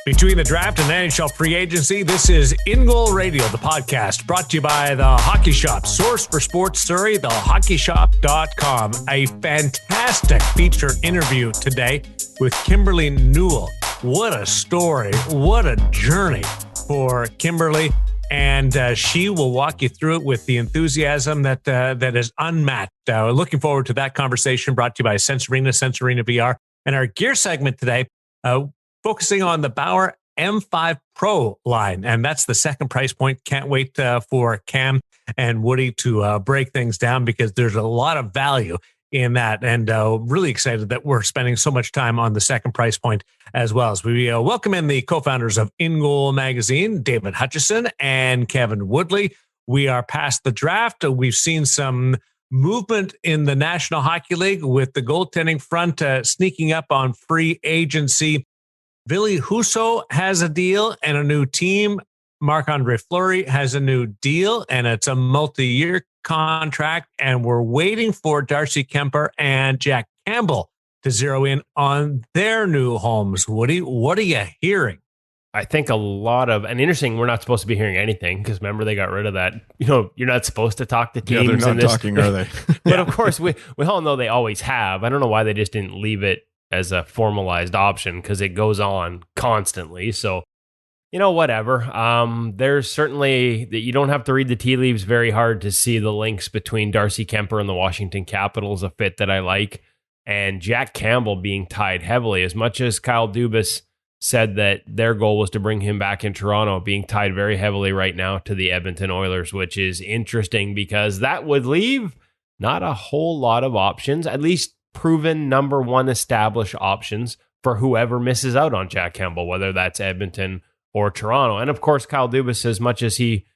Between the draft and NHL free agency, this is InGoal Radio, the podcast brought to you by The Hockey Shop, source for sports Surrey, thehockeyshop.com. A fantastic feature interview today with Kimberly Newell. What a story. What a journey for Kimberly. And she will walk you through it with the enthusiasm that is unmatched. Looking forward to that conversation brought to you by Sense Arena VR. And our gear segment today, focusing on the Bauer M5 Pro line. And that's the second price point. Can't wait for Cam and Woody to break things down because there's a lot of value in that. And really excited that we're spending so much time on the second price point as well. As we welcome in the co-founders of InGoal magazine, David Hutchison and Kevin Woodley. We are past the draft. We've seen some movement in the National Hockey League with the goaltending front sneaking up on free agency. Ville Husso has a deal and a new team. Marc-Andre Fleury has a new deal, and it's a multi-year contract. And we're waiting for Darcy Kuemper and Jack Campbell to zero in on their new homes. Woody, what are you hearing? I think a lot of, and interesting, we're not supposed to be hearing anything because remember they got rid of that. You know, you're not supposed to talk to teams. Yeah, they're not talking, are they? But of course, we all know they always have. I don't know why they just didn't leave it as a formalized option because it goes on constantly. So, you know, whatever. There's certainly that you don't have to read the tea leaves very hard to see the links between Darcy Kuemper and the Washington Capitals, a fit that I like, and Jack Campbell being tied heavily. As much as Kyle Dubas said that their goal was to bring him back in Toronto, being tied very heavily right now to the Edmonton Oilers, which is interesting because that would leave not a whole lot of options, at least proven number one established options for whoever misses out on Jack Campbell, whether that's Edmonton or Toronto. And of course, Kyle Dubas, as much as he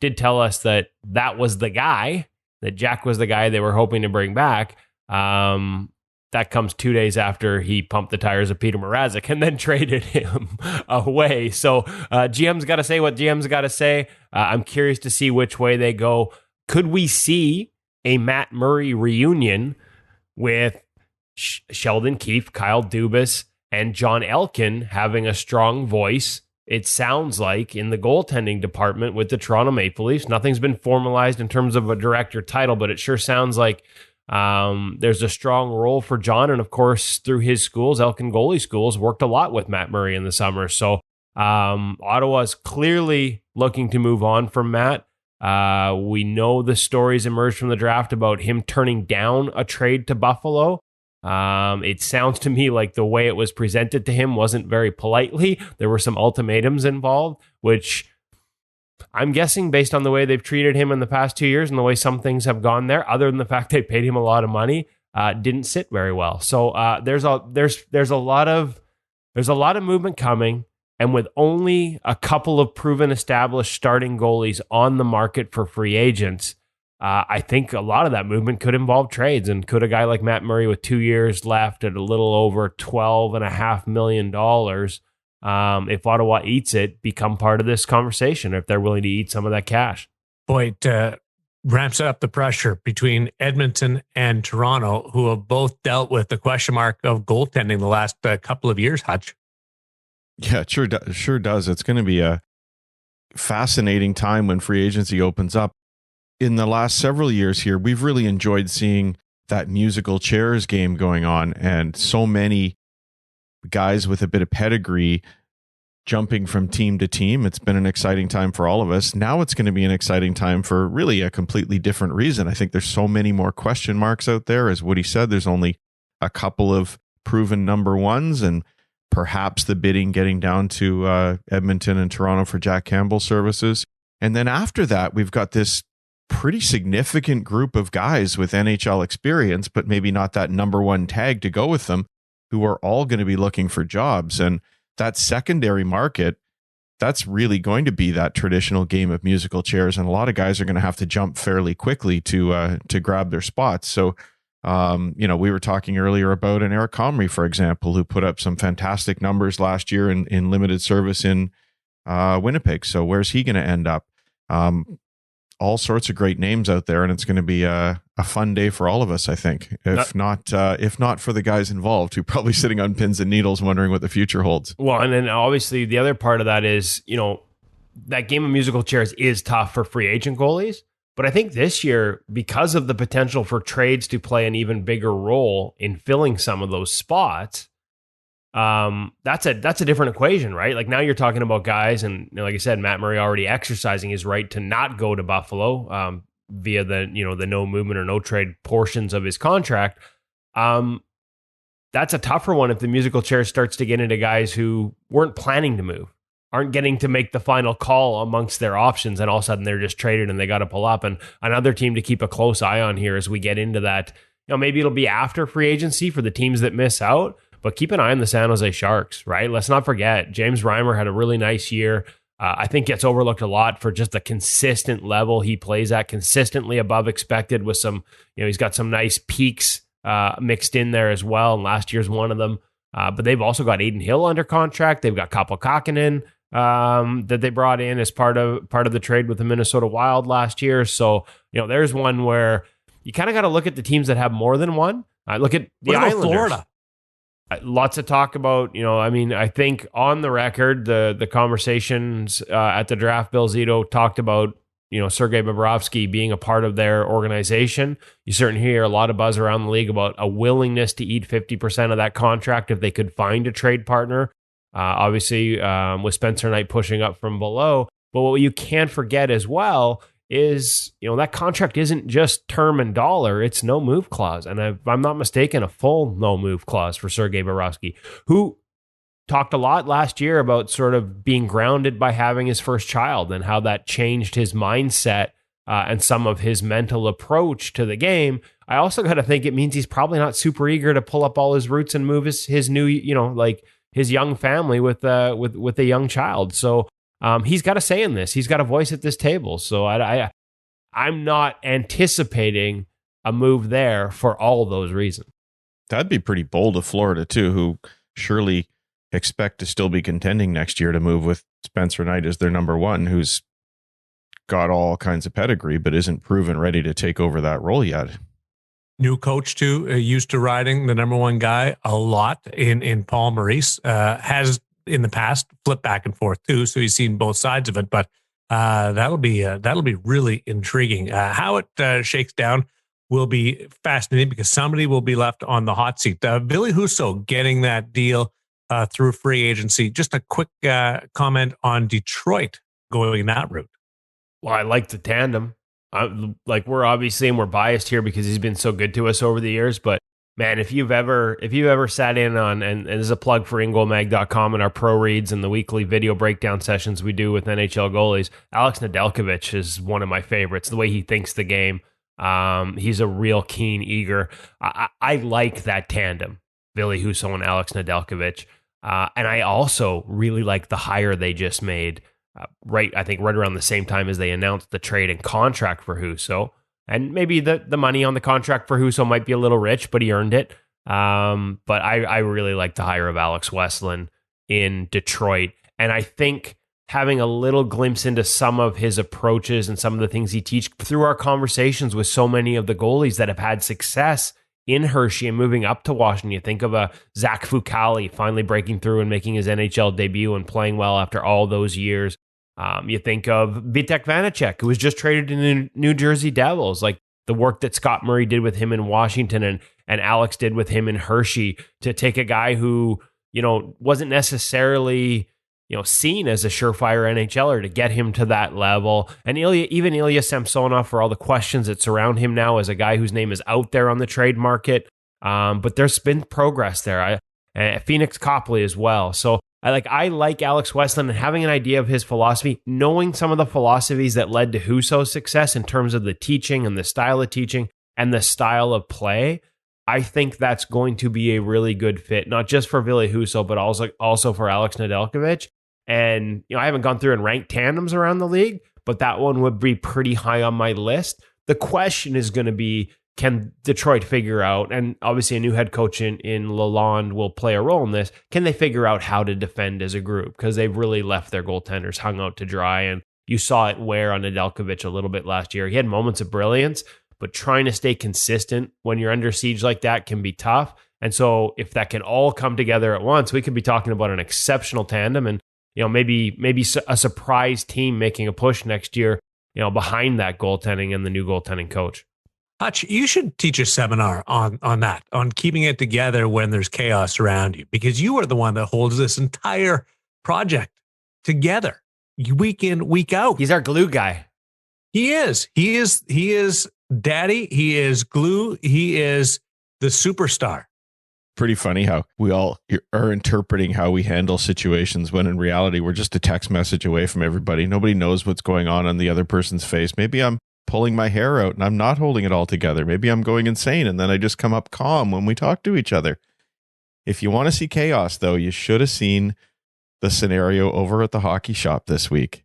did tell us that that was the guy, that Jack was the guy they were hoping to bring back, that comes 2 days after he pumped the tires of Peter Mrazek and then traded him away. So GM's got to say what GM's got to say. I'm curious to see which way they go. Could we see a Matt Murray reunion with Sheldon Keefe, Kyle Dubas, and John Elkin having a strong voice, it sounds like, in the goaltending department with the Toronto Maple Leafs? Nothing's been formalized in terms of a director title, but it sure sounds like there's a strong role for John. And of course, through his schools, Elkin Goalie Schools, worked a lot with Matt Murray in the summer. So Ottawa's clearly looking to move on from Matt. We know the stories emerged from the draft about him turning down a trade to Buffalo. It sounds to me like the way it was presented to him wasn't very politely. There were some ultimatums involved, which I'm guessing based on the way they've treated him in the past 2 years and the way some things have gone there, other than the fact they paid him a lot of money, didn't sit very well. So there's a lot of movement coming. And with only a couple of proven established starting goalies on the market for free agents, I think a lot of that movement could involve trades. And could a guy like Matt Murray with 2 years left at a little over $12.5 million, if Ottawa eats it, become part of this conversation if they're willing to eat some of that cash? Boy, it ramps up the pressure between Edmonton and Toronto, who have both dealt with the question mark of goaltending the last couple of years, Hutch. Yeah, it sure does. It's going to be a fascinating time when free agency opens up. In the last several years here, we've really enjoyed seeing that musical chairs game going on, and so many guys with a bit of pedigree jumping from team to team. It's been an exciting time for all of us. Now it's going to be an exciting time for really a completely different reason. I think there's so many more question marks out there. As Woody said, there's only a couple of proven number ones, and perhaps the bidding getting down to Edmonton and Toronto for Jack Campbell services. And then after that, we've got this pretty significant group of guys with NHL experience, but maybe not that number one tag to go with them, who are all going to be looking for jobs. And that secondary market, that's really going to be that traditional game of musical chairs. And a lot of guys are going to have to jump fairly quickly to grab their spots. So, we were talking earlier about an Eric Comrie, for example, who put up some fantastic numbers last year in limited service in Winnipeg. So where's he going to end up? all sorts of great names out there, and it's going to be a fun day for all of us, I think. If not for the guys involved who are probably sitting on pins and needles wondering what the future holds. Well, and then obviously the other part of that is, that game of musical chairs is tough for free agent goalies. But I think this year, because of the potential for trades to play an even bigger role in filling some of those spots, that's a different equation, right? Like now you're talking about guys, and like I said, Matt Murray already exercising his right to not go to Buffalo via the no movement or no trade portions of his contract. That's a tougher one if the musical chair starts to get into guys who weren't planning to move, aren't getting to make the final call amongst their options, and all of a sudden they're just traded and they got to pull up. And another team to keep a close eye on here as we get into that. Maybe it'll be after free agency for the teams that miss out, but keep an eye on the San Jose Sharks, right? Let's not forget, James Reimer had a really nice year. I think gets overlooked a lot for just the consistent level he plays at, consistently above expected with some, he's got some nice peaks mixed in there as well. And last year's one of them. But they've also got Aiden Hill under contract. They've got Kaapo Kakkonen that they brought in as part of the trade with the Minnesota Wild last year. So, there's one where you kind of got to look at the teams that have more than one. Look at the Islanders. Florida? Lots of talk about, I think on the record, the conversations at the draft, Bill Zito talked about, Sergei Bobrovsky being a part of their organization. You certainly hear a lot of buzz around the league about a willingness to eat 50% of that contract if they could find a trade partner. Obviously, with Spencer Knight pushing up from below. But what you can't forget as well is, that contract isn't just term and dollar, it's no move clause. And if I'm not mistaken, a full no move clause for Sergei Bobrovsky, who talked a lot last year about sort of being grounded by having his first child and how that changed his mindset and some of his mental approach to the game. I also got to think it means he's probably not super eager to pull up all his roots and move his new, his young family with a young child. So he's got a say in this. He's got a voice at this table. So I'm not anticipating a move there for all those reasons. That'd be pretty bold of Florida too, who surely expect to still be contending next year, to move with Spencer Knight as their number one, who's got all kinds of pedigree, but isn't proven ready to take over that role yet. New coach too, used to riding the number one guy a lot in Paul Maurice, has in the past flipped back and forth too. So he's seen both sides of it, but that'll be really intriguing. How it shakes down will be fascinating because somebody will be left on the hot seat. Billy Husso getting that deal through free agency. Just a quick comment on Detroit going that route. Well, I like the tandem. We're biased here because he's been so good to us over the years. But man, if you've ever sat in on, and this is a plug for InGoalMag.com and our pro reads and the weekly video breakdown sessions we do with NHL goalies, Alex Nedeljkovic is one of my favorites. The way he thinks the game, he's a real keen, eager. I like that tandem, Billy Husso and Alex Nedeljkovic. And I also really like the hire they just made, right around the same time as they announced the trade and contract for Husso. And maybe the money on the contract for Husso might be a little rich, but he earned it. But I really like the hire of Alex Westland in Detroit. And I think having a little glimpse into some of his approaches and some of the things he teaches through our conversations with so many of the goalies that have had success in Hershey and moving up to Washington. You think of a Zach Fucale finally breaking through and making his NHL debut and playing well after all those years. You think of Vitek Vanacek, who was just traded to the New Jersey Devils. Like the work that Scott Murray did with him in Washington and Alex did with him in Hershey, to take a guy who, wasn't necessarily, seen as a surefire NHLer, to get him to that level. And Ilya Samsonov, for all the questions that surround him now as a guy whose name is out there on the trade market. But there's been progress there. Phoenix Copley as well. So I like Alex Westland and having an idea of his philosophy, knowing some of the philosophies that led to Husso's success in terms of the teaching and the style of teaching and the style of play. I think that's going to be a really good fit, not just for Ville Husso, but also for Alex Nedeljkovic. And I haven't gone through and ranked tandems around the league, but that one would be pretty high on my list. The question is going to be, can Detroit figure out, and obviously a new head coach in Lalonde will play a role in this, can they figure out how to defend as a group? Because they've really left their goaltenders hung out to dry. And You saw it wear on Nedeljkovic a little bit last year. He had moments of brilliance, but trying to stay consistent when you're under siege like that can be tough. And so if that can all come together at once, we could be talking about an exceptional tandem and, maybe a surprise team making a push next year, behind that goaltending and the new goaltending coach. Hutch, you should teach a seminar on that, on keeping it together when there's chaos around you, because you are the one that holds this entire project together week in, week out. He's our glue guy. He is daddy. He is glue. He is the superstar. Pretty funny how we all are interpreting how we handle situations when in reality we're just a text message away from everybody. Nobody knows what's going on the other person's face. Maybe I'm pulling my hair out and I'm not holding it all together. Maybe I'm going insane and then I just come up calm when we talk to each other. If you want to see chaos, though, you should have seen the scenario over at the hockey shop this week.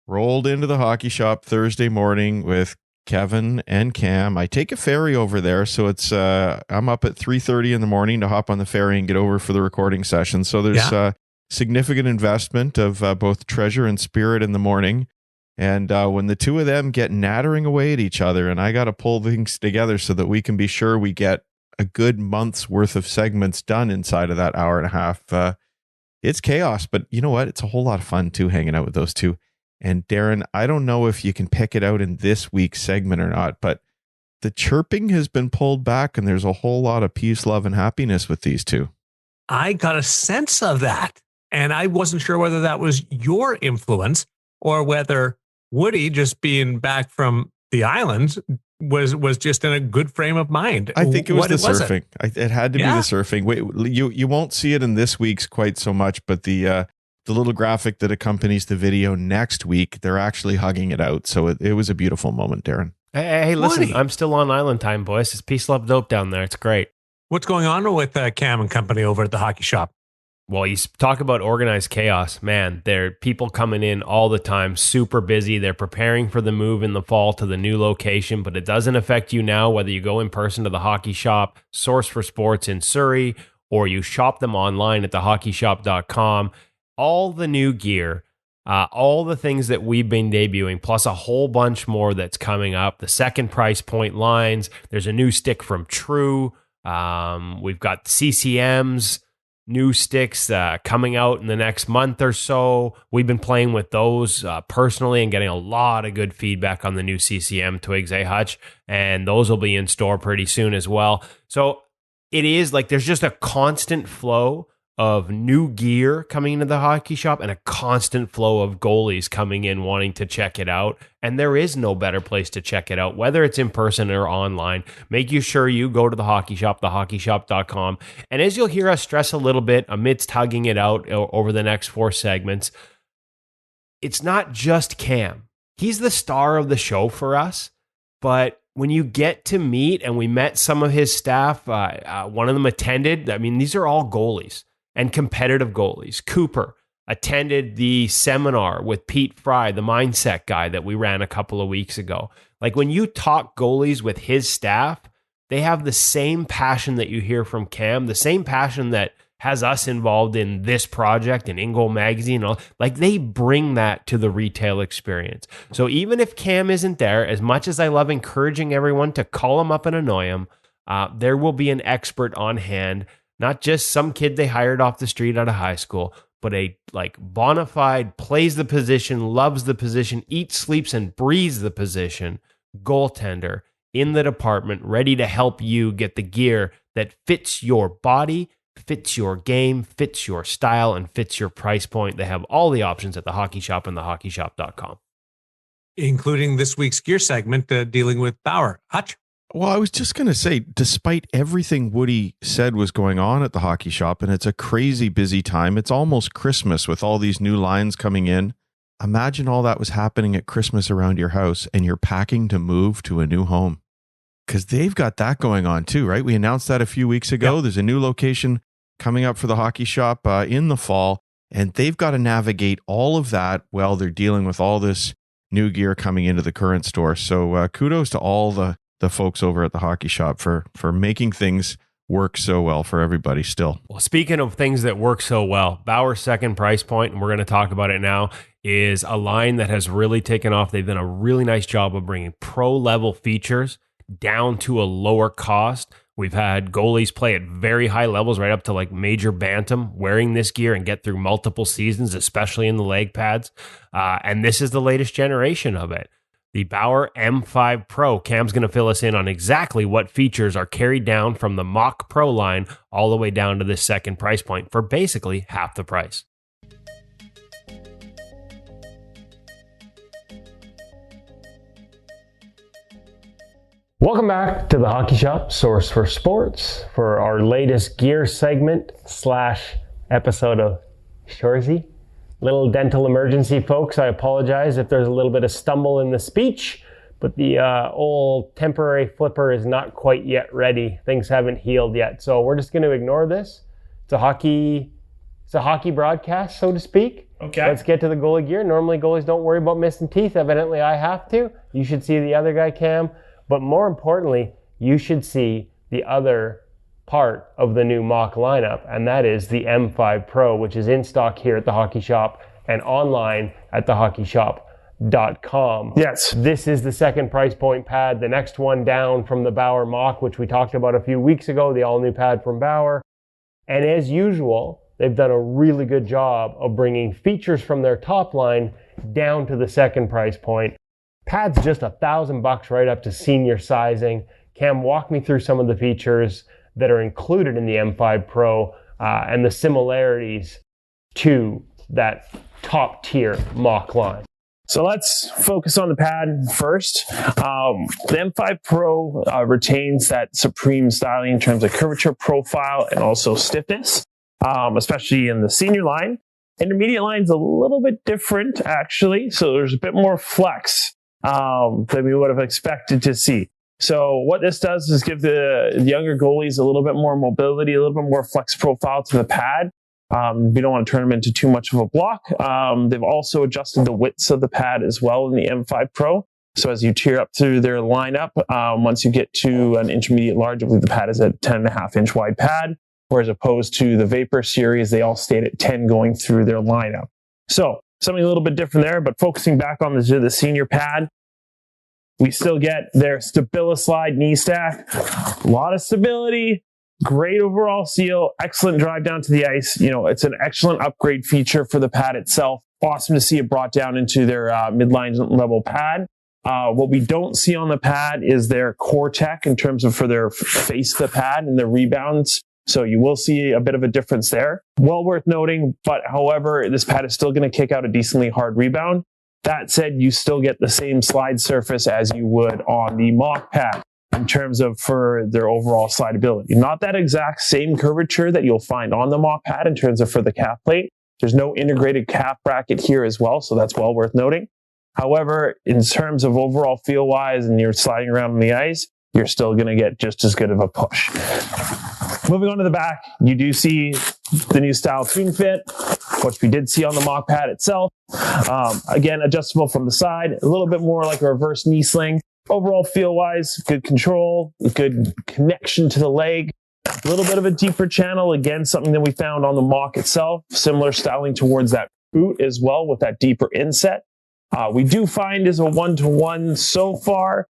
Rolled into the hockey shop Thursday morning with Kevin and Cam. I take a ferry over there, so it's I'm up at 3:30 in the morning to hop on the ferry and get over for the recording session. So there's significant investment of both treasure and spirit in the morning. And when the two of them get nattering away at each other, and I got to pull things together so that we can be sure we get a good month's worth of segments done inside of that hour and a half. It's chaos, but you know what? It's a whole lot of fun too, hanging out with those two. And Darren, I don't know if you can pick it out in this week's segment or not, but the chirping has been pulled back and there's a whole lot of peace, love, and happiness with these two. I got a sense of that. And I wasn't sure whether that was your influence or whether Woody, just being back from the islands, was just in a good frame of mind. I think it was the surfing. It had to be the surfing. Wait, you won't see it in this week's quite so much, but the little graphic that accompanies the video next week, they're actually hugging it out. So it was a beautiful moment, Darren. Hey, listen, Woody. I'm still on island time, boys. It's peace, love, dope down there. It's great. What's going on with Cam and company over at the hockey shop? Well, you talk about organized chaos, man. There are people coming in all the time, super busy. They're preparing for the move in the fall to the new location, but it doesn't affect you now, whether you go in person to the hockey shop, Source for Sports in Surrey, or you shop them online at thehockeyshop.com. All the new gear, all the things that we've been debuting, plus a whole bunch more that's coming up. The second price point lines. There's a new stick from True. We've got CCMs, new sticks coming out in the next month or so. We've been playing with those personally and getting a lot of good feedback on the new CCM Twigs, Hutch, and those will be in store pretty soon as well. So it is like there's just a constant flow of new gear coming into the hockey shop and a constant flow of goalies coming in wanting to check it out. And there is no better place to check it out, whether it's in person or online. Make sure you go to the hockey shop, thehockeyshop.com. And as you'll hear us stress a little bit amidst hugging it out over the next 4 segments, it's not just Cam. He's the star of the show for us, but when you get to meet, and we met some of his staff, one of them attended, I mean, these are all goalies and competitive goalies. Cooper attended the seminar with Pete Fry, the mindset guy that we ran a couple of weeks ago. Like when you talk goalies with his staff, they have the same passion that you hear from Cam, the same passion that has us involved in this project and InGoal magazine. Like they bring that to the retail experience. So even if Cam isn't there, as much as I love encouraging everyone to call him up and annoy him, there will be an expert on hand. Not just some kid they hired off the street out of high school, but a bona fide, plays the position, loves the position, eats, sleeps, and breathes the position, goaltender in the department, ready to help you get the gear that fits your body, fits your game, fits your style, and fits your price point. They have all the options at the hockey shop and thehockeyshop.com. Including this week's gear segment dealing with Bauer. Hutch? Well, I was just going to say, despite everything Woody said was going on at the hockey shop, and it's a crazy busy time, it's almost Christmas with all these new lines coming in. Imagine all that was happening at Christmas around your house and you're packing to move to a new home. Because they've got that going on too, right? We announced that a few weeks ago. Yep. There's a new location coming up for the hockey shop in the fall, and they've got to navigate all of that while they're dealing with all this new gear coming into the current store. So kudos to all the folks over at the hockey shop for making things work so well for everybody still. Well, speaking of things that work so well, Bauer's second price point, and we're going to talk about it now. is a line that has really taken off. They've done a really nice job of bringing pro-level features down to a lower cost. We've had goalies play at very high levels, right up to like major bantam, wearing this gear and get through multiple seasons, especially in the leg pads. And this is the latest generation of it. The Bauer M5 Pro. Cam's going to fill us in on exactly what features are carried down from the Mach Pro line all the way down to this second price point for basically half the price. Welcome back to the Hockey Shop, source for sports, for our latest gear segment / episode of Shorzy. Little dental emergency, folks. I apologize if there's a little bit of stumble in the speech, but the old temporary flipper is not quite yet ready. Things haven't healed yet, so we're just going to ignore this. It's a hockey broadcast, so to speak. Okay. Let's get to the goalie gear. Normally, goalies don't worry about missing teeth. Evidently, I have to. You should see the other guy, Cam. But more importantly, you should see the other part of the new Mach lineup, and that is the M5 Pro, which is in stock here at the Hockey Shop and online at thehockeyshop.com. Yes. This is the second price point pad, the next one down from the Bauer Mach, which we talked about a few weeks ago, the all-new pad from Bauer. And as usual, they've done a really good job of bringing features from their top line down to the second price point. Pad's just $1,000 right up to senior sizing. Cam, walk me through some of the features that are included in the M5 Pro and the similarities to that top tier Mach line. So let's focus on the pad first. The M5 Pro retains that supreme styling in terms of curvature profile and also stiffness, especially in the senior line. Intermediate line's a little bit different, actually. So there's a bit more flex than we would have expected to see. So what this does is give the younger goalies a little bit more mobility, a little bit more flex profile to the pad. We don't want to turn them into too much of a block. They've also adjusted the widths of the pad as well in the M5 Pro. So as you tier up through their lineup, once you get to an intermediate large, I believe the pad is a 10.5-inch wide pad, whereas opposed to the Vapor series, they all stayed at 10 going through their lineup. So something a little bit different there, but focusing back on the senior pad, we still get their StabiliSlide knee stack. A lot of stability, great overall seal, excellent drive down to the ice. You know, it's an excellent upgrade feature for the pad itself. Awesome to see it brought down into their midline level pad. What we don't see on the pad is their core tech in terms of for their face of the pad and their rebounds. So you will see a bit of a difference there. Well worth noting, but however, this pad is still going to kick out a decently hard rebound. That said, you still get the same slide surface as you would on the Mach pad in terms of for their overall slideability. Not that exact same curvature that you'll find on the Mach pad in terms of for the calf plate. There's no integrated calf bracket here as well, so that's well worth noting. However, in terms of overall feel-wise and you're sliding around on the ice, you're still going to get just as good of a push. Moving on to the back, you do see the new style tween fit, which we did see on the Mach pad itself. Again, adjustable from the side, a little bit more like a reverse knee sling. Overall feel-wise, good control, good connection to the leg. A little bit of a deeper channel, again, something that we found on the Mach itself. Similar styling towards that boot as well with that deeper inset. We do find is a 1-to-1 so far.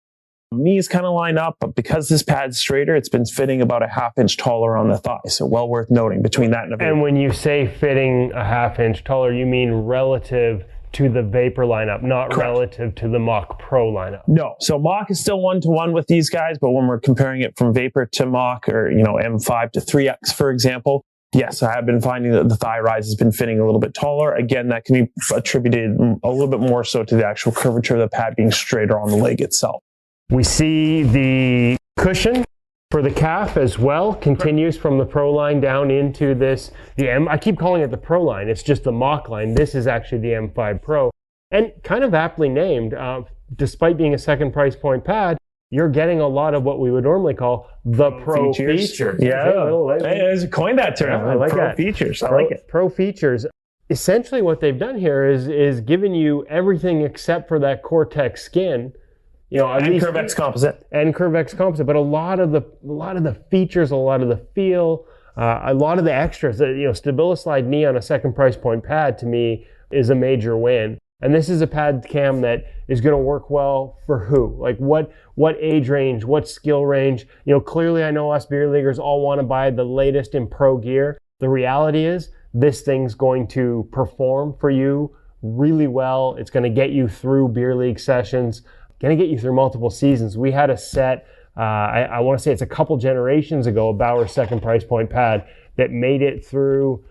Knees kind of line up, but because this pad's straighter, it's been fitting about a 1/2 inch taller on the thigh. So well worth noting between that and a Vapor. And when you say fitting a 1/2 inch taller, you mean relative to the Vapor lineup, not Correct. relative to the Mach Pro lineup. No. So Mach is still 1-to-1 with these guys, but when we're comparing it from Vapor to Mach or, M5 to 3X, for example, yes, I have been finding that the thigh rise has been fitting a little bit taller. Again, that can be attributed a little bit more so to the actual curvature of the pad being straighter on the leg itself. We see the cushion for the calf as well continues from the Pro line down into this. I keep calling it the Pro line. It's just the Mach line. This is actually the M5 Pro. And kind of aptly named, despite being a second price point pad, you're getting a lot of what we would normally call the Pro features. Yeah. Hey, coined that term. Yeah, I like Pro that. features. I like it. Pro features. Essentially what they've done here is giving you everything except for that Cortex skin. And Curvex composite. And Curvex composite, but a lot of the features, a lot of the feel, a lot of the extras. StabiliSlide knee on a second price point pad to me is a major win. And this is a pad, Cam, that is going to work well for who? Like what age range, what skill range? Clearly I know us beer leaguers all want to buy the latest in pro gear. The reality is this thing's going to perform for you really well. It's going to get you through beer league sessions, going to get you through multiple seasons. We had a set, I want to say it's a couple generations ago, a Bauer second price point pad that made it through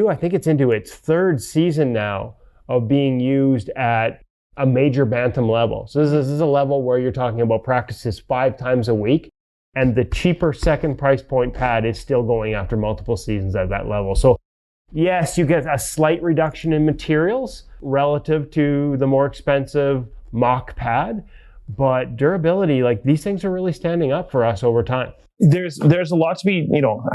I think it's into its third season now of being used at a major bantam level. So this is a level where you're talking about practices 5 times a week, and the cheaper second price point pad is still going after multiple seasons at that level. So yes, you get a slight reduction in materials relative to the more expensive Mach pad, but durability, like these things are really standing up for us over time. There's a lot to be,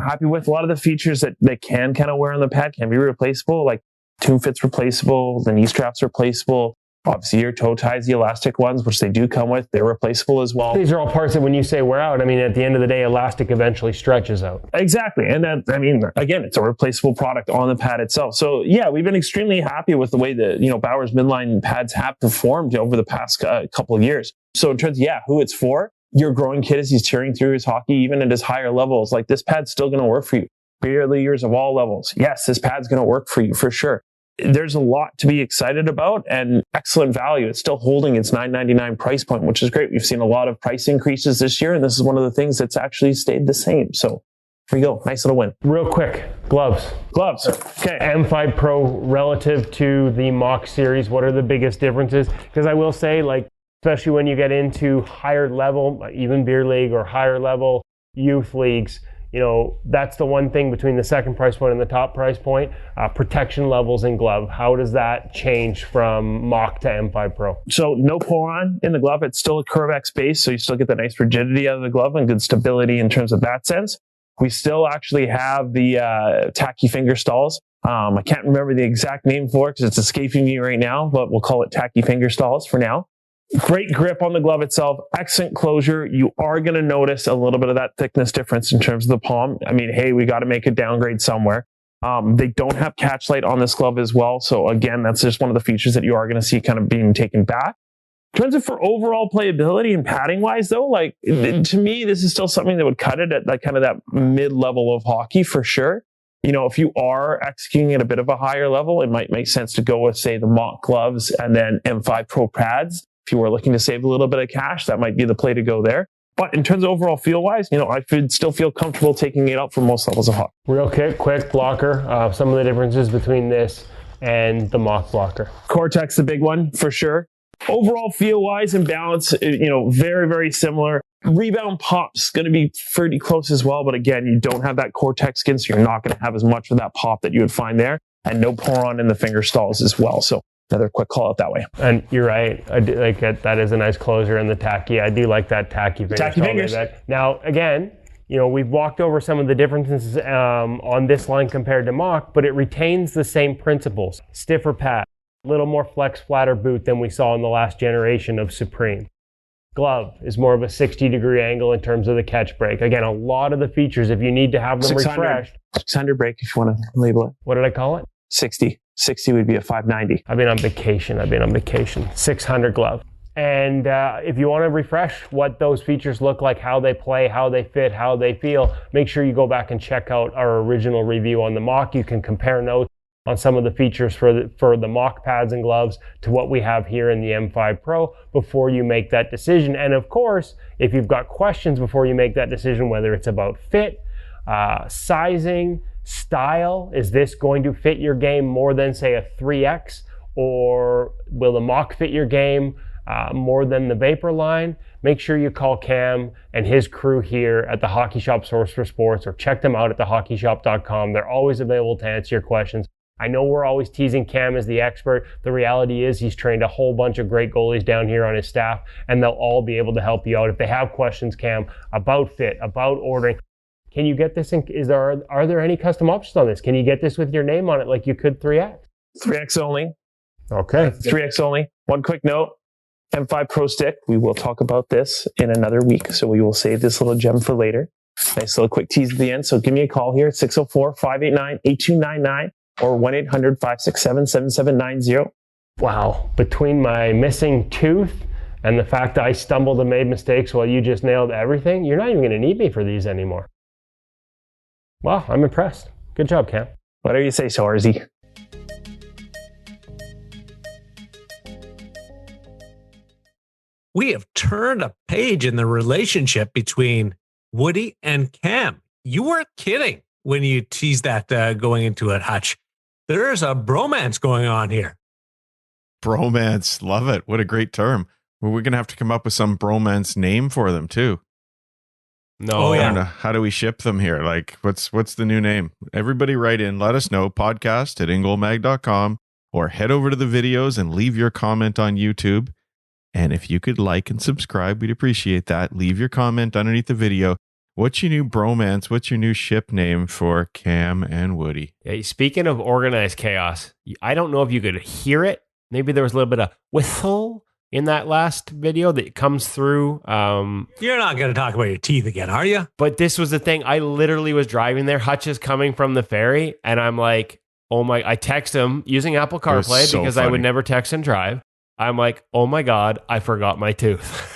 happy with. A lot of the features that can kind of wear on the pad can be replaceable, like tomb fit's replaceable, the knee strap's replaceable. Obviously, your toe ties, the elastic ones, which they do come with, they're replaceable as well. These are all parts that when you say wear out, at the end of the day, elastic eventually stretches out. Exactly. And that, again, it's a replaceable product on the pad itself. So yeah, we've been extremely happy with the way that, Bauer's midline pads have performed over the past couple of years. So in terms of, who it's for, your growing kid as he's cheering through his hockey, even at his higher levels, like this pad's still going to work for you. Beer leaguers of all levels. Yes, this pad's going to work for you for sure. There's a lot to be excited about and excellent value. It's still holding its $9.99 price point, which is great. We've seen a lot of price increases this year, and this is one of the things that's actually stayed the same. So here we go. Nice little win. Real quick, gloves. Okay. M5 Pro relative to the Mach series, what are the biggest differences? Because I will say, especially when you get into higher level, even beer league or higher level youth leagues, that's the one thing between the second price point and the top price point, protection levels in glove. How does that change from Mach to M5 Pro? So no pour-on in the glove. It's still a Curvex base, so you still get the nice rigidity out of the glove and good stability in terms of that sense. We still actually have the tacky finger stalls. I can't remember the exact name for it because it's escaping me right now, but we'll call it tacky finger stalls for now. Great grip on the glove itself, excellent closure. You are going to notice a little bit of that thickness difference in terms of the palm. Hey, we got to make a downgrade somewhere. They don't have catch light on this glove as well. So again, that's just one of the features that you are going to see kind of being taken back. In terms of for overall playability and padding wise though, to me, this is still something that would cut it at that mid-level of hockey for sure. If you are executing at a bit of a higher level, it might make sense to go with, say, the Mach gloves and then M5 Pro pads. If you were looking to save a little bit of cash, that might be the play to go there. But in terms of overall feel-wise, I could still feel comfortable taking it out for most levels of hockey. Real quick blocker. Some of the differences between this and the Mach blocker. Cortex, the big one, for sure. Overall feel-wise and balance, very, very similar. Rebound pop's going to be pretty close as well. But again, you don't have that Cortex skin, so you're not going to have as much of that pop that you would find there. And no pour-on in the finger stalls as well. So another quick call out that way. And you're right. I do like it. That is a nice closure in the tacky. I do like that tacky fingers. Tacky fingers. Now, again, we've walked over some of the differences on this line compared to Mach, but it retains the same principles. Stiffer pad, a little more flex, flatter boot than we saw in the last generation of Supreme. Glove is more of a 60-degree angle in terms of the catch break. Again, a lot of the features, if you need to have them 600, refreshed. 600 break, if you want to label it. What did I call it? 60. 60 would be a 590. I've been on vacation. 600 glove. And if you want to refresh what those features look like, how they play, how they fit, how they feel, make sure you go back and check out our original review on the Mach. You can compare notes on some of the features for the Mach pads and gloves to what we have here in the M5 Pro before you make that decision. And of course, if you've got questions before you make that decision, whether it's about fit, sizing, style, is this going to fit your game more than, say, a 3X? Or will the Mach fit your game more than the Vapor line? Make sure you call Cam and his crew here at the Hockey Shop Source for Sports, or check them out at thehockeyshop.com. They're always available to answer your questions. I know we're always teasing Cam as the expert. The reality is he's trained a whole bunch of great goalies down here on his staff, and they'll all be able to help you out. If they have questions, Cam, about fit, about ordering, can you get this in, are there any custom options on this? Can you get this with your name on it like you could 3X? 3X only. Okay. 3X only. One quick note. M5 Pro Stick. We will talk about this in another week, so we will save this little gem for later. Nice little quick tease at the end. So give me a call here at 604-589-8299 or 1-800-567-7790. Wow. Between my missing tooth and the fact that I stumbled and made mistakes while you just nailed everything, you're not even going to need me for these anymore. Wow, I'm impressed. Good job, Cam. Whatever you say, Shorzy. We have turned a page in the relationship between Woody and Cam. You weren't kidding when you teased that going into it, Hutch. There's a bromance going on here. Bromance. Love it. What a great term. Well, we're going to have to come up with some bromance name for them too. No. Oh, I yeah. don't know. How do we ship them here? Like, what's the new name? Everybody write in. Let us know. podcast@ingoalmag.com, or head over to the videos and leave your comment on YouTube. And if you could like and subscribe, we'd appreciate that. Leave your comment underneath the video. What's your new bromance? What's your new ship name for Cam and Woody? Hey, speaking of organized chaos, I don't know if you could hear it. Maybe there was a little bit of whistle in that last video that comes through. You're not going to talk about your teeth again, are you? But this was the thing. I literally was driving there. Hutch is coming from the ferry, and I'm like, oh my, I text him using Apple CarPlay so because I would funny. never text and drive. I'm like, oh my God, I forgot my tooth.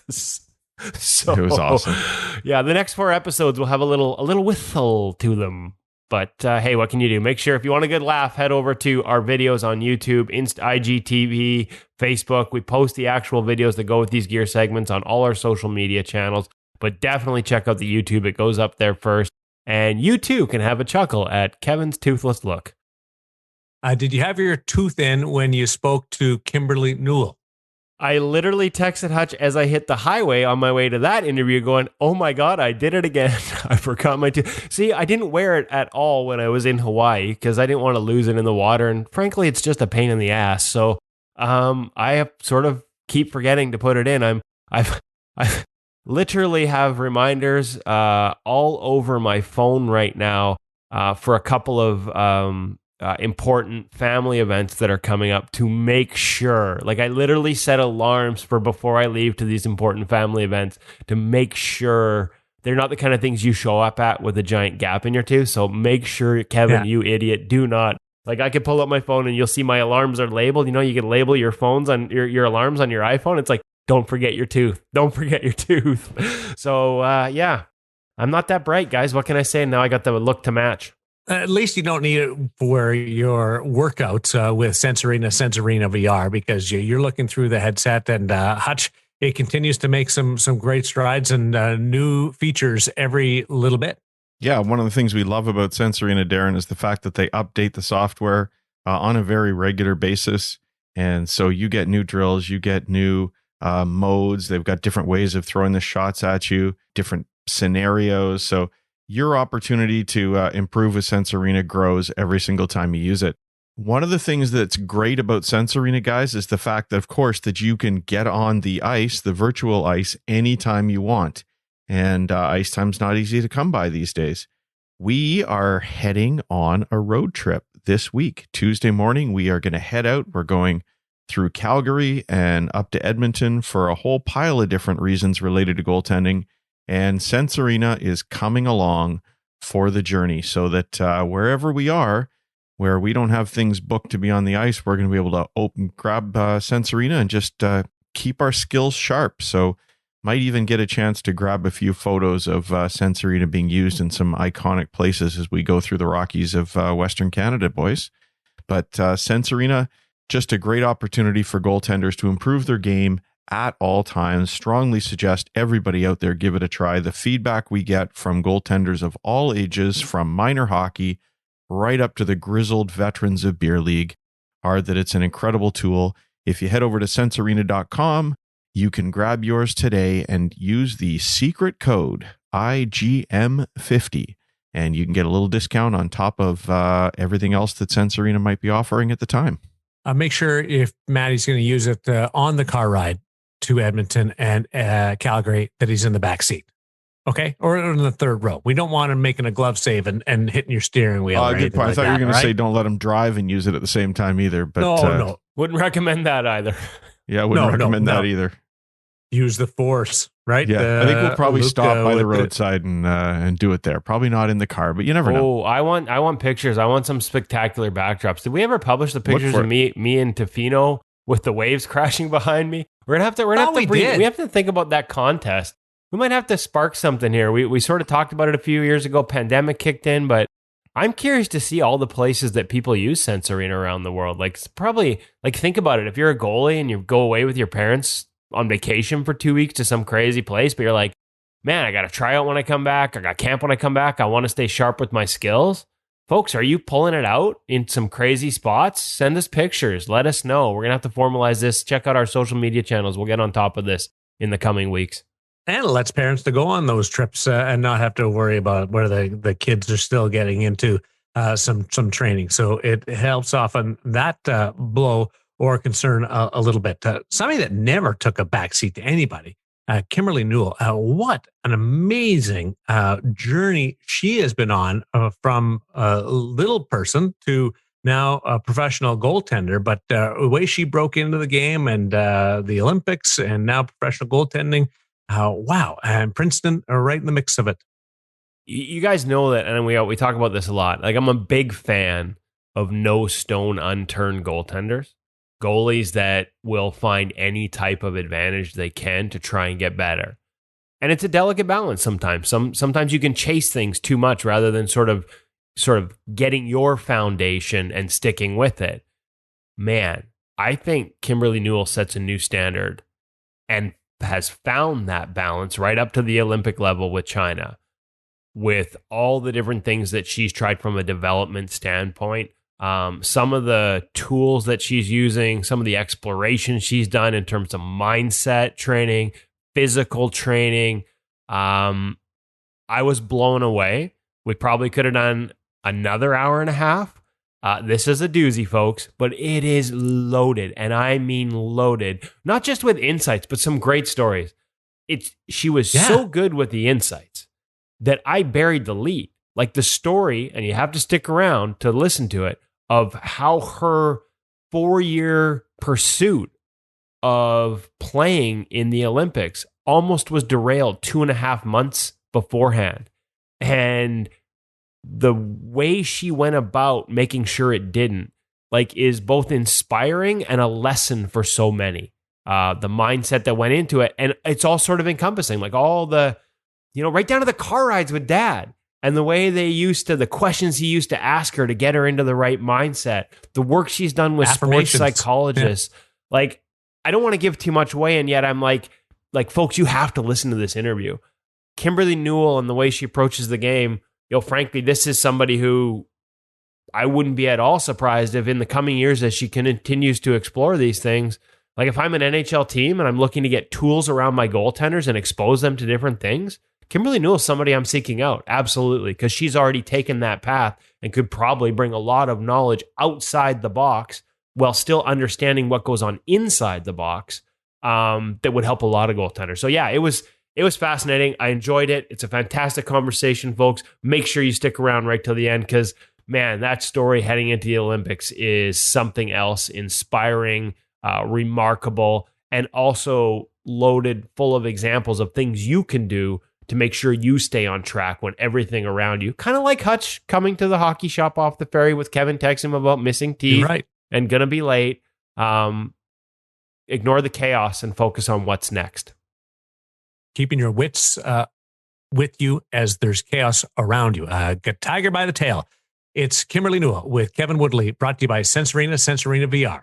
So It was awesome. Yeah, the next 4 episodes will have a little whistle to them. But hey, what can you do? Make sure if you want a good laugh, head over to our videos on YouTube, IGTV, Facebook. We post the actual videos that go with these gear segments on all our social media channels. But definitely check out the YouTube. It goes up there first. And you too can have a chuckle at Kevin's toothless look. Did you have your tooth in when you spoke to Kimberly Newell? I literally texted Hutch as I hit the highway on my way to that interview going, oh my God, I did it again. I forgot my tooth. See, I didn't wear it at all when I was in Hawaii because I didn't want to lose it in the water. And frankly, it's just a pain in the ass. So I have sort of keep forgetting to put it in. I literally have reminders all over my phone right now for a couple of important family events that are coming up to make sure, like I literally set alarms for before I leave to these important family events to make sure they're not the kind of things you show up at with a giant gap in your tooth. So make sure, Kevin, you idiot, do not. Like I could pull up my phone and you'll see my alarms are labeled. You know, you can label your phones on your alarms on your iPhone. It's like, don't forget your tooth. Don't forget your tooth. So yeah, I'm not that bright, guys. What can I say? Now I got the look to match. At least you don't need it for your workouts with Sensorina VR because you're looking through the headset, and Hutch, it continues to make some great strides and new features every little bit. Yeah, one of the things we love about Sensorina, Darren, is the fact that they update the software on a very regular basis. And so you get new drills, you get new modes. They've got different ways of throwing the shots at you, different scenarios. So your opportunity to improve with Sensorina grows every single time you use it. One of the things that's great about Sensorina, guys, is the fact that, of course, that you can get on the ice, the virtual ice, anytime you want. And ice time's not easy to come by these days. We are heading on a road trip this week. Tuesday morning, we are going to head out. We're going through Calgary and up to Edmonton for a whole pile of different reasons related to goaltending. And Sensorina is coming along for the journey so that wherever we are, where we don't have things booked to be on the ice, we're going to be able to grab Sensorina and just keep our skills sharp. So might even get a chance to grab a few photos of Sensorina being used in some iconic places as we go through the Rockies of Western Canada, boys. But Sensorina, just a great opportunity for goaltenders to improve their game at all times. Strongly suggest everybody out there give it a try. The feedback we get from goaltenders of all ages, from minor hockey right up to the grizzled veterans of beer league, are that it's an incredible tool. If you head over to sensorina.com, you can grab yours today and use the secret code IGM50, and you can get a little discount on top of everything else that Sensorina might be offering at the time. Make sure if Maddie's going to use it on the car ride to Edmonton and Calgary, that he's in the back seat. Okay? Or in the third row. We don't want him making a glove save and hitting your steering wheel. Good point. I thought you were going to say don't let him drive and use it at the same time either. But no. Wouldn't recommend that either. Yeah, I wouldn't recommend that either. Use the force. right? Yeah, I think we'll probably Luke, stop by the with roadside and do it there. Probably not in the car, but you never know. Oh, I want pictures. I want some spectacular backdrops. Did we ever publish the pictures for of me and Tofino with the waves crashing behind me? We're gonna have to did. we have to think about that contest. We might have to spark something here. We sort of talked about it a few years ago. Pandemic kicked in, but I'm curious to see all the places that people use Sensorina around the world. Like, it's probably, like, think about it. If you're a goalie and you go away with your parents on vacation for 2 weeks to some crazy place, but you're like, man, I got to try out when I come back. I got camp when I come back. I want to stay sharp with my skills. Folks, are you pulling it out in some crazy spots? Send us pictures. Let us know. We're going to have to formalize this. Check out our social media channels. We'll get on top of this in the coming weeks. And it lets parents to go on those trips and not have to worry about where the kids are still getting into some training. So it helps often that blow or concern a little bit. Somebody that never took a backseat to anybody, Kimberly Newell. What an amazing journey she has been on from a little person to now a professional goaltender. But the way she broke into the game and the Olympics and now professional goaltending, wow. And Princeton are right in the mix of it. You guys know that, and we talk about this a lot. Like, I'm a big fan of no stone unturned goaltenders, goalies that will find any type of advantage they can to try and get better. And it's a delicate balance sometimes. Sometimes you can chase things too much rather than sort of getting your foundation and sticking with it. Man, I think Kimberly Newell sets a new standard and has found that balance right up to the Olympic level with China, with all the different things that she's tried from a development standpoint. Some of the tools that she's using, some of the exploration she's done in terms of mindset training, physical training. I was blown away. We probably could have done another hour and a half. This is a doozy, folks, but it is loaded, and I mean loaded, not just with insights, but some great stories. She was so good with the insights that I buried the lead. Like the story, and you have to stick around to listen to it, of how her 4-year pursuit of playing in the Olympics almost was derailed 2.5 months beforehand. And the way she went about making sure it didn't, like, is both inspiring and a lesson for so many. The mindset that went into it, and it's all sort of encompassing, like all the, right down to the car rides with dad and the way the questions he used to ask her to get her into the right mindset, the work she's done with sports psychologists. Yeah. Like, I don't want to give too much away, and yet I'm like, folks, you have to listen to this interview. Kimberly Newell and the way she approaches the game. Frankly, this is somebody who I wouldn't be at all surprised if in the coming years, as she continues to explore these things, like if I'm an NHL team and I'm looking to get tools around my goaltenders and expose them to different things, Kimberly Newell is somebody I'm seeking out. Absolutely. Because she's already taken that path and could probably bring a lot of knowledge outside the box while still understanding what goes on inside the box that would help a lot of goaltenders. So yeah, it was fascinating. I enjoyed it. It's a fantastic conversation, folks. Make sure you stick around right till the end because, man, that story heading into the Olympics is something else, inspiring, remarkable, and also loaded full of examples of things you can do to make sure you stay on track when everything around you, kind of like Hutch coming to the hockey shop off the ferry with Kevin texting him about missing teeth and going to be late. Ignore the chaos and focus on what's next. Keeping your wits with you as there's chaos around you. Get Tiger by the tail. It's Kimberly Newell with Kevin Woodley, brought to you by Sensorina VR.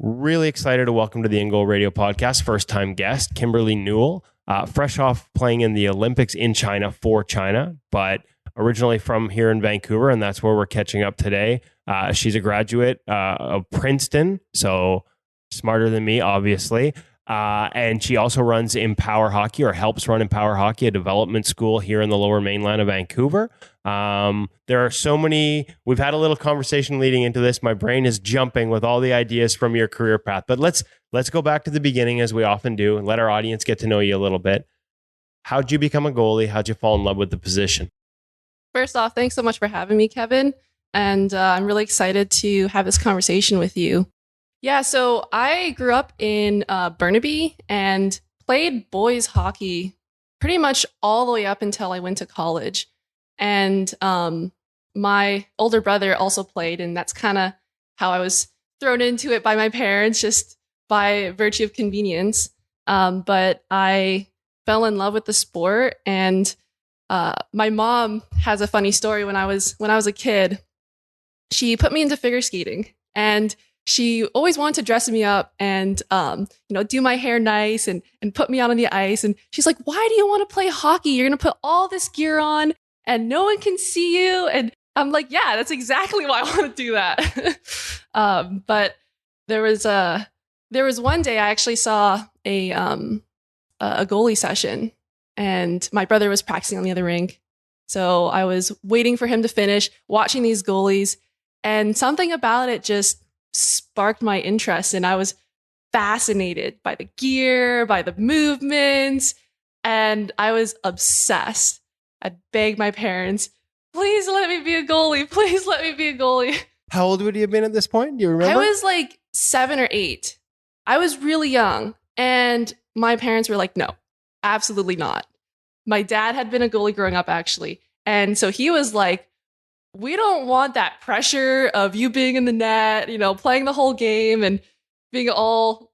Really excited to welcome to the InGoal Radio podcast, first-time guest, Kimberly Newell, fresh off playing in the Olympics in China for China, but originally from here in Vancouver, and that's where we're catching up today. She's a graduate of Princeton, so smarter than me, obviously. And she also runs Empower Hockey, or helps run Empower Hockey, a development school here in the Lower Mainland of Vancouver. There are so many. We've had a little conversation leading into this. My brain is jumping with all the ideas from your career path. But let's go back to the beginning, as we often do, and let our audience get to know you a little bit. How'd you become a goalie? How'd you fall in love with the position? First off, thanks so much for having me, Kevin. and I'm really excited to have this conversation with you. Yeah, so I grew up in Burnaby and played boys hockey pretty much all the way up until I went to college. And my older brother also played, and that's kind of how I was thrown into it by my parents, just by virtue of convenience. But I fell in love with the sport, and my mom has a funny story. When I was a kid, she put me into figure skating, and she always wanted to dress me up and do my hair nice and put me out on the ice. And she's like, "Why do you want to play hockey? You're gonna put all this gear on, and no one can see you." And I'm like, "Yeah, that's exactly why I want to do that." But there was one day I actually saw a goalie session, and my brother was practicing on the other rink. So I was waiting for him to finish, watching these goalies, and something about it just sparked my interest. And I was fascinated by the gear, by the movements, and I was obsessed. I begged my parents, "Please let me be a goalie. Please let me be a goalie." How old would you have been at this point? Do you remember? I was like 7 or 8. I was really young. And my parents were like, "No, absolutely not." My dad had been a goalie growing up, actually. And so he was like, "We don't want that pressure of you being in the net, playing the whole game and being all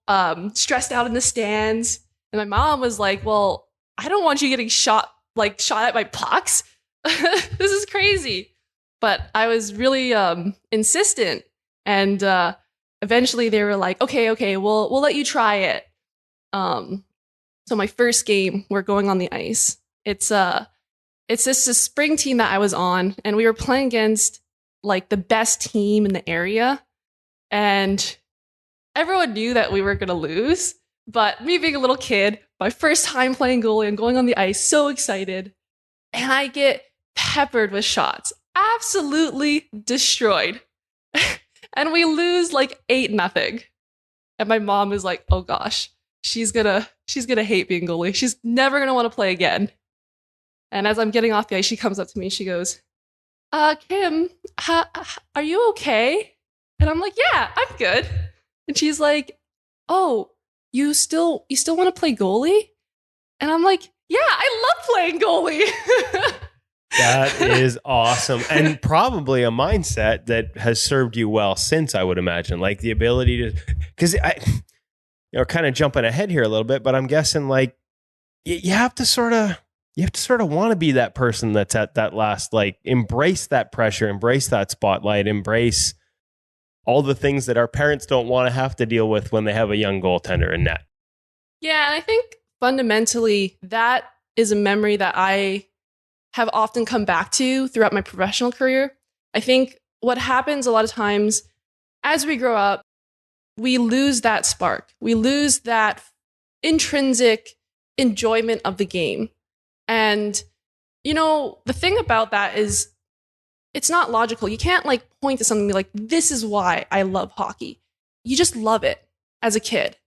stressed out in the stands." And my mom was like, "Well, I don't want you getting shot at by pucks. This is crazy." But I was really insistent. And eventually they were like, okay, we'll let you try it. So my first game, we're going on the ice. It's just a spring team that I was on, and we were playing against like the best team in the area. And everyone knew that we were going to lose. But me being a little kid, my first time playing goalie and going on the ice, so excited. And I get peppered with shots, absolutely destroyed. And we lose like 8-0. And my mom is like, "Oh gosh, she's gonna hate being goalie. She's never gonna want to play again." And as I'm getting off the ice, she comes up to me. She goes, "Kim, are you okay?" And I'm like, "Yeah, I'm good." And she's like, "Oh, you still want to play goalie?" And I'm like, "Yeah, I love playing goalie." That is awesome. And probably a mindset that has served you well since, I would imagine. Like the ability to, because kind of jumping ahead here a little bit, but I'm guessing like you have to sort of want to be that person that's at that last, like embrace that pressure, embrace that spotlight, embrace all the things that our parents don't want to have to deal with when they have a young goaltender in net. Yeah, and I think fundamentally that is a memory that I have often come back to throughout my professional career. I think what happens a lot of times as we grow up, we lose that spark. We lose that intrinsic enjoyment of the game. And, the thing about that is it's not logical. You can't like point to something and be like, "This is why I love hockey." You just love it as a kid.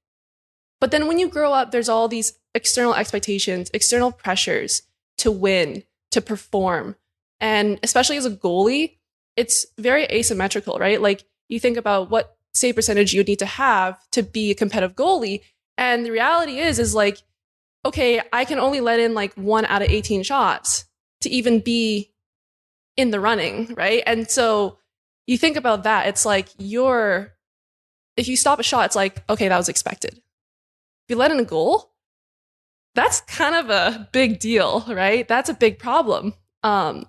But then when you grow up, there's all these external expectations, external pressures to win, to perform. And especially as a goalie, it's very asymmetrical, right? Like you think about what save percentage you would need to have to be a competitive goalie. And the reality is like, okay, I can only let in like 1 out of 18 shots to even be in the running, right? And so you think about that, it's like if you stop a shot, it's like, okay, that was expected. If you let in a goal, that's kind of a big deal, right? That's a big problem. And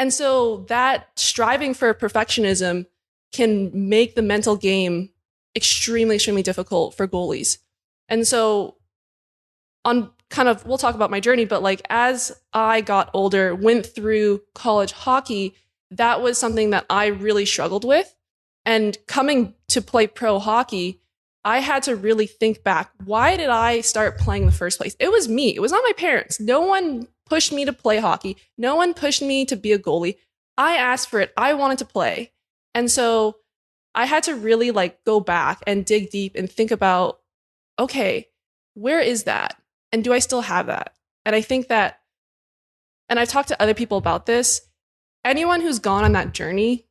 so that striving for perfectionism can make the mental game extremely, extremely difficult for goalies. And so we'll talk about my journey, but like as I got older, went through college hockey, that was something that I really struggled with. And coming to play pro hockey, I had to really think back. Why did I start playing in the first place? It was me. It was not my parents. No one pushed me to play hockey. No one pushed me to be a goalie. I asked for it. I wanted to play. And so I had to really like go back and dig deep and think about, okay, where is that? And do I still have that? And I think that, and I've talked to other people about this, anyone who's gone on that journey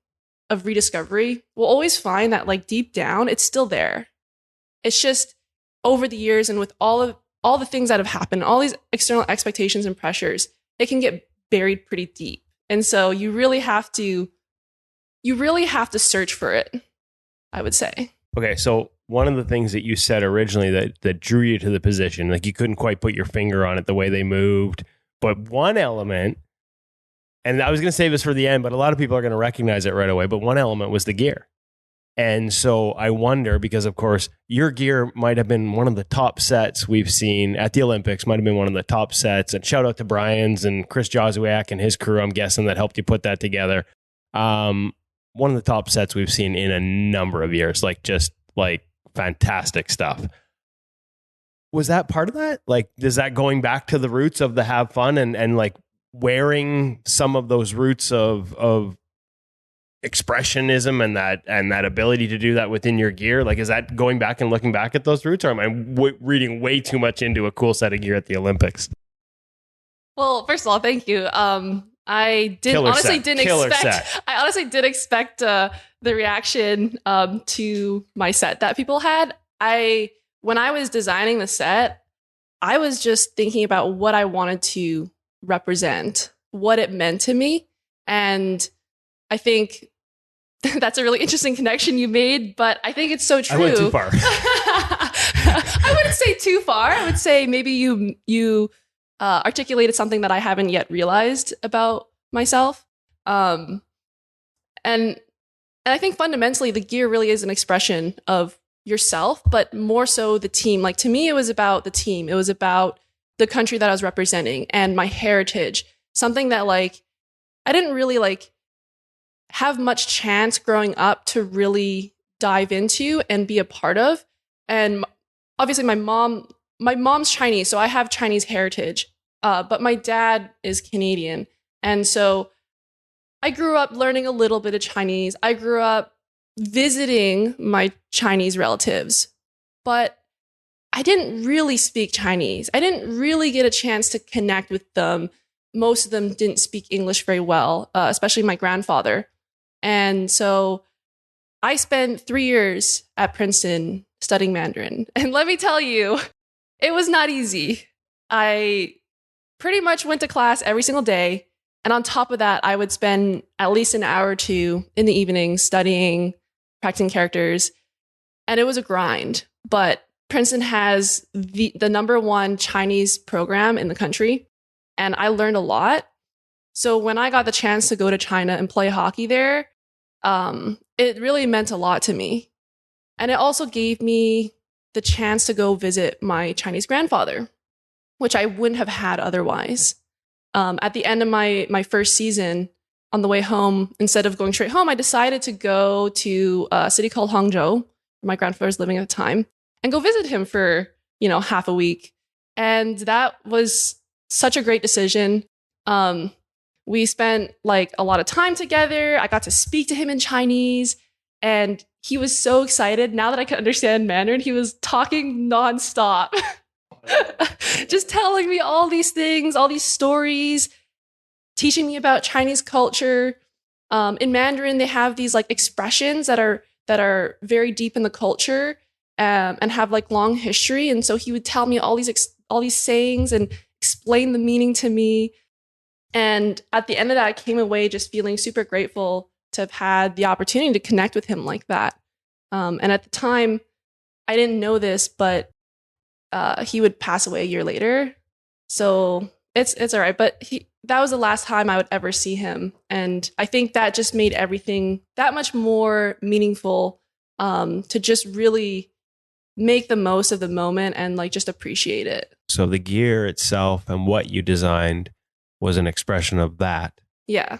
of rediscovery, we'll always find that like deep down, it's still there. It's just over the years and with all the things that have happened, all these external expectations and pressures, it can get buried pretty deep. And so you really have to search for it, I would say. Okay, so one of the things that you said originally that drew you to the position, like you couldn't quite put your finger on it, the way they moved, but one element, and I was going to save this for the end, but a lot of people are going to recognize it right away, but one element was the gear. And so I wonder, because of course, your gear might have been one of the top sets we've seen at the Olympics, might have been one of the top sets, and shout out to Brian's and Chris Jozuak and his crew, I'm guessing, that helped you put that together. One of the top sets we've seen in a number of years, like just like fantastic stuff. Was that part of that? Like, is that going back to the roots of the have fun and like wearing some of those roots of expressionism and that ability to do that within your gear? Like, is that going back and looking back at those roots, or am I reading way too much into a cool set of gear at the Olympics? Well, first of all, thank you. I honestly didn't expect the reaction to my set that people had. When I was designing the set, I was just thinking about what I wanted to represent, what it meant to me. And I think that's a really interesting connection you made, but I think it's so true. I went too far. I wouldn't say too far. I would say maybe you articulated something that I haven't yet realized about myself. And I think fundamentally the gear really is an expression of yourself, but more so the team. Like, to me, it was about the team. It was about the country that I was representing and my heritage, something that like I didn't really like have much chance growing up to really dive into and be a part of. And obviously my mom's Chinese, so I have Chinese heritage, but my dad is Canadian. And so I grew up learning a little bit of Chinese. I grew up visiting my Chinese relatives, but I didn't really speak Chinese. I didn't really get a chance to connect with them. Most of them didn't speak English very well, especially my grandfather. And so I spent 3 years at Princeton studying Mandarin. And let me tell you, it was not easy. I pretty much went to class every single day. And on top of that, I would spend at least an hour or two in the evenings studying, practicing characters. And it was a grind. But Princeton has the number one Chinese program in the country. And I learned a lot. So when I got the chance to go to China and play hockey there, it really meant a lot to me. And it also gave me the chance to go visit my Chinese grandfather, which I wouldn't have had otherwise. At the end of my first season, on the way home, instead of going straight home, I decided to go to a city called Hangzhou, where my grandfather was living at the time, and go visit him for, half a week. And that was such a great decision. We spent like a lot of time together. I got to speak to him in Chinese, and he was so excited. Now that I can understand Mandarin, he was talking nonstop, just telling me all these things, all these stories, teaching me about Chinese culture. In Mandarin, they have these like expressions that are very deep in the culture, and have like long history. And so he would tell me all these sayings and explain the meaning to me. And at the end of that, I came away just feeling super grateful to have had the opportunity to connect with him like that. And at the time, I didn't know this, but he would pass away a year later. So it's all right. But that was the last time I would ever see him. And I think that just made everything that much more meaningful, to just really make the most of the moment and like just appreciate it. So the gear itself and what you designed was an expression of that. Yeah.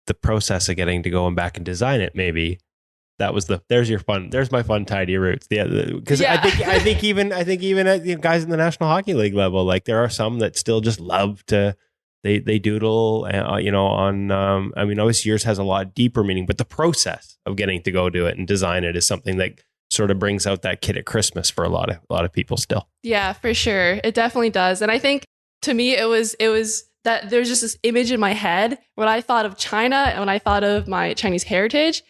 The process of getting to go and back and design it, maybe that was there's my fun tidy roots. Because Yeah. I think even at guys in the National Hockey League level, like there are some that still just love to they doodle, on obviously yours has a lot deeper meaning, but the process of getting to go do it and design it is something that sort of brings out that kid at Christmas for a lot of people still. Yeah, for sure. It definitely does. And I think to me, it was that there's just this image in my head when I thought of China and when I thought of my Chinese heritage.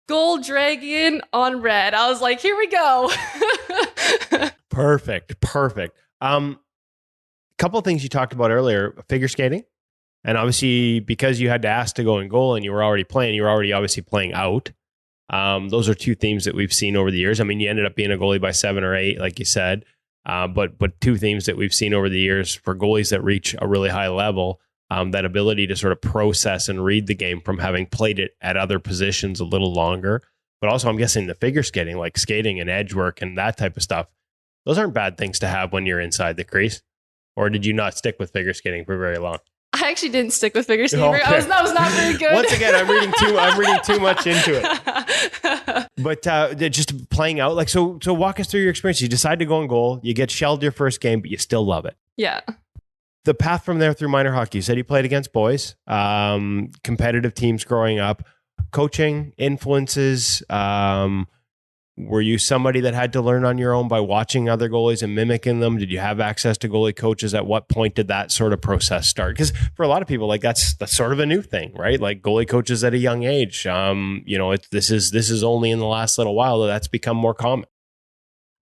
Gold Dragon on red. I was like, here we go. Perfect. Couple of things you talked about earlier, figure skating. And obviously, because you had to ask to go in goal and you were already playing, you were already obviously playing out. Those are two themes that we've seen over the years. I mean, you ended up being a goalie by 7 or 8, like you said. But two themes that we've seen over the years for goalies that reach a really high level, that ability to sort of process and read the game from having played it at other positions a little longer. But also, I'm guessing the figure skating, like skating and edge work and that type of stuff, those aren't bad things to have when you're inside the crease. Or did you not stick with figure skating for very long? I actually didn't stick with figure skating. Okay. I was not very good. Once again, I'm reading too much into it. But just playing out, like so walk us through your experience. You decide to go in goal. You get shelled your first game, but you still love it. Yeah. The path from there through minor hockey. You said you played against boys, competitive teams growing up. Coaching influences. Were you somebody that had to learn on your own by watching other goalies and mimicking them? Did you have access to goalie coaches? At what point did that sort of process start? Because for a lot of people, like that's sort of a new thing, right? Like goalie coaches at a young age. This is only in the last little while that that's become more common.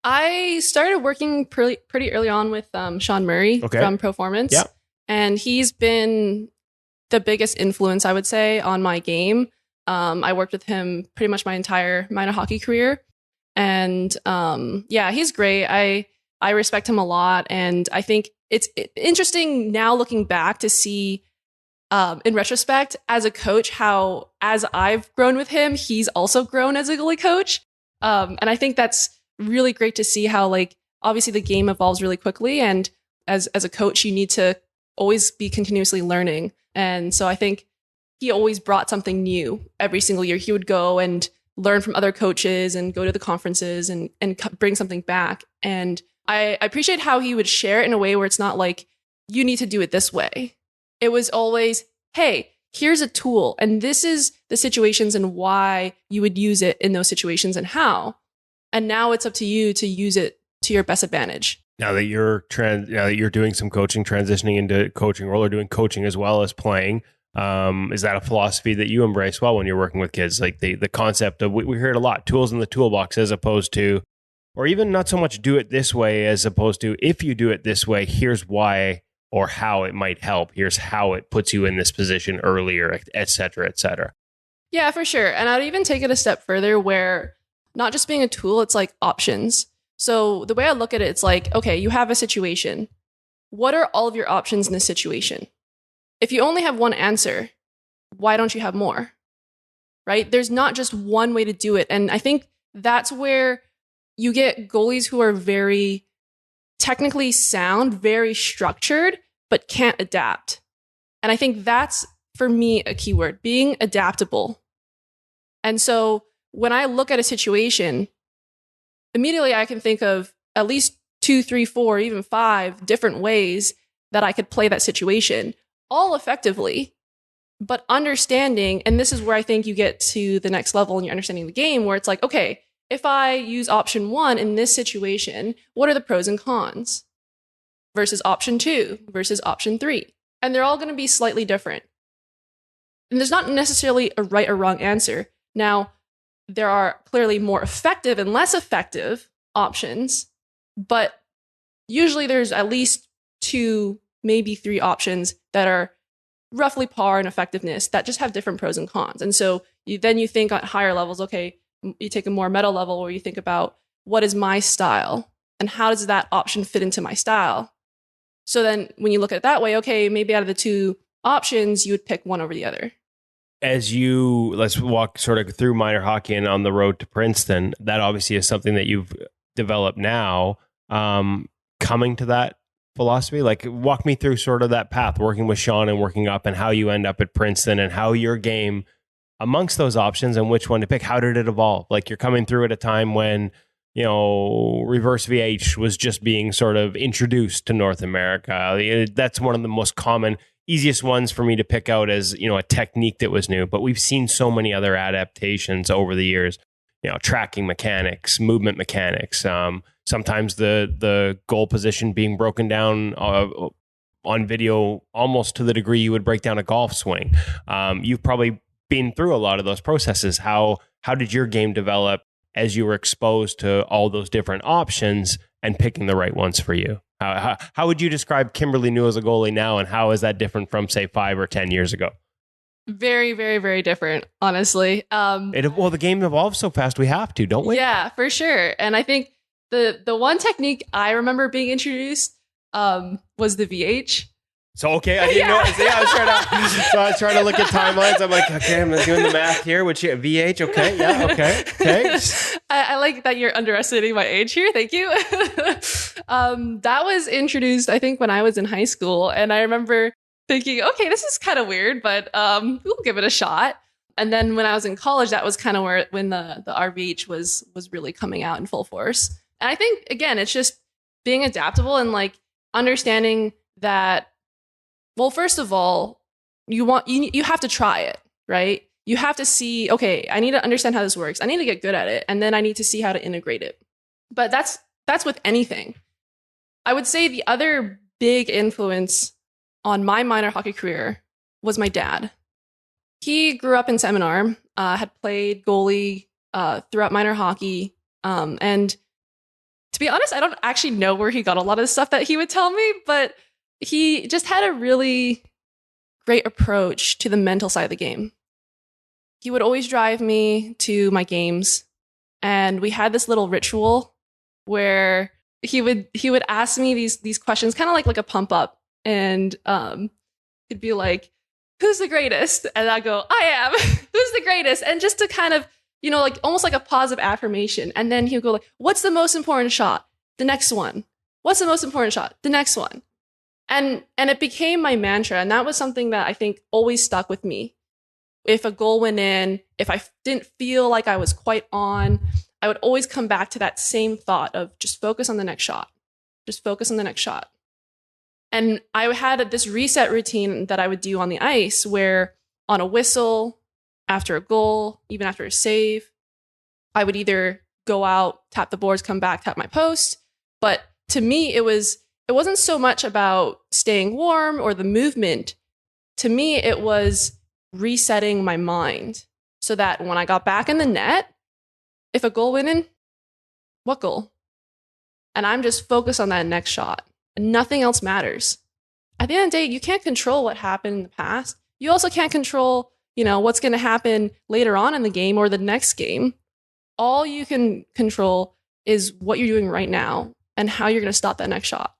I started working pretty early on with Sean Murray from Performance. Yeah. And he's been the biggest influence, I would say, on my game. I worked with him pretty much my entire minor hockey career. And he's great. I respect him a lot. And I think it's interesting now looking back to see, in retrospect, as a coach, how as I've grown with him, he's also grown as a goalie coach. And I think that's really great to see how, like, obviously the game evolves really quickly. And as a coach, you need to always be continuously learning. And so I think he always brought something new every single year. He would go and learn from other coaches and go to the conferences and bring something back. And I appreciate how he would share it in a way where it's not like, you need to do it this way. It was always, hey, here's a tool. And this is the situations and why you would use it in those situations and how. And now it's up to you to use it to your best advantage. Now that you're doing some coaching, transitioning into coaching role or doing coaching as well as playing, is that a philosophy that you embrace well when you're working with kids? Like the concept of, we hear it a lot, tools in the toolbox, as opposed to, or even not so much do it this way, as opposed to, if you do it this way, here's why or how it might help. Here's how it puts you in this position earlier, et cetera, et cetera. Yeah, for sure. And I'd even take it a step further where not just being a tool, it's like options. So the way I look at it, it's like, okay, you have a situation. What are all of your options in this situation? If you only have one answer, why don't you have more? Right? There's not just one way to do it. And I think that's where you get goalies who are very technically sound, very structured, but can't adapt. And I think that's, for me, a key word, being adaptable. And so when I look at a situation, immediately I can think of at least 2, 3, 4, even 5 different ways that I could play that situation, all effectively, but understanding, and this is where I think you get to the next level in your understanding the game, where it's like, okay, if I use option 1 in this situation, what are the pros and cons versus option 2 versus option 3? And they're all going to be slightly different. And there's not necessarily a right or wrong answer. Now, there are clearly more effective and less effective options, but usually there's at least 2, maybe 3 options that are roughly par in effectiveness that just have different pros and cons. And so you think at higher levels, okay, you take a more meta level where you think about, what is my style and how does that option fit into my style? So then when you look at it that way, okay, maybe out of the 2 options, you would pick one over the other. Let's walk sort of through minor hockey and on the road to Princeton. That obviously is something that you've developed now. Coming to that philosophy, like walk me through sort of that path, working with Sean and working up, and how you end up at Princeton and how your game amongst those options and which one to pick. How did it evolve? Like, you're coming through at a time when, reverse VH was just being sort of introduced to North America. That's one of the most common, easiest ones for me to pick out as, a technique that was new. But we've seen so many other adaptations over the years, tracking mechanics, movement mechanics, sometimes the goal position being broken down on video almost to the degree you would break down a golf swing. You've probably been through a lot of those processes. How how did your game develop as you were exposed to all those different options and picking the right ones for you? How would you describe Kimberly Newell as a goalie now, and how is that different from, say, 5 or 10 years ago? Very, very, very different, honestly. The game evolves so fast, we have to, don't we? Yeah, for sure. And I think the one technique I remember being introduced was the VH. So, okay, I didn't know. Yeah, I was trying to look at timelines. I'm like, okay, I'm doing the math here. Which VH? Okay, yeah, okay. I like that you're underestimating my age here. Thank you. That was introduced, I think, when I was in high school. And I remember thinking, okay, this is kind of weird, but we'll give it a shot. And then when I was in college, that was kind of when the RVH was really coming out in full force. And I think, again, it's just being adaptable and like understanding that, well, first of all, you have to try it, right? You have to see, okay, I need to understand how this works. I need to get good at it. And then I need to see how to integrate it. But that's with anything. I would say the other big influence on my minor hockey career was my dad. He grew up in Seminar, had played goalie throughout minor hockey. And to be honest, I don't actually know where he got a lot of the stuff that he would tell me, but he just had a really great approach to the mental side of the game. He would always drive me to my games, and we had this little ritual where he would ask me these questions, kind of like a pump up, and he'd be like, "Who's the greatest?" And I go, "I am." "Who's the greatest?" And just to kind of, like almost like a positive affirmation. And then he'll go like, "What's the most important shot?" "The next one." "What's the most important shot?" "The next one." And it became my mantra. And that was something that I think always stuck with me. If a goal went in, if I didn't feel like I was quite on, I would always come back to that same thought of just focus on the next shot. Just focus on the next shot. And I had this reset routine that I would do on the ice where on a whistle, after a goal, even after a save, I would either go out, tap the boards, come back, tap my post. But to me, it wasn't so much about staying warm or the movement. To me, it was resetting my mind so that when I got back in the net, if a goal went in, what goal? And I'm just focused on that next shot. And nothing else matters. At the end of the day, you can't control what happened in the past. You also can't control, what's going to happen later on in the game or the next game. All you can control is what you're doing right now and how you're going to stop that next shot.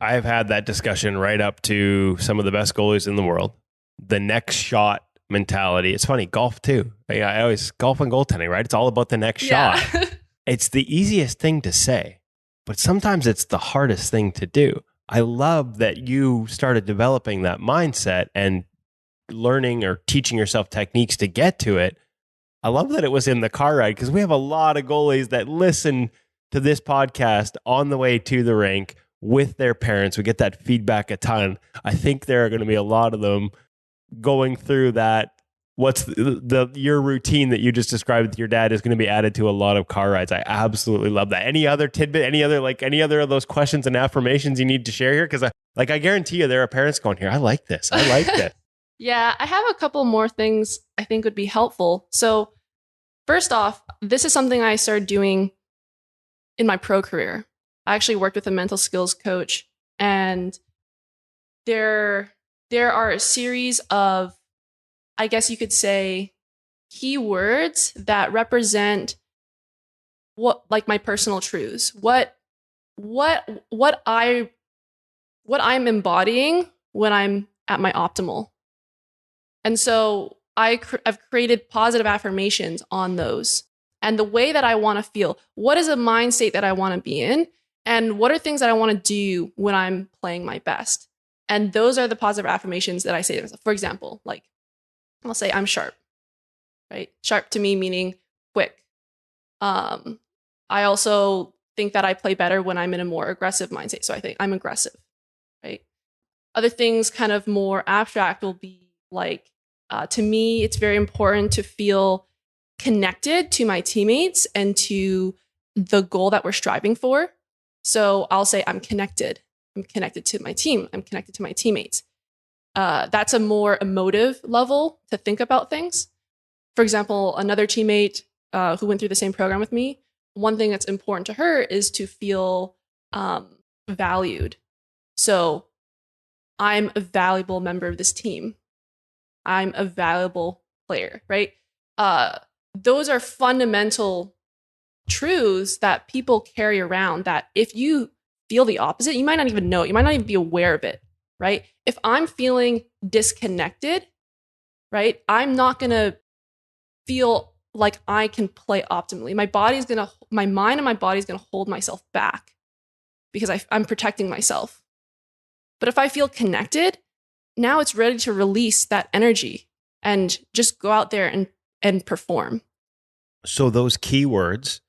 I've had that discussion right up to some of the best goalies in the world. The next shot mentality. It's funny, golf too. I always golf and goaltending, right? It's all about the next shot. It's the easiest thing to say, but sometimes it's the hardest thing to do. I love that you started developing that mindset and learning or teaching yourself techniques to get to it. I love that it was in the car ride, because we have a lot of goalies that listen to this podcast on the way to the rink with their parents. We get that feedback a ton. I think there are going to be a lot of them going through that. What's your routine that you just described with your dad is going to be added to a lot of car rides. I absolutely love that. Any other tidbit, any other of those questions and affirmations you need to share here? Because I guarantee you there are parents going here, I like this. Yeah, I have a couple more things I think would be helpful. So first off, this is something I started doing in my pro career. I actually worked with a mental skills coach, and there are a series of, I guess you could say, keywords that represent what, like, my personal truths, what I'm embodying when I'm at my optimal. And so I've created positive affirmations on those, and the way that I want to feel. What is a mind state that I want to be in? And what are things that I want to do when I'm playing my best? And those are the positive affirmations that I say to myself. For example, like, I'll say I'm sharp, right? Sharp to me meaning quick. I also think that I play better when I'm in a more aggressive mindset. So I think I'm aggressive, right? Other things kind of more abstract will be like, to me, it's very important to feel connected to my teammates and to the goal that we're striving for. So I'll say I'm connected. I'm connected to my team. I'm connected to my teammates. That's a more emotive level to think about things. for example, another teammate who went through the same program with me, one thing that's important to her is to feel valued. So I'm a valuable member of this team. I'm a valuable player, right? Those are fundamental truths that people carry around, that if you feel the opposite, you might not even know it. You might not even be aware of it, right? If I'm feeling disconnected, right, I'm not going to feel like I can play optimally. My mind and my body is going to hold myself back because I'm protecting myself. But if I feel connected, now it's ready to release that energy and just go out there and perform. So those keywords,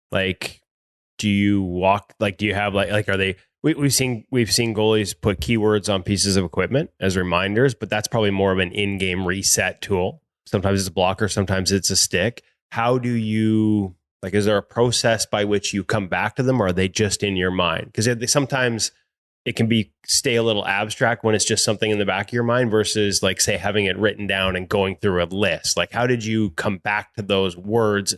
like, do you have are they, we've seen goalies put keywords on pieces of equipment as reminders, but that's probably more of an in-game reset tool. Sometimes it's a blocker, sometimes it's a stick. How do you, is there a process by which you come back to them, or are they just in your mind? Because sometimes it can stay a little abstract when it's just something in the back of your mind versus say having it written down and going through a list. How did you come back to those words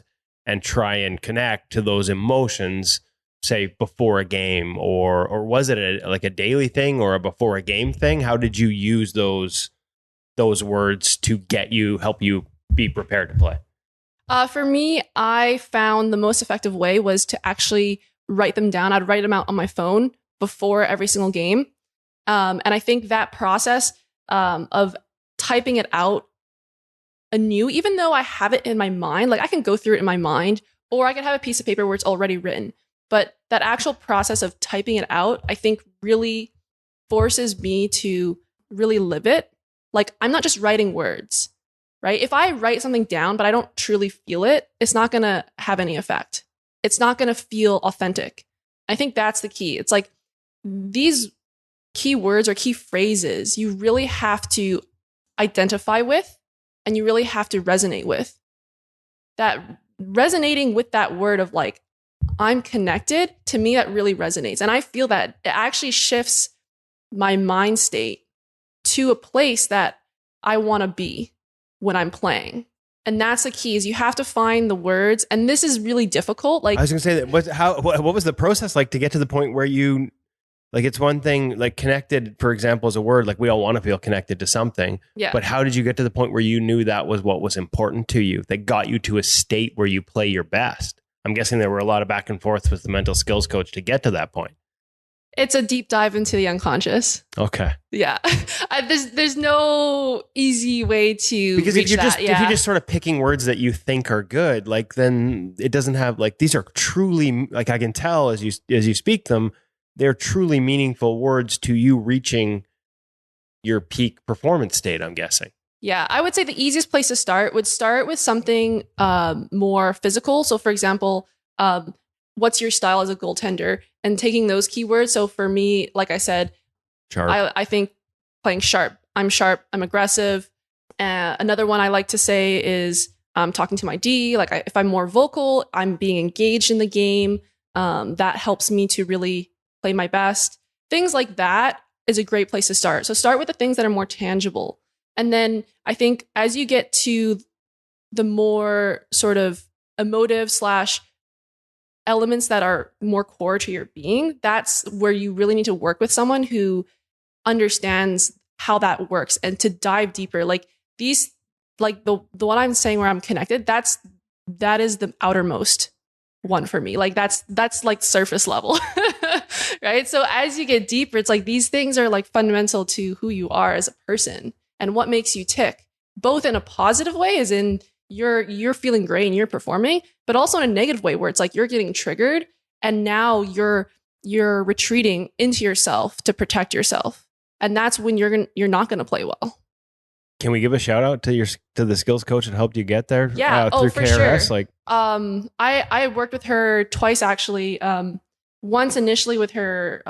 and try and connect to those emotions, say before a game, or was it a daily thing or a before a game thing? How did you use those words to help you be prepared to play? For me, I found the most effective way was to actually write them down. I'd write them out on my phone before every single game. And I think that process of typing it out anew, even though I have it in my mind, I can go through it in my mind, or I can have a piece of paper where it's already written. But that actual process of typing it out, I think really forces me to really live it. I'm not just writing words, right? If I write something down, but I don't truly feel it, it's not going to have any effect. It's not going to feel authentic. I think that's the key. It's these key words or key phrases, you really have to identify with, and you really have to resonate with. That resonating with that word of I'm connected, to me, that really resonates. And I feel that it actually shifts my mind state to a place that I want to be when I'm playing. And that's the key, is you have to find the words. And this is really difficult. I was going to say that what was the process like to get to the point where you, it's one thing, connected, for example, is a word, we all want to feel connected to something. Yeah. But how did you get to the point where you knew that was what was important to you, that got you to a state where you play your best? I'm guessing there were a lot of back and forth with the mental skills coach to get to that point. It's a deep dive into the unconscious. Okay. Yeah. There's no easy way to because reach if you're just sort of picking words that you think are good, then it doesn't have these are truly, I can tell as you speak them, they're truly meaningful words to you reaching your peak performance state, I'm guessing. Yeah, I would say the easiest place to start would start with something more physical. So for example, what's your style as a goaltender, and taking those keywords. So for me, like I said, sharp. I think playing sharp. I'm aggressive. Another one I like to say is talking to my D. If I'm more vocal, I'm being engaged in the game. That helps me to really play my best. Things like that is a great place to start. So start with the things that are more tangible. And then I think as you get to the more sort of emotive / elements that are more core to your being, that's where you really need to work with someone who understands how that works, and to dive deeper. The one I'm saying where I'm connected, that is the outermost one for me. That's surface level, right? So as you get deeper, it's these things are fundamental to who you are as a person and what makes you tick, both in a positive way, as in you're feeling great and you're performing, but also in a negative way where it's you're getting triggered and now you're retreating into yourself to protect yourself. And that's when you're not going to play well. Can we give a shout out to the skills coach that helped you get there? Yeah, through for KRS? Sure. I worked with her twice actually. Once initially with her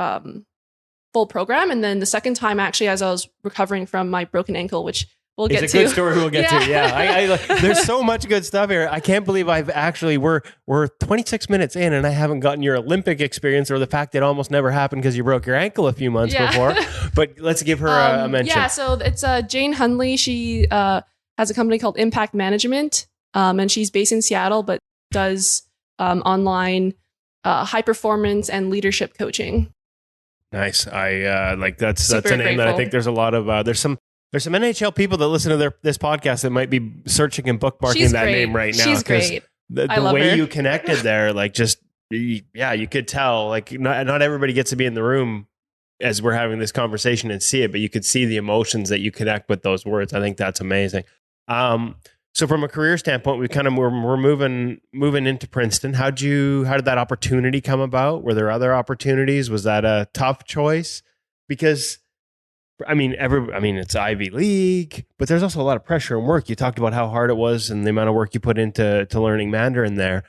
full program, and then the second time actually as I was recovering from my broken ankle, which we'll get to. It's a good story we'll get to. Yeah, there's so much good stuff here. I can't believe we're 26 minutes in and I haven't gotten your Olympic experience or the fact that it almost never happened because you broke your ankle a few months before. But let's give her a mention. Yeah, so it's Jane Hundley. She has a company called Impact Management. and she's based in Seattle, but does online high performance and leadership coaching. Nice. I like that's Super a name that I grateful. think there's a lot of there's some NHL people that listen to this podcast that might be searching and bookmarking She's that great. name right now. She's 'cause great. The I love way her. you connected there, like just yeah, you could tell. Like not everybody gets to be in the room as we're having this conversation and see it, but you could see the emotions that you connect with those words. I think that's amazing. So from a career standpoint, we're moving into Princeton. How did that opportunity come about? Were there other opportunities? Was that a tough choice? Because it's Ivy League, but there's also a lot of pressure and work. You talked about how hard it was and the amount of work you put into learning Mandarin there.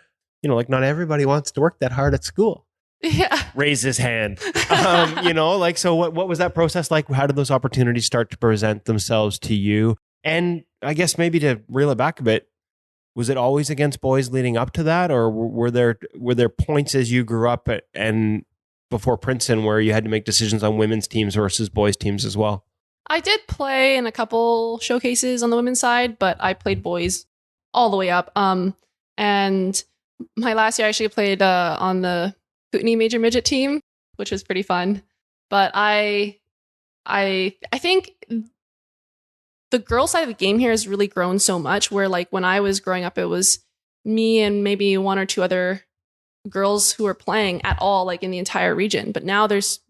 Like not everybody wants to work that hard at school. Yeah. Raise his hand. So what was that process like? How did those opportunities start to present themselves to you? And I guess maybe to reel it back a bit, was it always against boys leading up to that, or were there points as you grew up and before Princeton where you had to make decisions on women's teams versus boys teams as well? I did play in a couple showcases on the women's side, but I played boys all the way up. And my last year I actually played on the Kootenai Major Midget team, which was pretty fun. But I think the girl side of the game here has really grown so much where like when I was growing up, it was me and maybe one or two other girls who are playing at all, like in the entire region. But now there's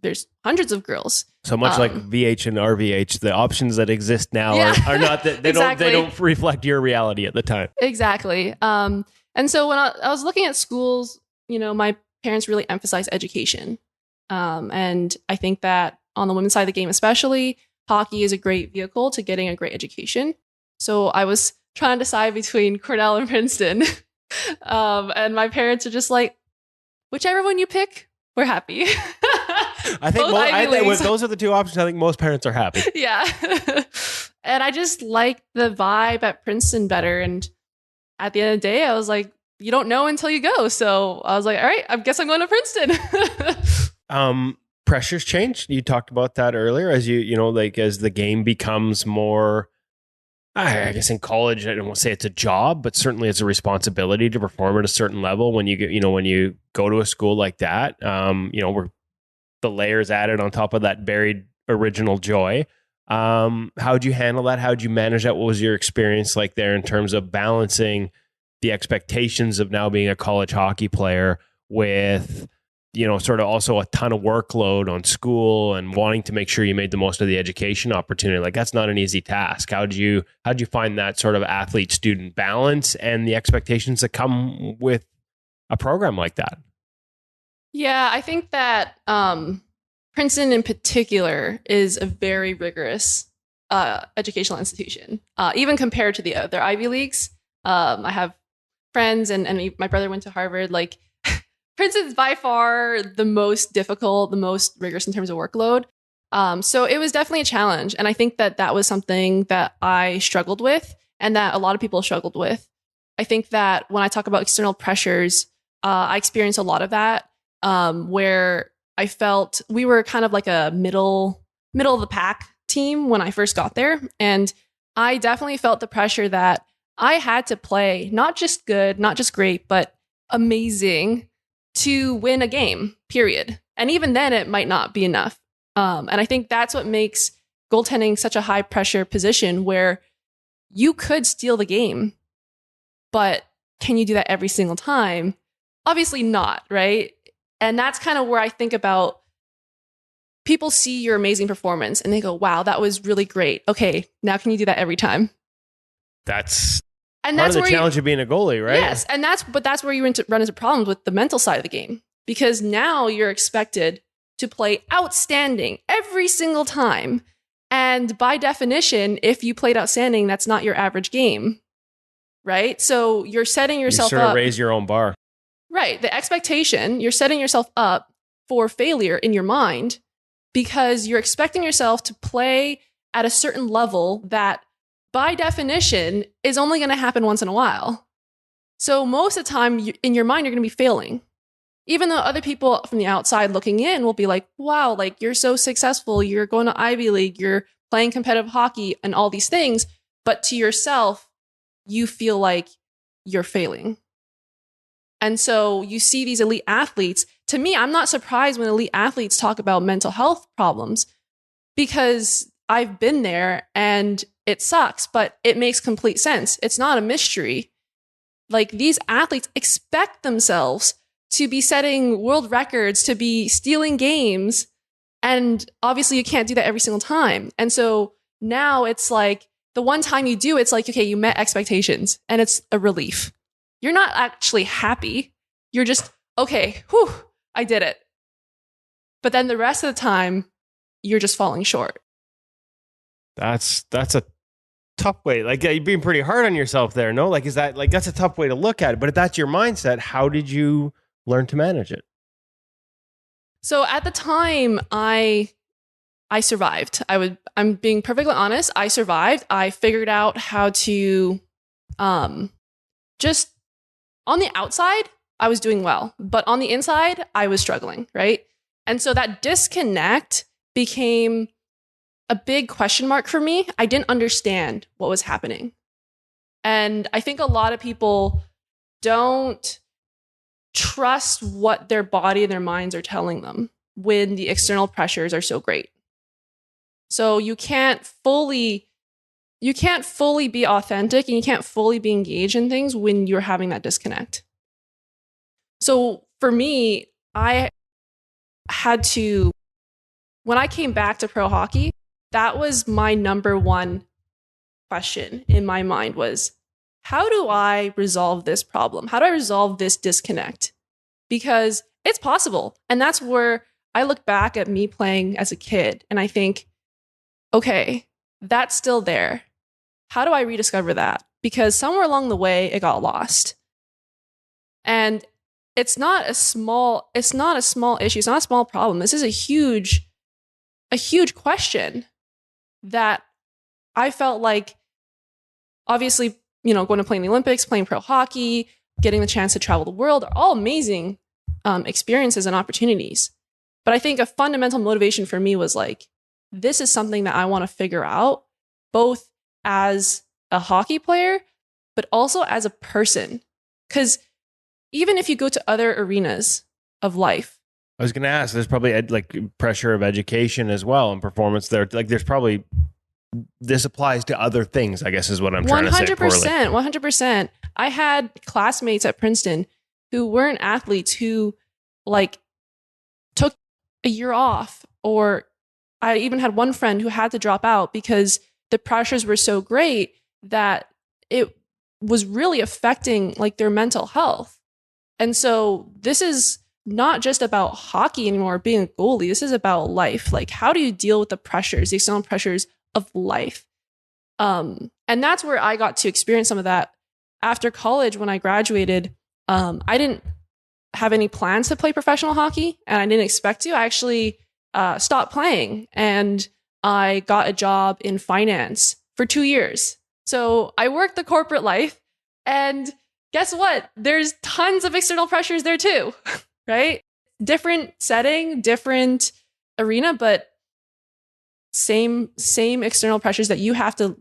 hundreds of girls. So much like VH and RVH, the options that exist now are not that they Exactly. don't reflect your reality at the time. Exactly. And so when I was looking at schools, my parents really emphasize education. And I think that on the women's side of the game, especially, hockey is a great vehicle to getting a great education. So I was trying to decide between Cornell and Princeton. And my parents are just like, whichever one you pick, we're happy. I think Leagues. those are the two options. I think most parents are happy. Yeah. And I just like the vibe at Princeton better. And at the end of the day, I was like, you don't know until you go. So I was like, all right, I guess I'm going to Princeton. Pressures change. You talked about that earlier as as the game becomes more, I guess in college, I don't want to say it's a job, but certainly it's a responsibility to perform at a certain level when you get, when you go to a school like that, where the layers added on top of that buried original joy. How'd you handle that? How'd you manage that? What was your experience like there in terms of balancing the expectations of now being a college hockey player with, sort of also a ton of workload on school and wanting to make sure you made the most of the education opportunity? Like that's not an easy task. How'd you find that sort of athlete student balance and the expectations that come with a program like that? Yeah, I think that Princeton in particular is a very rigorous educational institution, even compared to the other Ivy Leagues. I have friends and my brother went to Harvard. Like Princeton's by far the most difficult, the most rigorous in terms of workload. So it was definitely a challenge. And I think that was something that I struggled with and that a lot of people struggled with. I think that when I talk about external pressures, I experienced a lot of that, where I felt we were kind of like a middle of the pack team when I first got there. And I definitely felt the pressure that I had to play not just good, not just great, but amazing to win a game, period. And even then it might not be enough. And I think that's what makes goaltending such a high pressure position where you could steal the game, but can you do that every single time? Obviously not, right? And that's kind of where I think about people see your amazing performance and they go, wow, that was really great. Okay, now can you do that every time? That's and part that's of the where challenge of being a goalie, right? Yes, and that's where you run into problems with the mental side of the game, because now you're expected to play outstanding every single time. And by definition, if you played outstanding, that's not your average game, right? So you're setting yourself you sort up. of raise your own bar. Right. The expectation, you're setting yourself up for failure in your mind because you're expecting yourself to play at a certain level that by definition is only going to happen once in a while. So most of the time in your mind, you're going to be failing. Even though other people from the outside looking in will be like, wow, like you're so successful. You're going to Ivy League, you're playing competitive hockey and all these things. But to yourself, you feel like you're failing. And so you see these elite athletes. To me, I'm not surprised when elite athletes talk about mental health problems because I've been there and it sucks, but it makes complete sense. It's not a mystery. Like, these athletes expect themselves to be setting world records, to be stealing games. And obviously you can't do that every single time. And so now it's like the one time you do, it's like, okay, you met expectations and it's a relief. You're not actually happy. You're just, okay, whew, I did it. But then the rest of the time, you're just falling short. That's a tough way. Like, you're being pretty hard on yourself there, no? Like, is that, like, that's a tough way to look at it. But if that's your mindset, how did you learn to manage it? So at the time, I survived. I'm being perfectly honest. I survived. I figured out how to, just on the outside, I was doing well, but on the inside, I was struggling, right? And so that disconnect became a big question mark for me. I didn't understand what was happening. And I think a lot of people don't trust what their body and their minds are telling them when the external pressures are so great. So you can't fully be authentic and you can't fully be engaged in things when you're having that disconnect. So for me, I had to, when I came back to pro hockey, that was my number one question in my mind was, how do I resolve this problem? How do I resolve this disconnect? Because it's possible. And that's where I look back at me playing as a kid and I think, okay, that's still there. How do I rediscover that? Because somewhere along the way, it got lost. And it's not a small issue. It's not a small problem. This is a huge question that I felt like, obviously, going to play in the Olympics, playing pro hockey, getting the chance to travel the world are all amazing experiences and opportunities. But I think a fundamental motivation for me was like, this is something that I want to figure out, both as a hockey player, but also as a person. Because even if you go to other arenas of life, I was going to ask, there's probably like pressure of education as well and performance there. Like, there's probably, this applies to other things, I guess is what I'm trying to say. 100%. I had classmates at Princeton who weren't athletes who like took a year off, or I even had one friend who had to drop out because the pressures were so great that it was really affecting like their mental health. And so this is not just about hockey anymore, being a goalie. This is about life. Like, how do you deal with the pressures, the external pressures of life? And that's where I got to experience some of that. After college, when I graduated, I didn't have any plans to play professional hockey, and I didn't expect to. I actually stopped playing, and I got a job in finance for 2 years. So I worked the corporate life, and guess what? There's tons of external pressures there too, right? Different setting, different arena, but same external pressures that you have to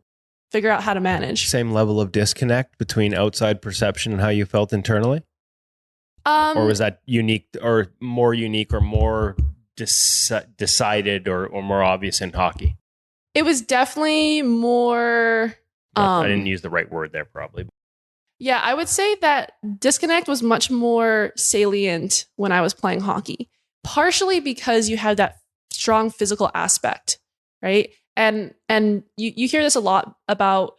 figure out how to manage. Same level of disconnect between outside perception and how you felt internally? Or was that unique or more decided or more obvious in hockey? It was definitely more... I didn't use the right word there, probably. Yeah, I would say that disconnect was much more salient when I was playing hockey, partially because you had that strong physical aspect, right? And you hear this a lot about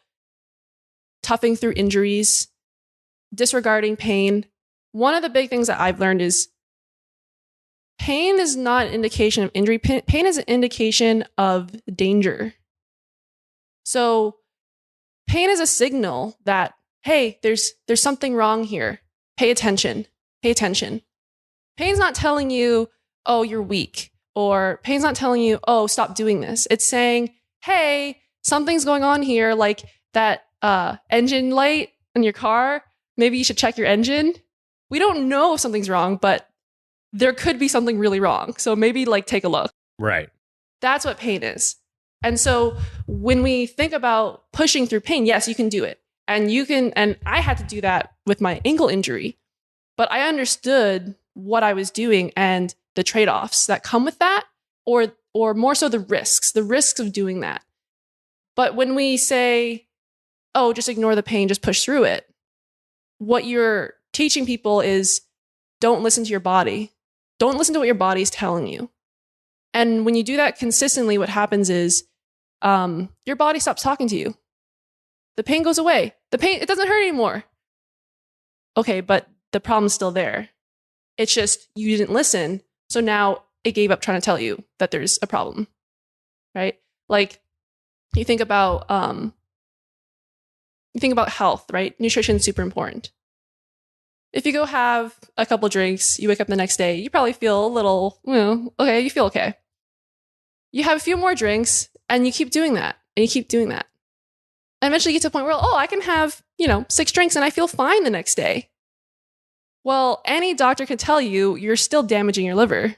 toughing through injuries, disregarding pain. One of the big things that I've learned is pain is not an indication of injury. Pain is an indication of danger. So pain is a signal that, hey, there's something wrong here. Pay attention. Pay attention. Pain's not telling you, oh, you're weak. Or pain's not telling you, oh, stop doing this. It's saying, hey, something's going on here, like that engine light in your car. Maybe you should check your engine. We don't know if something's wrong, but there could be something really wrong. So maybe like take a look. Right. That's what pain is. And so when we think about pushing through pain, yes, you can do it. And I had to do that with my ankle injury, but I understood what I was doing and the trade-offs that come with that, or more so the risks of doing that. But when we say, oh, just ignore the pain, just push through it, what you're teaching people is don't listen to your body. Don't listen to what your body's telling you. And when you do that consistently, what happens is your body stops talking to you. The pain goes away. It doesn't hurt anymore. Okay, but the problem's still there. It's just you didn't listen. So now it gave up trying to tell you that there's a problem, right? Like you think about health, right? Nutrition is super important. If you go have a couple drinks, you wake up the next day, you probably feel a little, okay, you feel okay. You have a few more drinks and you keep doing that and you keep doing that. And eventually you get to a point where, I can have, 6 drinks and I feel fine the next day. Well, any doctor can tell you you're still damaging your liver,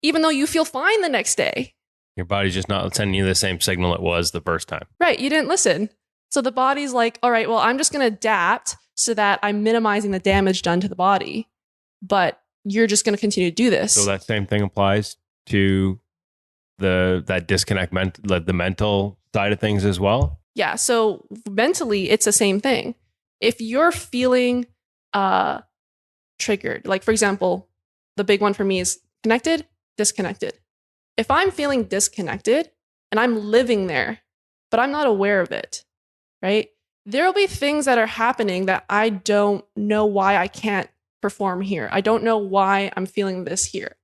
even though you feel fine the next day. Your body's just not sending you the same signal it was the first time. Right. You didn't listen. So the body's like, all right, well, I'm just going to adapt so that I'm minimizing the damage done to the body. But you're just going to continue to do this. So that same thing applies to that disconnect, the mental side of things as well? Yeah. So mentally, it's the same thing. If you're feeling triggered, like for example, the big one for me is connected, disconnected. If I'm feeling disconnected and I'm living there, but I'm not aware of it, right? There'll be things that are happening that I don't know why I can't perform here. I don't know why I'm feeling this here,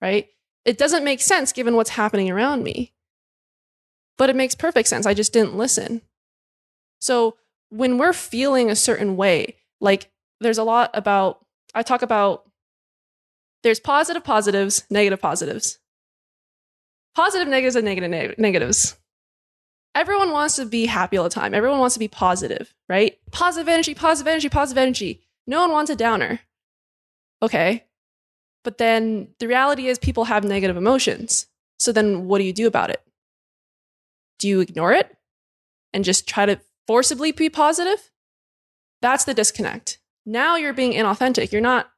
right? It doesn't make sense given what's happening around me, but it makes perfect sense. I just didn't listen. So when we're feeling a certain way, like there's a lot about, I talk about, there's positive positives, negative positives. Positive negatives and negative negatives. Everyone wants to be happy all the time. Everyone wants to be positive, right? Positive energy, positive energy, positive energy. No one wants a downer. Okay. But then the reality is people have negative emotions. So then what do you do about it? Do you ignore it and just try to forcibly be positive? That's the disconnect. Now you're being inauthentic. You're not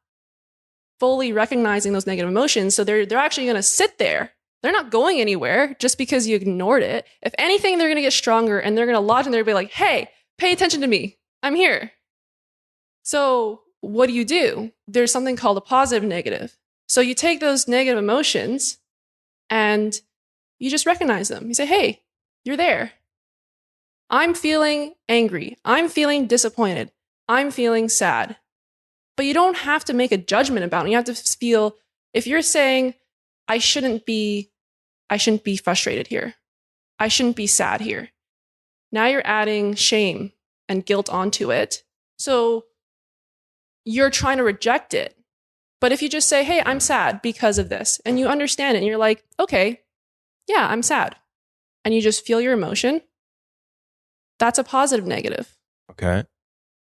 fully recognizing those negative emotions. So they're actually going to sit there. They're not going anywhere just because you ignored it. If anything, they're going to get stronger and they're going to lodge in there and be like, hey, pay attention to me. I'm here. So what do? There's something called a positive negative. So you take those negative emotions and you just recognize them. You say, hey, you're there. I'm feeling angry. I'm feeling disappointed. I'm feeling sad. But you don't have to make a judgment about it. You have to feel, if you're saying, I shouldn't be frustrated here. I shouldn't be sad here. Now you're adding shame and guilt onto it. So you're trying to reject it. But if you just say, hey, I'm sad because of this, and you understand it, and you're like, okay, yeah, I'm sad. And you just feel your emotion, that's a positive negative. Okay.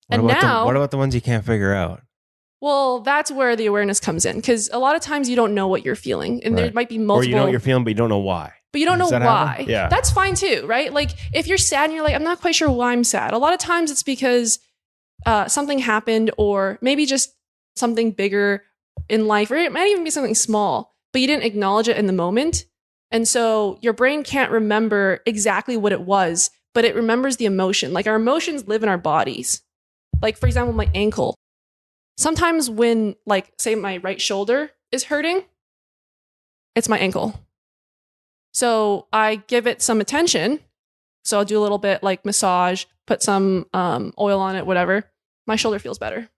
What about the ones you can't figure out? Well, that's where the awareness comes in, because a lot of times you don't know what you're feeling, and there might be multiple. Or you know what you're feeling, but you don't know why. But you don't know why. Happen? Yeah. That's fine too, right? Like if you're sad and you're like, I'm not quite sure why I'm sad. A lot of times it's because something happened, or maybe just something bigger in life, or it might even be something small, but you didn't acknowledge it in the moment. And so your brain can't remember exactly what it was, but it remembers the emotion. Like our emotions live in our bodies. Like for example, my ankle. Sometimes when, like, say my right shoulder is hurting, it's my ankle. So I give it some attention. So I'll do a little bit like massage, put some oil on it, whatever. My shoulder feels better.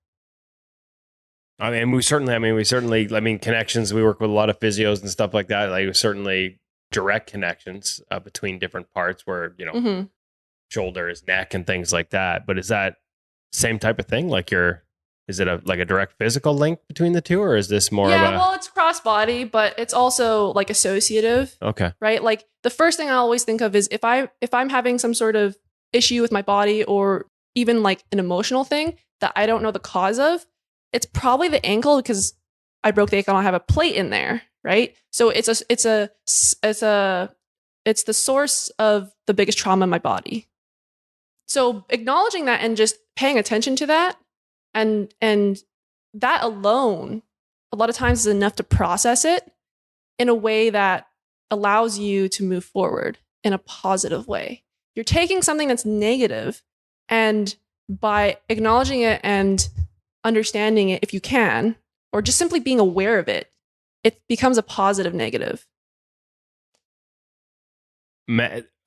We certainly, connections. We work with a lot of physios and stuff like that. Like certainly direct connections between different parts where, shoulders, neck and things like that. But is that same type of thing? Is it a direct physical link between the two, or is this more of a... Yeah, well, it's cross body, but it's also like associative. Okay. Right? Like the first thing I always think of is if I'm having some sort of issue with my body, or even like an emotional thing that I don't know the cause of, it's probably the ankle, because I broke the ankle and I have a plate in there, right? So it's the source of the biggest trauma in my body. So acknowledging that and just paying attention to that, and that alone, a lot of times is enough to process it in a way that allows you to move forward in a positive way. You're taking something that's negative, and by acknowledging it and understanding it, if you can, or just simply being aware of it, it becomes a positive negative.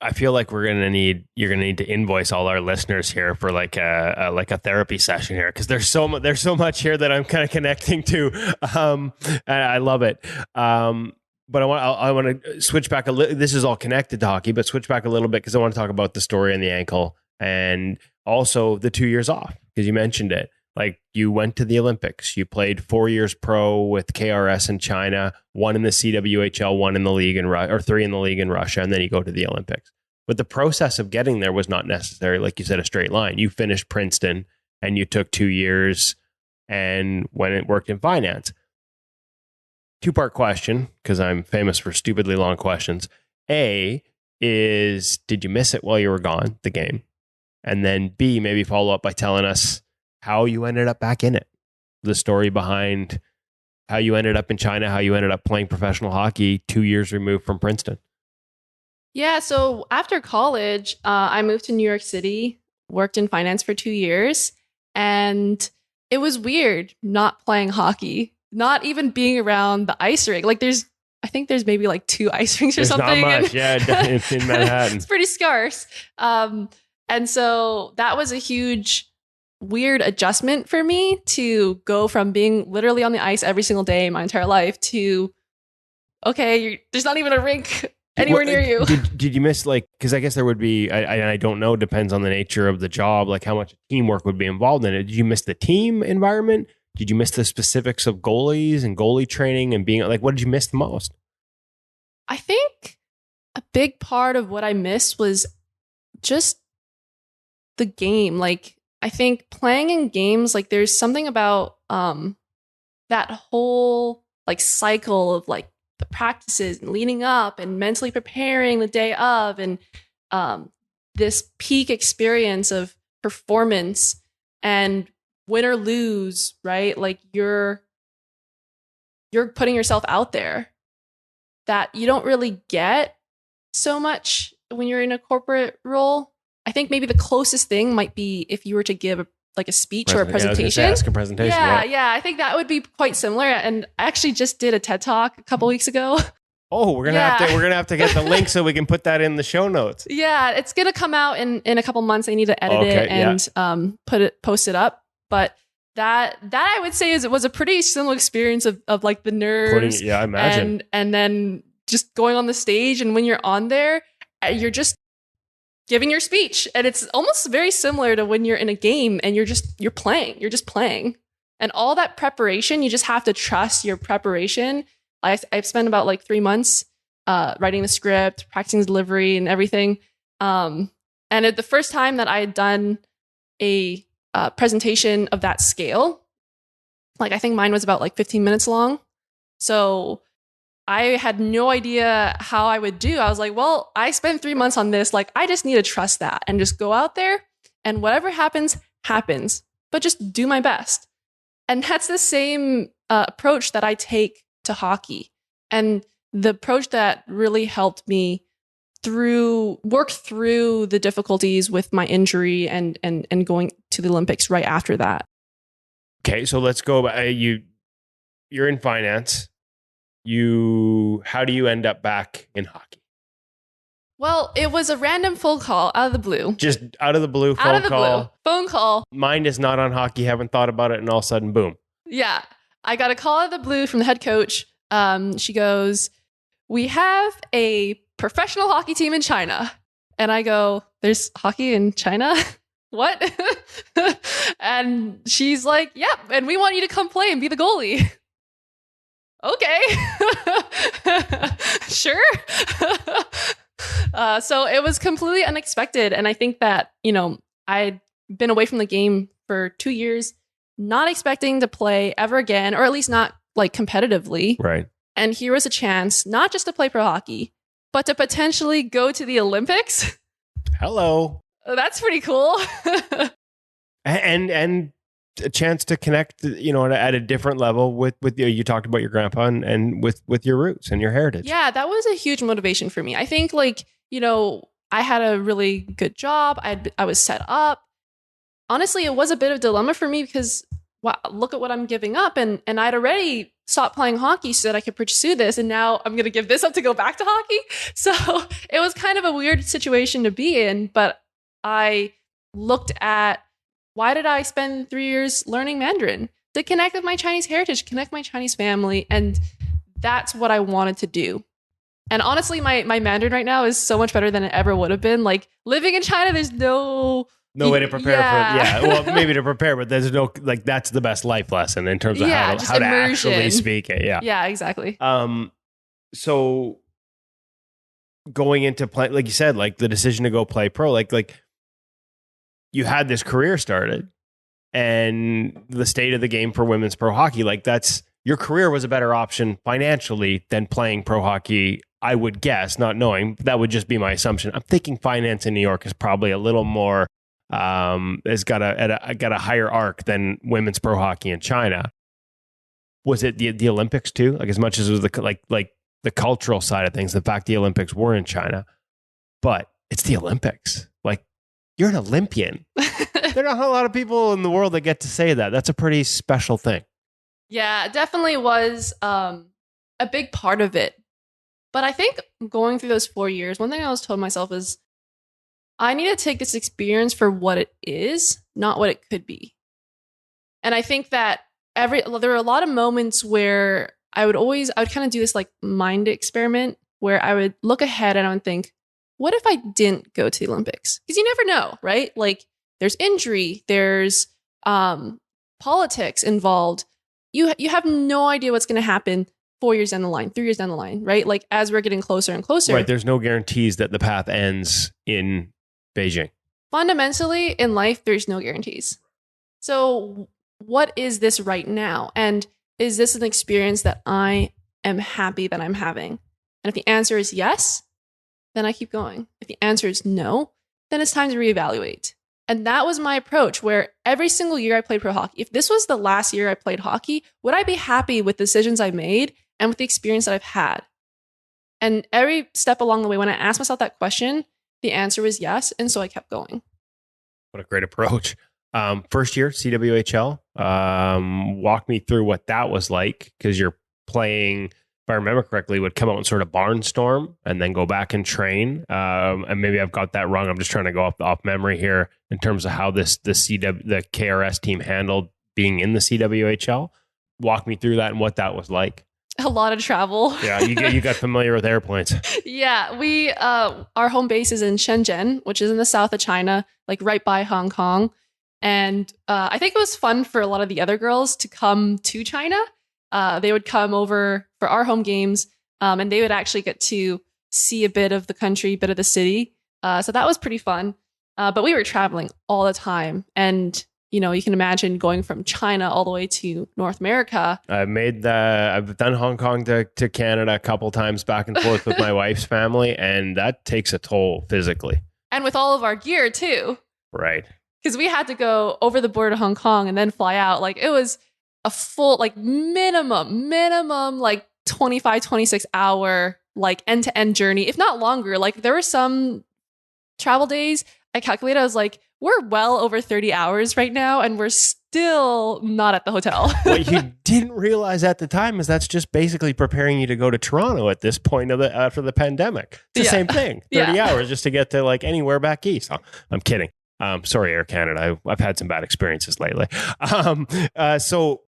I feel like you're gonna need to invoice all our listeners here for like a therapy session here, because there's so much here that I'm kind of connecting to. And I love it. But I want to switch back a little. This is all connected to hockey, but switch back a little bit because I want to talk about the story and the ankle, and also the 2 years off, because you mentioned it. Like, you went to the Olympics, you played 4 years pro with KRS in China, 1 in the CWHL, 1 in the league or 3 in the league in Russia, and then you go to the Olympics. But the process of getting there was not necessarily, like you said, a straight line. You finished Princeton and you took 2 years and went and worked in finance. 2-part question, because I'm famous for stupidly long questions. A is, did you miss it while you were gone, the game? And then B, maybe follow up by telling us how you ended up back in it. The story behind how you ended up in China, how you ended up playing professional hockey 2 years removed from Princeton. Yeah, so after college, I moved to New York City, worked in finance for 2 years, and it was weird not playing hockey, not even being around the ice rink. Like, I think there's maybe like 2 ice rinks or There's something. Not much, yeah, it's in Manhattan. It's pretty scarce. And so that was a huge, weird adjustment for me to go from being literally on the ice every single day my entire life to, okay, there's not even a rink anywhere near you. Did you miss, like, because I guess there would be, I don't know, depends on the nature of the job, like how much teamwork would be involved in it. Did you miss the team environment? Did you miss the specifics of goalies and goalie training and being like, what did you miss the most? I think a big part of what I missed was just the game. Like, I think playing in games, like, there's something about that whole like cycle of like the practices and leading up and mentally preparing the day of, and this peak experience of performance and win or lose, right? Like, you're putting yourself out there that you don't really get so much when you're in a corporate role. I think maybe the closest thing might be if you were to give a speech or a presentation. Yeah, ask a presentation. Yeah. I think that would be quite similar. And I actually just did a TED Talk a couple weeks ago. Oh, we're gonna have to get the link so we can put that in the show notes. Yeah, it's gonna come out in a couple months. I need to edit it and post it up. But that I would say it was a pretty similar experience of like the nerves. I imagine. And then just going on the stage, and when you're on there, you're just giving your speech, and it's almost very similar to when you're in a game and you're just playing, and all that preparation, you just have to trust your preparation. I've spent about like 3 months writing the script, practicing delivery and everything. And the first time that I had done a presentation of that scale, like, I think mine was about like 15 minutes long. So I had no idea how I would do. I was like, well, I spent 3 months on this. Like, I just need to trust that and just go out there, and whatever happens, happens, but just do my best. And that's the same approach that I take to hockey. And the approach that really helped me work through the difficulties with my injury and going to the Olympics right after that. Okay, so let's go. You're in finance. How do you end up back in hockey? Well, it was a random phone call out of the blue. Just out of the blue phone call. Phone call. Mind is not on hockey, haven't thought about it, and all of a sudden, boom. Yeah. I got a call out of the blue from the head coach. She goes, "We have a professional hockey team in China." And I go, "There's hockey in China?" What? And she's like, "Yep, and we want you to come play and be the goalie." Okay. Sure. So it was completely unexpected. And I think that, I'd been away from the game for 2 years, not expecting to play ever again, or at least not like competitively. Right. And here was a chance not just to play pro hockey, but to potentially go to the Olympics. Hello. That's pretty cool. and a chance to connect, at a different level with you talked about your grandpa and with your roots and your heritage. Yeah, that was a huge motivation for me. I think I had a really good job. I was set up. Honestly, it was a bit of a dilemma for me because wow, look at what I'm giving up. And I'd already stopped playing hockey so that I could pursue this. And now I'm going to give this up to go back to hockey. So it was kind of a weird situation to be in. But I looked at, why did I spend 3 years learning Mandarin? To connect with my Chinese heritage, connect my Chinese family. And that's what I wanted to do. And honestly, my Mandarin right now is so much better than it ever would have been. Like living in China, there's no way to prepare for it. Yeah. Well, maybe to prepare, but there's no, that's the best life lesson in terms of how to actually speak it. Yeah. Yeah, exactly. So going into play, like you said, like the decision to go play pro, like you had this career started and the state of the game for women's pro hockey, like your career was a better option financially than playing pro hockey. I would guess, not knowing, that would just be my assumption. I'm thinking finance in New York is probably a little more, has got a higher arc than women's pro hockey in China. Was it the Olympics too? Like as much as it was the cultural side of things, the fact the Olympics were in China, but it's the Olympics. Like you're an Olympian. There are not a lot of people in the world that get to say that. That's a pretty special thing. Yeah, it definitely was a big part of it. But I think going through those 4 years, one thing I always told myself is I need to take this experience for what it is, not what it could be. And I think that there were a lot of moments where I would kind of do this like mind experiment where I would look ahead and I would think, what if I didn't go to the Olympics? Because you never know, right? Like there's injury, there's politics involved. You have no idea what's going to happen 4 years down the line, 3 years down the line, right? Like as we're getting closer and closer. Right. There's no guarantees that the path ends in Beijing. Fundamentally in life, there's no guarantees. So what is this right now? And is this an experience that I am happy that I'm having? And if the answer is yes, then I keep going. If the answer is no, then it's time to reevaluate. And that was my approach where every single year I played pro hockey. If this was the last year I played hockey, would I be happy with decisions I made and with the experience that I've had? And every step along the way, when I asked myself that question, the answer was yes. And so I kept going. What a great approach. First year, CWHL. Walk me through what that was like, because you're playing, if I remember correctly, would come out and sort of barnstorm and then go back and train. And maybe I've got that wrong. I'm just trying to go off memory here in terms of how the KRS team handled being in the CWHL. Walk me through that and what that was like. A lot of travel. Yeah, you got familiar with airplanes. Yeah, we our home base is in Shenzhen, which is in the south of China, like right by Hong Kong. And I think it was fun for a lot of the other girls to come to China. They would come over for our home games, and they would actually get to see a bit of the country, a bit of the city. So that was pretty fun. But we were traveling all the time. And, you can imagine going from China all the way to North America. I've done Hong Kong to Canada a couple times back and forth with my wife's family, and that takes a toll physically. And with all of our gear too. Right. Because we had to go over the border to Hong Kong and then fly out. Like it was a full, like minimum, like 25, 26 hour, like end-to-end journey, if not longer. Like there were some travel days I calculated, I was like, we're well over 30 hours right now, and we're still not at the hotel. What you didn't realize at the time is that's just basically preparing you to go to Toronto at this point after the pandemic. It's the same thing. 30 hours just to get to like anywhere back east. Oh, I'm kidding. Sorry, Air Canada. I've had some bad experiences lately. So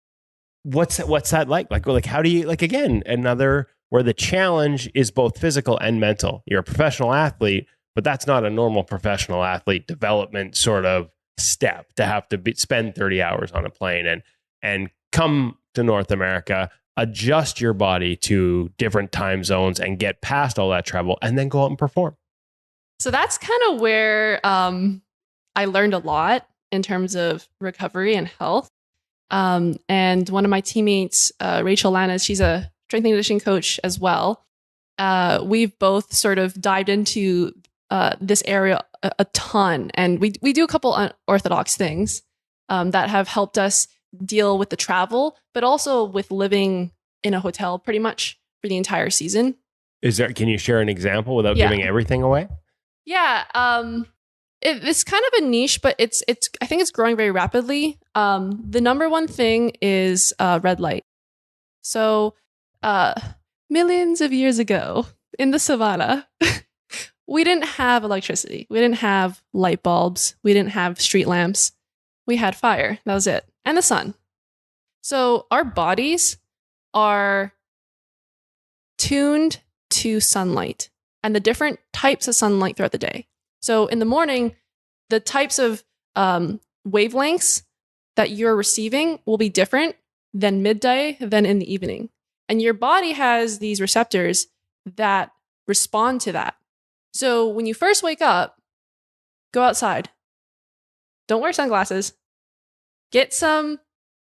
what's that like? Like how do you, like, again, another where the challenge is both physical and mental. You're a professional athlete, but that's not a normal professional athlete development sort of step to have to spend 30 hours on a plane and come to North America, adjust your body to different time zones and get past all that travel and then go out and perform. So that's kind of where I learned a lot in terms of recovery and health. And one of my teammates, Rachel Lanas, she's a strength and conditioning coach as well. We've both sort of dived into this area a ton. And we do a couple unorthodox things that have helped us deal with the travel, but also with living in a hotel pretty much for the entire season. Can you share an example without giving everything away? Yeah. It's kind of a niche, but it's I think it's growing very rapidly. The number one thing is red light. So millions of years ago in the savannah, we didn't have electricity. We didn't have light bulbs. We didn't have street lamps. We had fire. That was it. And the sun. So our bodies are tuned to sunlight and the different types of sunlight throughout the day. So in the morning, the types of wavelengths that you're receiving will be different than midday than in the evening. And your body has these receptors that respond to that. So when you first wake up, go outside. Don't wear sunglasses. Get some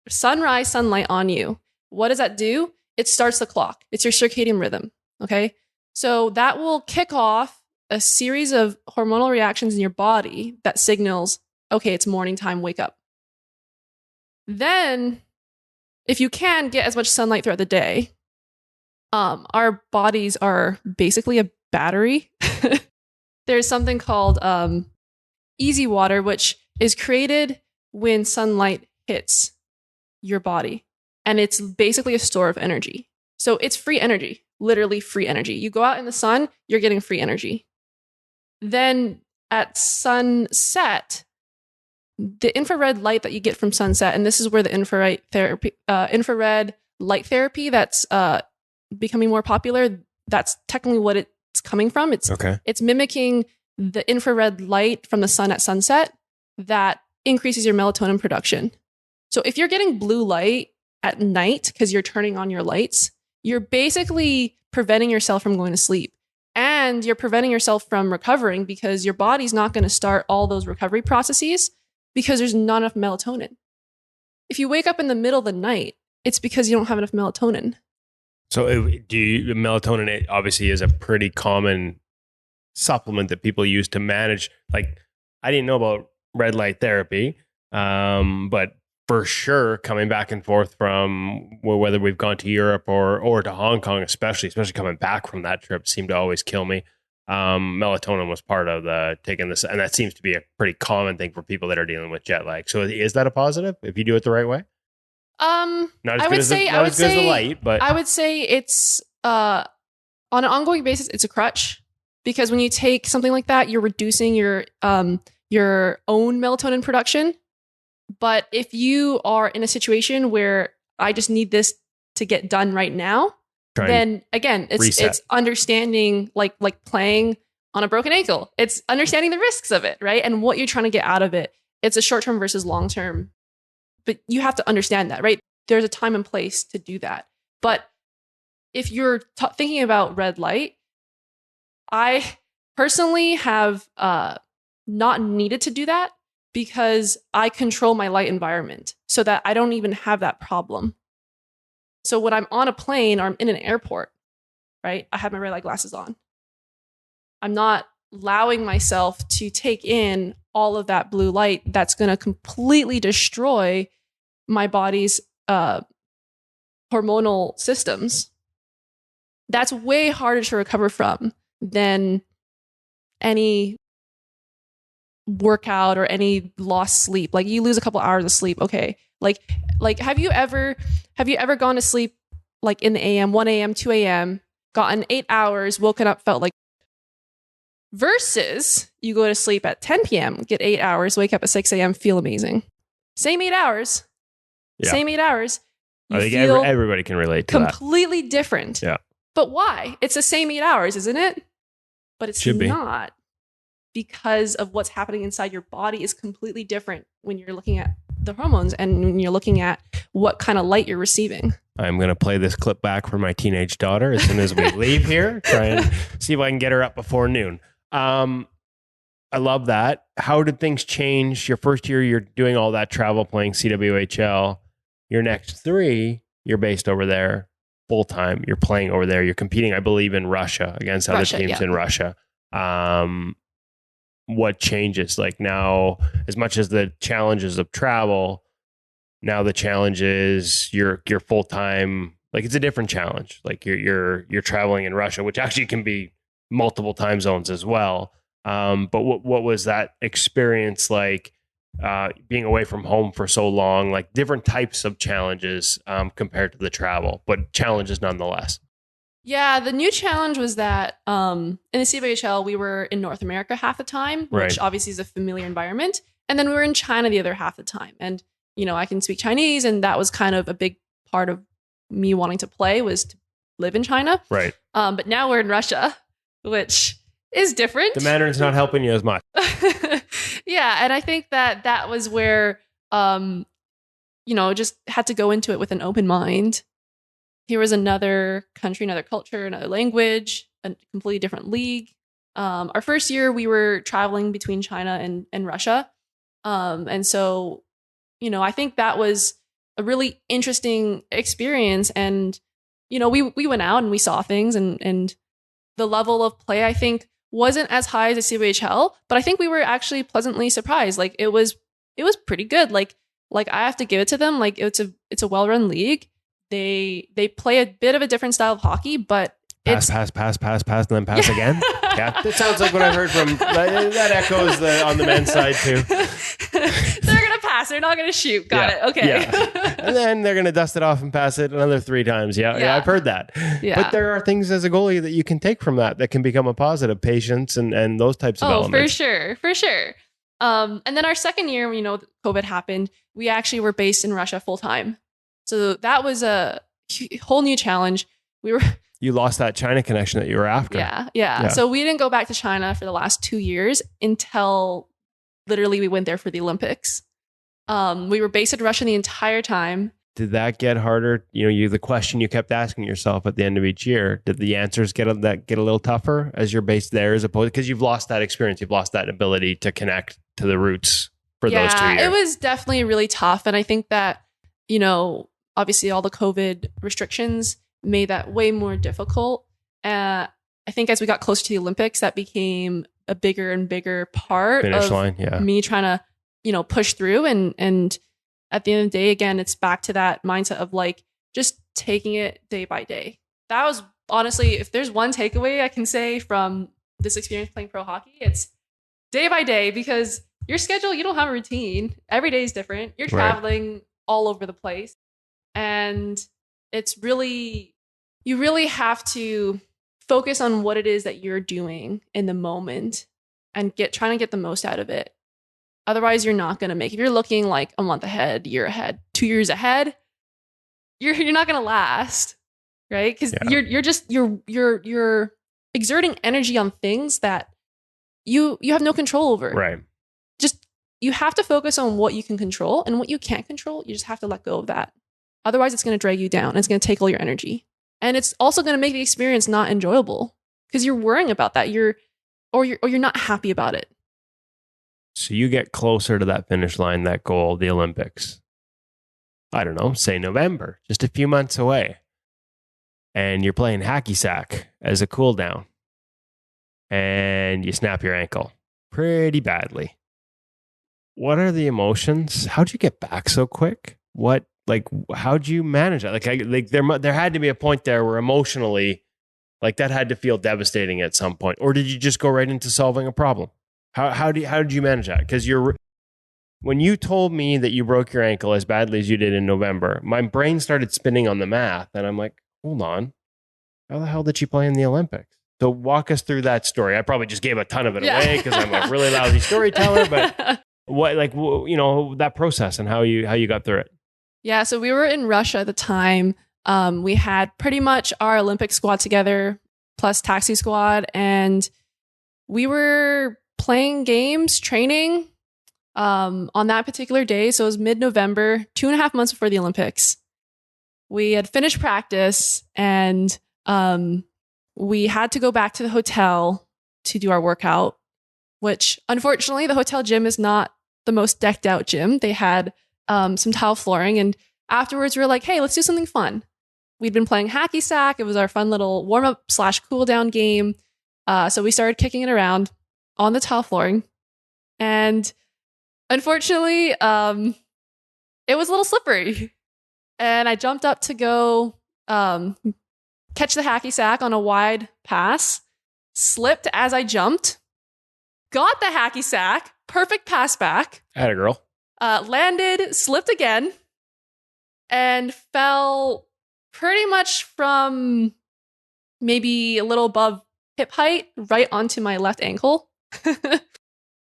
sunrise sunlight on you. What does that do? It starts the clock. It's your circadian rhythm. Okay. So that will kick off a series of hormonal reactions in your body that signals, okay, it's morning time, wake up. Then, if you can get as much sunlight throughout the day, our bodies are basically a battery. There's something called easy water, which is created when sunlight hits your body. And it's basically a store of energy. So it's free energy, literally free energy. You go out in the sun, you're getting free energy. Then at sunset, the infrared light that you get from sunset, and this is where the infrared light therapy that's becoming more popular, that's technically what it's coming from. It's mimicking the infrared light from the sun at sunset that increases your melatonin production. So if you're getting blue light at night because you're turning on your lights, you're basically preventing yourself from going to sleep. And you're preventing yourself from recovering because your body's not going to start all those recovery processes because there's not enough melatonin. If you wake up in the middle of the night, it's because you don't have enough melatonin. So melatonin obviously is a pretty common supplement that people use to manage. Like, I didn't know about red light therapy, but for sure, coming back and forth from whether we've gone to Europe or to Hong Kong, especially coming back from that trip, seemed to always kill me. Melatonin was part of the taking this, and that seems to be a pretty common thing for people that are dealing with jet lag. So, is that a positive if you do it the right way? Not as good as the light, but I would say it's on an ongoing basis. It's a crutch because when you take something like that, you're reducing your own melatonin production. But if you are in a situation where I just need this to get done right now, then again, it's understanding like playing on a broken ankle. It's understanding the risks of it, right? And what you're trying to get out of it. It's a short-term versus long-term. But you have to understand that, right? There's a time and place to do that. But if you're thinking about red light, I personally have not needed to do that because I control my light environment so that I don't even have that problem. So when I'm on a plane or I'm in an airport, right, I have my red light glasses on. I'm not allowing myself to take in all of that blue light that's going to completely destroy my body's hormonal systems. That's way harder to recover from than any workout or any lost sleep. Like, you lose a couple hours of sleep, okay. Like have you ever gone to sleep like in the AM, 1 a.m., 2 a.m., gotten 8 hours, woken up, felt like, versus you go to sleep at 10 p.m., get 8 hours, wake up at 6 a.m., feel amazing. Same 8 hours. Yeah. Same 8 hours. I think everybody can relate to completely different. Yeah. But why? It's the same 8 hours, isn't it? But it's not, because of what's happening inside your body is completely different when you're looking at the hormones and when you're looking at what kind of light you're receiving. I'm going to play this clip back for my teenage daughter as soon as we leave here. Try and see if I can get her up before noon. I love that. How did things change? Your first year, you're doing all that travel playing CWHL. Your next 3, you're based over there full time. You're playing over there. You're competing, I believe, in Russia against other teams in Russia. what changes? Like now, as much as the challenges of travel, now the challenge is you're full time. Like it's a different challenge. Like you're traveling in Russia, which actually can be multiple time zones as well. But what was that experience like? Being away from home for so long, like different types of challenges compared to the travel, but challenges nonetheless. Yeah, the new challenge was that in the CWHL, we were in North America half the time, which Right. obviously is a familiar environment. And then we were in China the other half the time. And, I can speak Chinese. And that was kind of a big part of me wanting to play was to live in China. Right. But now we're in Russia, which is different. The Mandarin's not helping you as much. Yeah. And I think that was where, just had to go into it with an open mind. Here was another country, another culture, another language, a completely different league. Our first year, we were traveling between China and Russia. And so, I think that was a really interesting experience. And, we went out and we saw things and the level of play, I think, wasn't as high as the CWHL, but I think we were actually pleasantly surprised. Like it was pretty good. Like I have to give it to them. Like it's a well-run league. They play a bit of a different style of hockey, but pass, and then pass again. Yeah, that sounds like what I've heard from. That echoes on the men's side too. They're gonna pass. They're not gonna shoot. Got it. Okay. Yeah. And then they're gonna dust it off and pass it another 3 times. Yeah, I've heard that. Yeah. But there are things as a goalie that you can take from that can become a positive, patience and those types of elements. For sure. And then our second year, COVID happened. We actually were based in Russia full time. So that was a whole new challenge. You lost that China connection that you were after. Yeah. So we didn't go back to China for the last 2 years until literally we went there for the Olympics. We were based in Russia the entire time. Did that get harder? The question you kept asking yourself at the end of each year, did the answers get a little tougher as you're based there as opposed, because you've lost that experience, you've lost that ability to connect to the roots for those 2 years? It was definitely really tough. And I think that, obviously all the COVID restrictions made that way more difficult. I think as we got closer to the Olympics, that became a bigger and bigger part Finish of line, yeah. me trying to, push through. And at the end of the day, again, it's back to that mindset of like, just taking it day by day. That was honestly, if there's one takeaway I can say from this experience playing pro hockey, it's day by day, because your schedule, you don't have a routine. Every day is different. You're traveling all over the place. And it's really, you really have to focus on what it is that you're doing in the moment and trying to get the most out of it. Otherwise, you're not going to make, if you're looking like a month ahead, year ahead, 2 years ahead, you're not going to last, right? Because you're exerting energy on things that you have no control over. Right. Just, you have to focus on what you can control, and what you can't control, you just have to let go of that. Otherwise, it's going to drag you down. It's going to take all your energy. And it's also going to make the experience not enjoyable because you're worrying about that. You're not happy about it. So you get closer to that finish line, that goal, the Olympics. I don't know, say November, just a few months away. And you're playing hacky sack as a cool down. And you snap your ankle pretty badly. What are the emotions? How'd you get back so quick? How'd you manage that? There had to be a point there where emotionally, like that had to feel devastating at some point. Or did you just go right into solving a problem? How did you manage that? Because when you told me that you broke your ankle as badly as you did in November, my brain started spinning on the math, and I'm like, hold on, how the hell did she play in the Olympics? So walk us through that story. I probably just gave a ton of it away because I'm a really lousy storyteller, but that process and how you got through it. Yeah, so we were in Russia at the time. We had pretty much our Olympic squad together, plus taxi squad, and we were playing games, training on that particular day. So it was mid-November, 2.5 months before the Olympics. We had finished practice, and we had to go back to the hotel to do our workout, which unfortunately the hotel gym is not the most decked out gym. They had some tile flooring, and afterwards we were like, hey, let's do something fun. We'd been playing hacky sack. It was our fun little warm-up / cool down game. So we started kicking it around on the tile flooring. And unfortunately, it was a little slippery. And I jumped up to go catch the hacky sack on a wide pass, slipped as I jumped, got the hacky sack, perfect pass back. Atta girl. Landed, slipped again, and fell pretty much from maybe a little above hip height right onto my left ankle.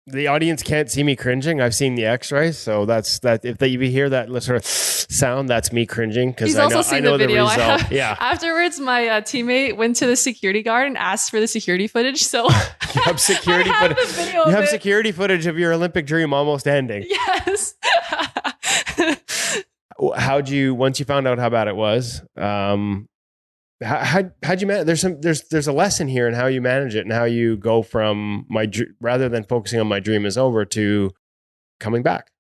The audience can't see me cringing. I've seen the X-ray, so that's that. If you hear that sort of sound, that's me cringing because I know the result. Yeah. Afterwards, my teammate went to the security guard and asked for the security footage. So you have security footage. You have security footage of your Olympic dream almost ending. Yes. How'd you, once you found out how bad it was? How'd you manage? There's a lesson here in how you manage it and how you go from rather than focusing on my dream is over to coming back.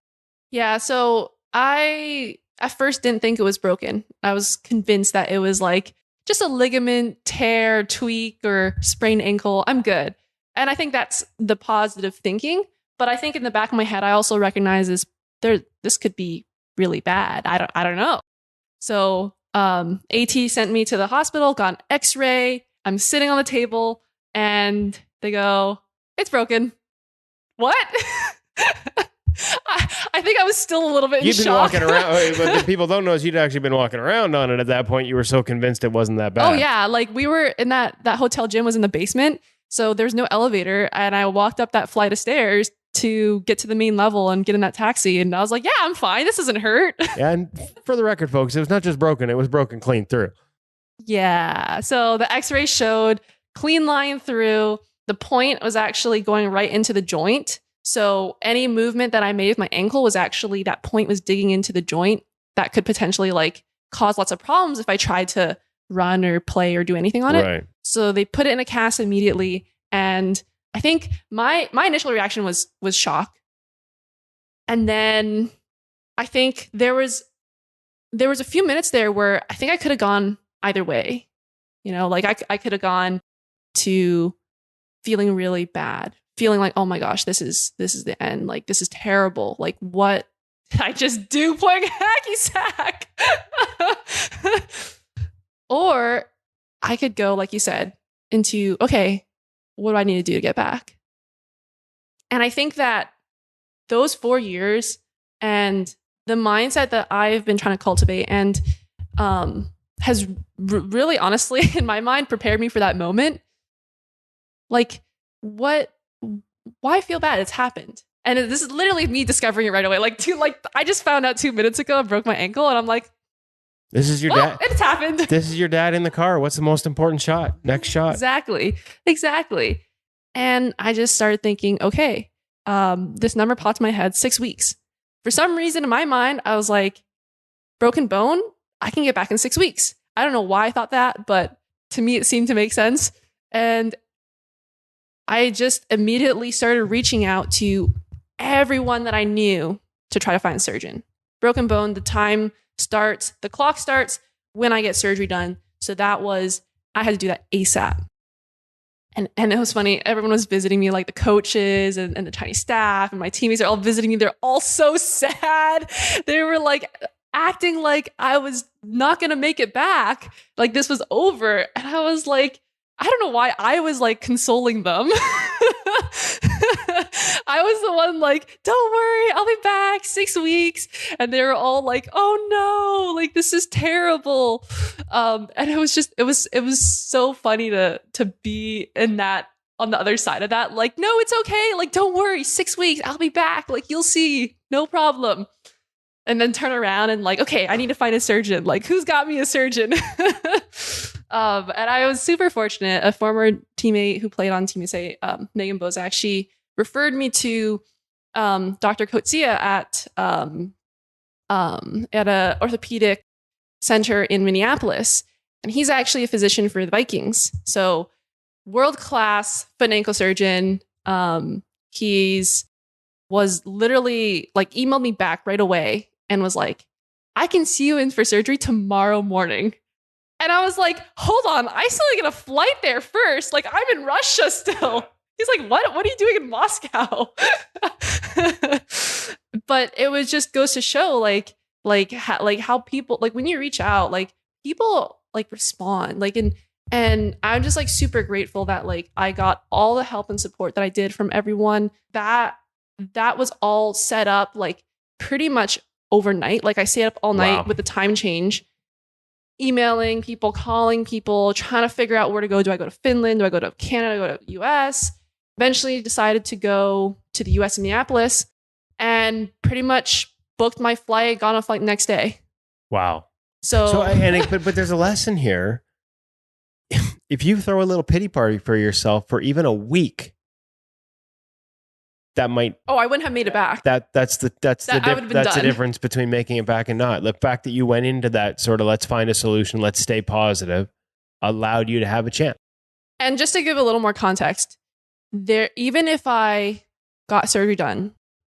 Yeah. So I at first didn't think it was broken. I was convinced that it was like just a ligament tear, tweak, or sprained ankle. I'm good. And I think that's the positive thinking. But I think in the back of my head, I also recognize this could be really bad. I don't know. So AT sent me to the hospital, got an X-ray. I'm sitting on the table and they go, "It's broken." What? I think I was still a little bit in shock. You've been walking around. What people don't know is you'd actually been walking around on it at that point. You were so convinced it wasn't that bad. Oh yeah. Like we were in that hotel gym was in the basement. So there's no elevator. And I walked up that flight of stairs to get to the main level and get in that taxi. And I was like, yeah, I'm fine. This doesn't hurt. Yeah, and for the record, folks, it was not just broken. It was broken clean through. Yeah. So the X-ray showed clean line through. The point was actually going right into the joint. So any movement that I made with my ankle was actually, that point was digging into the joint that could potentially like cause lots of problems if I tried to run or play or do anything on it. So they put it in a cast immediately. And I think my initial reaction was shock. And then I think there was a few minutes there where I think I could have gone either way. You know, like I could have gone to feeling really bad, feeling like, oh my gosh, this is the end. Like, this is terrible. Like, what did I just do playing hacky sack? Or I could go, like you said, into, okay, what do I need to do to get back? And I think that those 4 years and the mindset that I've been trying to cultivate and has really honestly, in my mind, prepared me for that moment. Like, why feel bad? It's happened. And this is literally me discovering it right away. Like I just found out 2 minutes ago, I broke my ankle and I'm like, this is your dad. It's happened. This is your dad in the car. What's the most important shot? Next shot. Exactly. And I just started thinking, okay, this number popped in my head, 6 weeks. For some reason in my mind, I was like, broken bone, I can get back in 6 weeks. I don't know why I thought that, but to me, it seemed to make sense. And I just immediately started reaching out to everyone that I knew to try to find a surgeon. Broken bone, the clock starts when I get surgery done. So I had to do that ASAP. And it was funny. Everyone was visiting me, like the coaches and the Chinese staff and my teammates are all visiting me. They're all so sad. They were like acting like I was not going to make it back. Like this was over. And I was like, I don't know why I was like consoling them. I was the one like, don't worry, I'll be back 6 weeks. And they were all like, oh no, like this is terrible. And it was so funny to be in that, on the other side of that. Like, no, it's okay. Like, don't worry, 6 weeks, I'll be back. Like, you'll see, no problem. And then turn around and like, okay, I need to find a surgeon. Like, who's got me a surgeon? And I was super fortunate. A former teammate who played on Team USA, Megan Bozak, she referred me to Dr. Coetzee at a orthopedic center in Minneapolis. And he's actually a physician for the Vikings. So world-class foot and ankle surgeon. He's was literally like emailed me back right away and was like, I can see you in for surgery tomorrow morning. And I was like, hold on, I still get a flight there first. Like, I'm in Russia still. He's like, what are you doing in Moscow? But it was just goes to show how people, like when you reach out, like people like respond, like, and I'm just like super grateful that like I got all the help and support that I did from everyone. That was all set up like pretty much overnight. Like I stayed up all night with the time change, emailing people, calling people, trying to figure out where to go. Do I go to Finland? Do I go to Canada? Do I go to US? Eventually decided to go to the US in Minneapolis and pretty much booked my flight, got on a flight next day. Wow. But there's a lesson here. If you throw a little pity party for yourself for even a week, that might. Oh, I wouldn't have made it back. That's the difference between making it back and not. The fact that you went into that sort of let's find a solution, let's stay positive, allowed you to have a chance. And just to give a little more context, even if I got surgery done,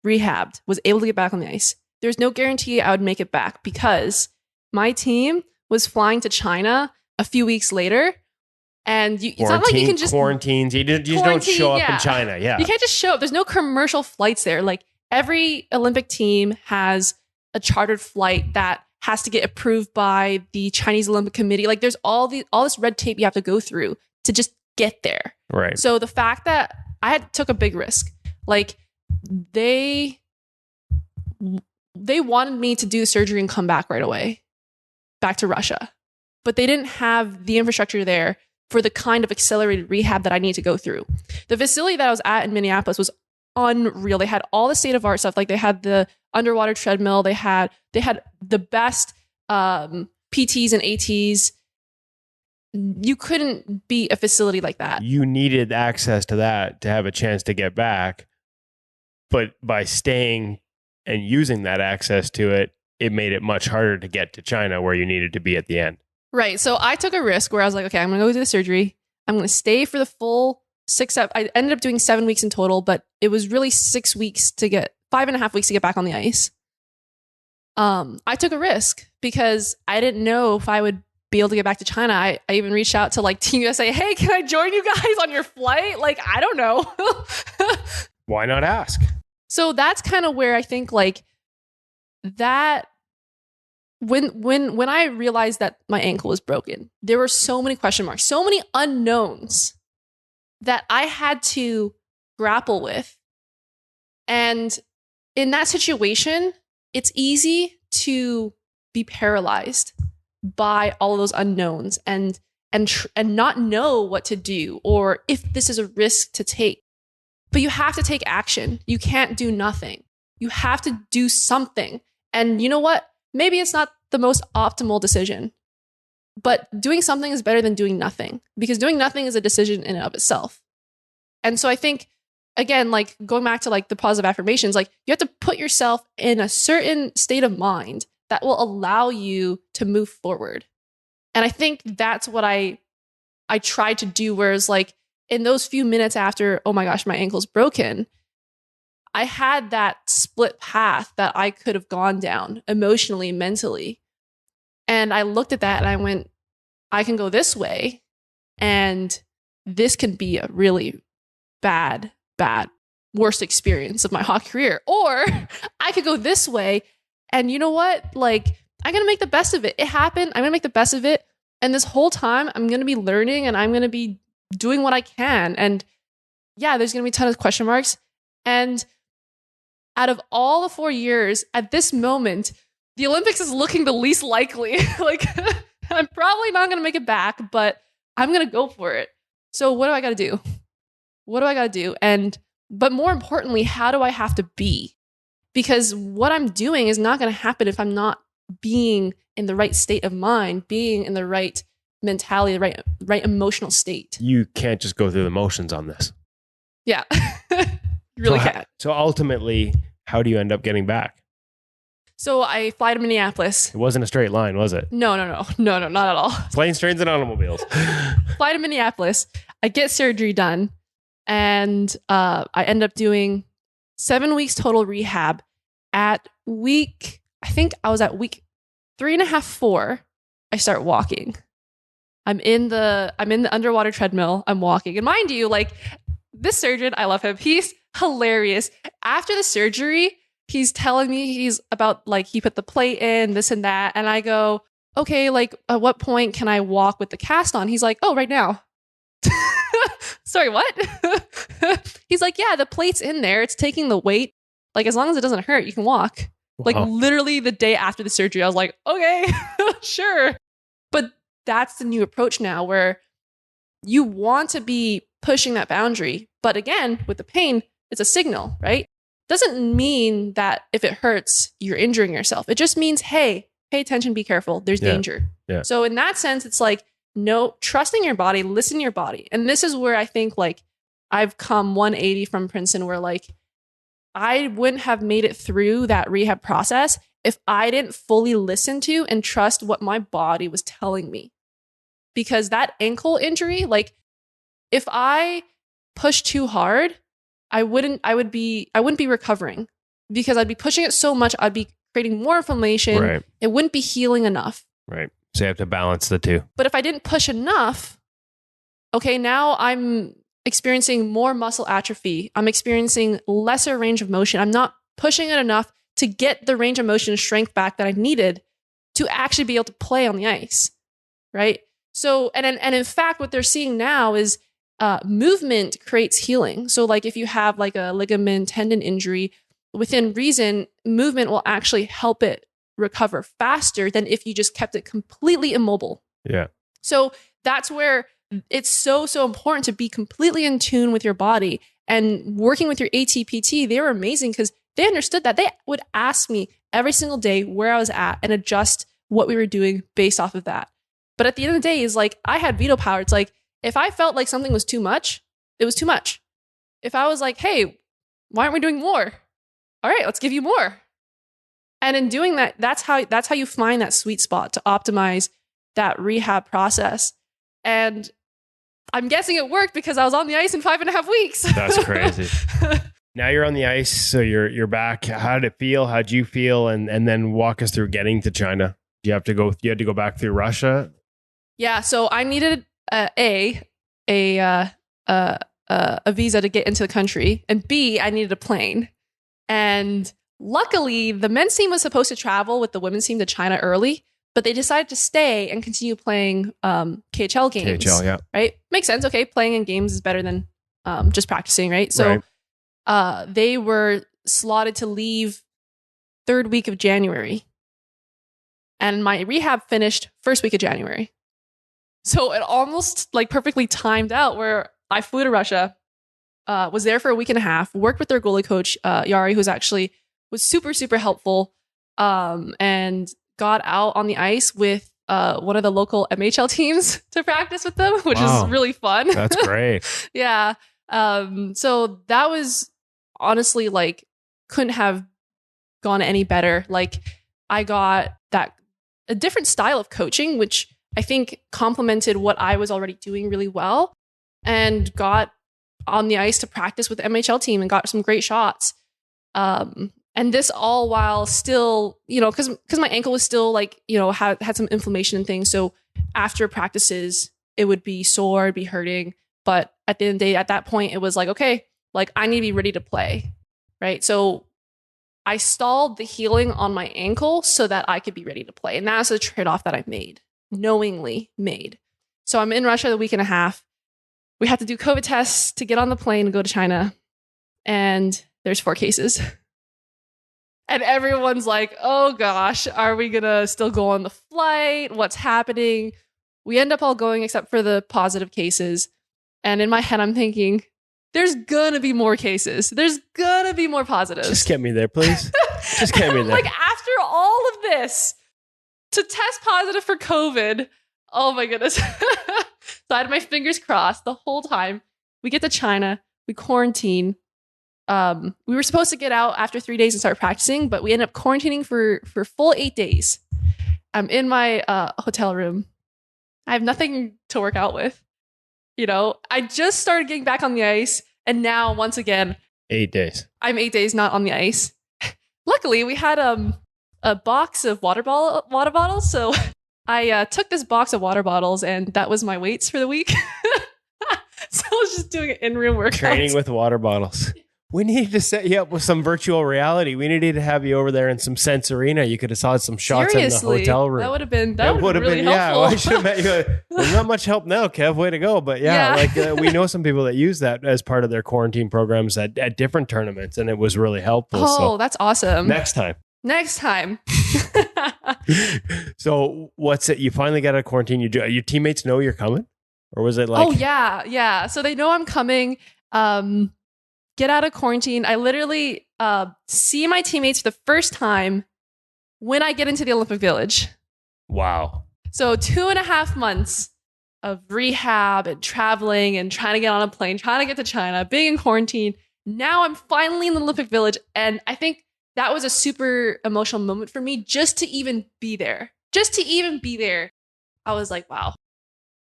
rehabbed, was able to get back on the ice, there's no guarantee I would make it back because my team was flying to China a few weeks later. And it's not like you can just quarantines. You just don't show up in China. Yeah, you can't just show up. There's no commercial flights there. Like every Olympic team has a chartered flight that has to get approved by the Chinese Olympic Committee. Like there's all this red tape you have to go through to just get there. Right. So the fact that I took a big risk, like they wanted me to do the surgery and come back right away, back to Russia, but they didn't have the infrastructure there for the kind of accelerated rehab that I need to go through. The facility that I was at in Minneapolis was unreal. They had all the state of art stuff. Like they had the underwater treadmill. They had the best PTs and ATs. You couldn't beat a facility like that. You needed access to that to have a chance to get back. But by staying and using that access to it, it made it much harder to get to China where you needed to be at the end. Right. So I took a risk where I was like, okay, I'm going to go do the surgery. I'm going to stay for the full 6 up. I ended up doing 7 weeks in total, but it was really 5.5 weeks to get back on the ice. I took a risk because I didn't know if I would be able to get back to China. I even reached out to like Team USA. Hey, can I join you guys on your flight? Like, I don't know. Why not ask? So that's kind of where I think like that. When I realized that my ankle was broken, there were so many question marks, so many unknowns that I had to grapple with. And in that situation, it's easy to be paralyzed by all of those unknowns and not know what to do or if this is a risk to take. But you have to take action. You can't do nothing. You have to do something. And you know what? Maybe it's not the most optimal decision, but doing something is better than doing nothing because doing nothing is a decision in and of itself. And so I think, again, like going back to like the positive affirmations, like you have to put yourself in a certain state of mind that will allow you to move forward. And I think that's what I tried to do. Whereas like in those few minutes after, oh my gosh, my ankle's broken, I had that split path that I could have gone down emotionally, mentally. And I looked at that and I went, I can go this way. And this can be a really bad, worst experience of my hockey career. Or I could go this way. And you know what? Like, I'm going to make the best of it. It happened. I'm going to make the best of it. And this whole time, I'm going to be learning and I'm going to be doing what I can. And yeah, there's going to be a ton of question marks. And out of all the 4 years, at this moment, the Olympics is looking the least likely. Like, I'm probably not going to make it back, but I'm going to go for it. So what do I got to do? What do I got to do? But more importantly, how do I have to be? Because what I'm doing is not going to happen if I'm not being in the right state of mind, being in the right mentality, the right emotional state. You can't just go through the motions on this. Yeah. Really can't. So ultimately, how do you end up getting back? So I fly to Minneapolis. It wasn't a straight line, was it? No, not at all. Planes, trains, and automobiles. Fly to Minneapolis. I get surgery done. And I end up doing 7 weeks total rehab. I think I was at week 3.5, 4, I start walking. I'm in the underwater treadmill. I'm walking. And mind you, like this surgeon, I love him. He's hilarious. After the surgery, he's telling me he's about like he put the plate in, this and that. And I go, okay, like at what point can I walk with the cast on? He's like, oh, right now. Sorry, what? He's like, yeah, the plate's in there. It's taking the weight. Like as long as it doesn't hurt, you can walk. Like literally the day after the surgery, I was like, okay, sure. But that's the new approach now where you want to be pushing that boundary. But again, with the pain, it's a signal, right? Doesn't mean that if it hurts, you're injuring yourself. It just means, hey, pay attention, be careful. There's danger. Yeah. So in that sense, it's like, no, trusting your body, listen to your body. And this is where I think like I've come 180 from Princeton where like I wouldn't have made it through that rehab process if I didn't fully listen to and trust what my body was telling me. Because that ankle injury, like if I pushed too hard, I wouldn't be recovering because I'd be pushing it so much. I'd be creating more inflammation. Right. It wouldn't be healing enough. Right. So you have to balance the two. But if I didn't push enough, okay, now I'm experiencing more muscle atrophy. I'm experiencing lesser range of motion. I'm not pushing it enough to get the range of motion and strength back that I needed to actually be able to play on the ice. Right. So, and in fact, what they're seeing now is movement creates healing. So like if you have like a ligament tendon injury, within reason, movement will actually help it recover faster than if you just kept it completely immobile. Yeah. So that's where it's so important to be completely in tune with your body. And working with your ATPT, they were amazing because they understood that. They would ask me every single day where I was at and adjust what we were doing based off of that. But at the end of the day, is like I had veto power. It's like if I felt like something was too much, it was too much. If I was like, hey, why aren't we doing more? All right, let's give you more. And in doing that, that's how you find that sweet spot to optimize that rehab process. And I'm guessing it worked because I was on the ice in 5.5 weeks. That's crazy. Now you're on the ice, so you're back. How did it feel? How'd you feel? And then walk us through getting to China. You had to go back through Russia? Yeah, so I needed a visa to get into the country, and B, I needed a plane. And luckily, the men's team was supposed to travel with the women's team to China early, but they decided to stay and continue playing KHL games. KHL, yeah. Right? Makes sense. Okay, playing in games is better than just practicing, right? So they were slotted to leave third week of January. And my rehab finished first week of January. So it almost like perfectly timed out where I flew to Russia, was there for a week and a half, worked with their goalie coach, Yari, who's actually was super, super helpful, and got out on the ice with one of the local MHL teams to practice with them, which is really fun. That's great. Yeah. So that was honestly like couldn't have gone any better. Like I got a different style of coaching, which I think complemented what I was already doing really well, and got on the ice to practice with the MHL team and got some great shots. And this all while still, because my ankle was still like, had some inflammation and things. So after practices, it would be sore, it'd be hurting. But at the end of the day, at that point, it was like, okay, like I need to be ready to play. Right. So I stalled the healing on my ankle so that I could be ready to play. And that's a trade-off that I knowingly made. So I'm in Russia the week and a half. We had to do COVID tests to get on the plane and go to China. And there's 4 cases. And everyone's like, oh gosh, are we going to still go on the flight? What's happening? We end up all going except for the positive cases. And in my head, I'm thinking, there's going to be more cases. There's going to be more positives. Just get me there, please. Just get me there. Like after all of this, to test positive for COVID, oh my goodness. So I had my fingers crossed the whole time. We get to China, we quarantine. We were supposed to get out after 3 days and start practicing, but we ended up quarantining for full 8 days. I'm in my hotel room. I have nothing to work out with. I just started getting back on the ice, and now once again, 8 days. I'm 8 days not on the ice. Luckily, we had a box of water bottles, so I took this box of water bottles, and that was my weights for the week. So I was just doing an in-room workout. Training with water bottles. We needed to set you up with some virtual reality. We needed to have you over there in some Sensorina. You could have saw some shots in the hotel room. That would have been really helpful. Yeah, well, I should have met you. There's not much help now, Kev. Way to go. But we know some people that use that as part of their quarantine programs at different tournaments, and it was really helpful. Oh, that's awesome. Next time. So what's it? You finally got out of quarantine. Your teammates know you're coming? Or was it like... Oh, yeah. So they know I'm coming. Get out of quarantine. I literally see my teammates for the first time when I get into the Olympic Village. Wow. So 2.5 months of rehab and traveling and trying to get on a plane, trying to get to China, being in quarantine. Now I'm finally in the Olympic Village. And I think that was a super emotional moment for me just to even be there. I was like, wow,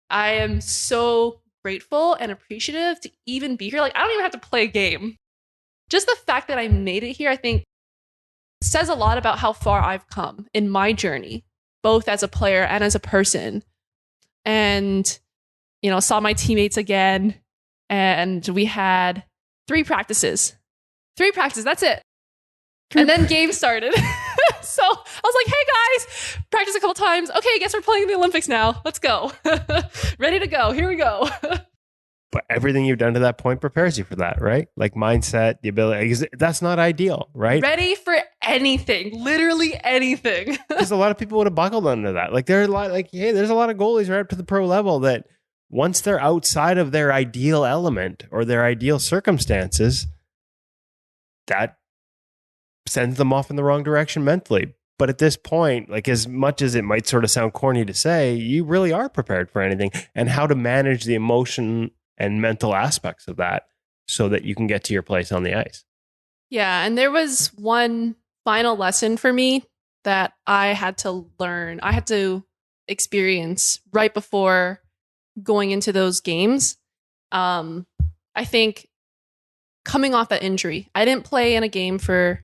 I am so grateful and appreciative to even be here. Like, I don't even have to play a game. Just the fact that I made it here, I think, says a lot about how far I've come in my journey, both as a player and as a person. And, saw my teammates again. And we had 3 practices. That's it. And then games started. So I was like, hey guys, practice a couple times. Okay, I guess we're playing the Olympics now. Let's go. Ready to go. Here we go. But everything you've done to that point prepares you for that, right? Like mindset, the ability. That's not ideal, right? Ready for anything. Literally anything. Because a lot of people would have buckled under that. Like there's a lot of goalies right up to the pro level that once they're outside of their ideal element or their ideal circumstances, that sends them off in the wrong direction mentally. But at this point, like as much as it might sort of sound corny to say, you really are prepared for anything and how to manage the emotion and mental aspects of that so that you can get to your place on the ice. Yeah. And there was one final lesson for me that I had to learn. I had to experience right before going into those games. I think coming off that injury, I didn't play in a game for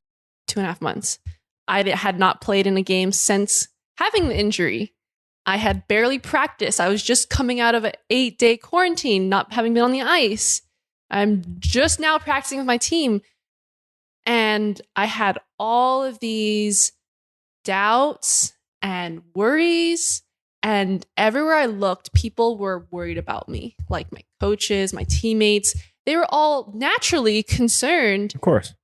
2.5 months. I had not played in a game since having the injury. I had barely practiced. I was just coming out of an 8-day quarantine, not having been on the ice. I'm just now practicing with my team. And I had all of these doubts and worries. And everywhere I looked, people were worried about me, like my coaches, my teammates. They were all naturally concerned. Of course.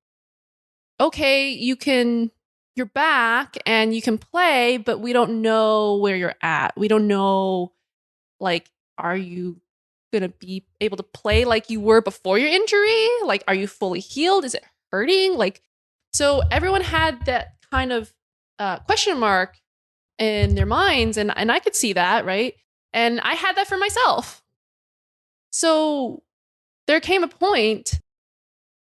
Okay, you're back and you can play, but we don't know where you're at. We don't know, like, are you going to be able to play like you were before your injury? Like, are you fully healed? Is it hurting? Like, so everyone had that kind of question mark in their minds. And I could see that, right? And I had that for myself. So there came a point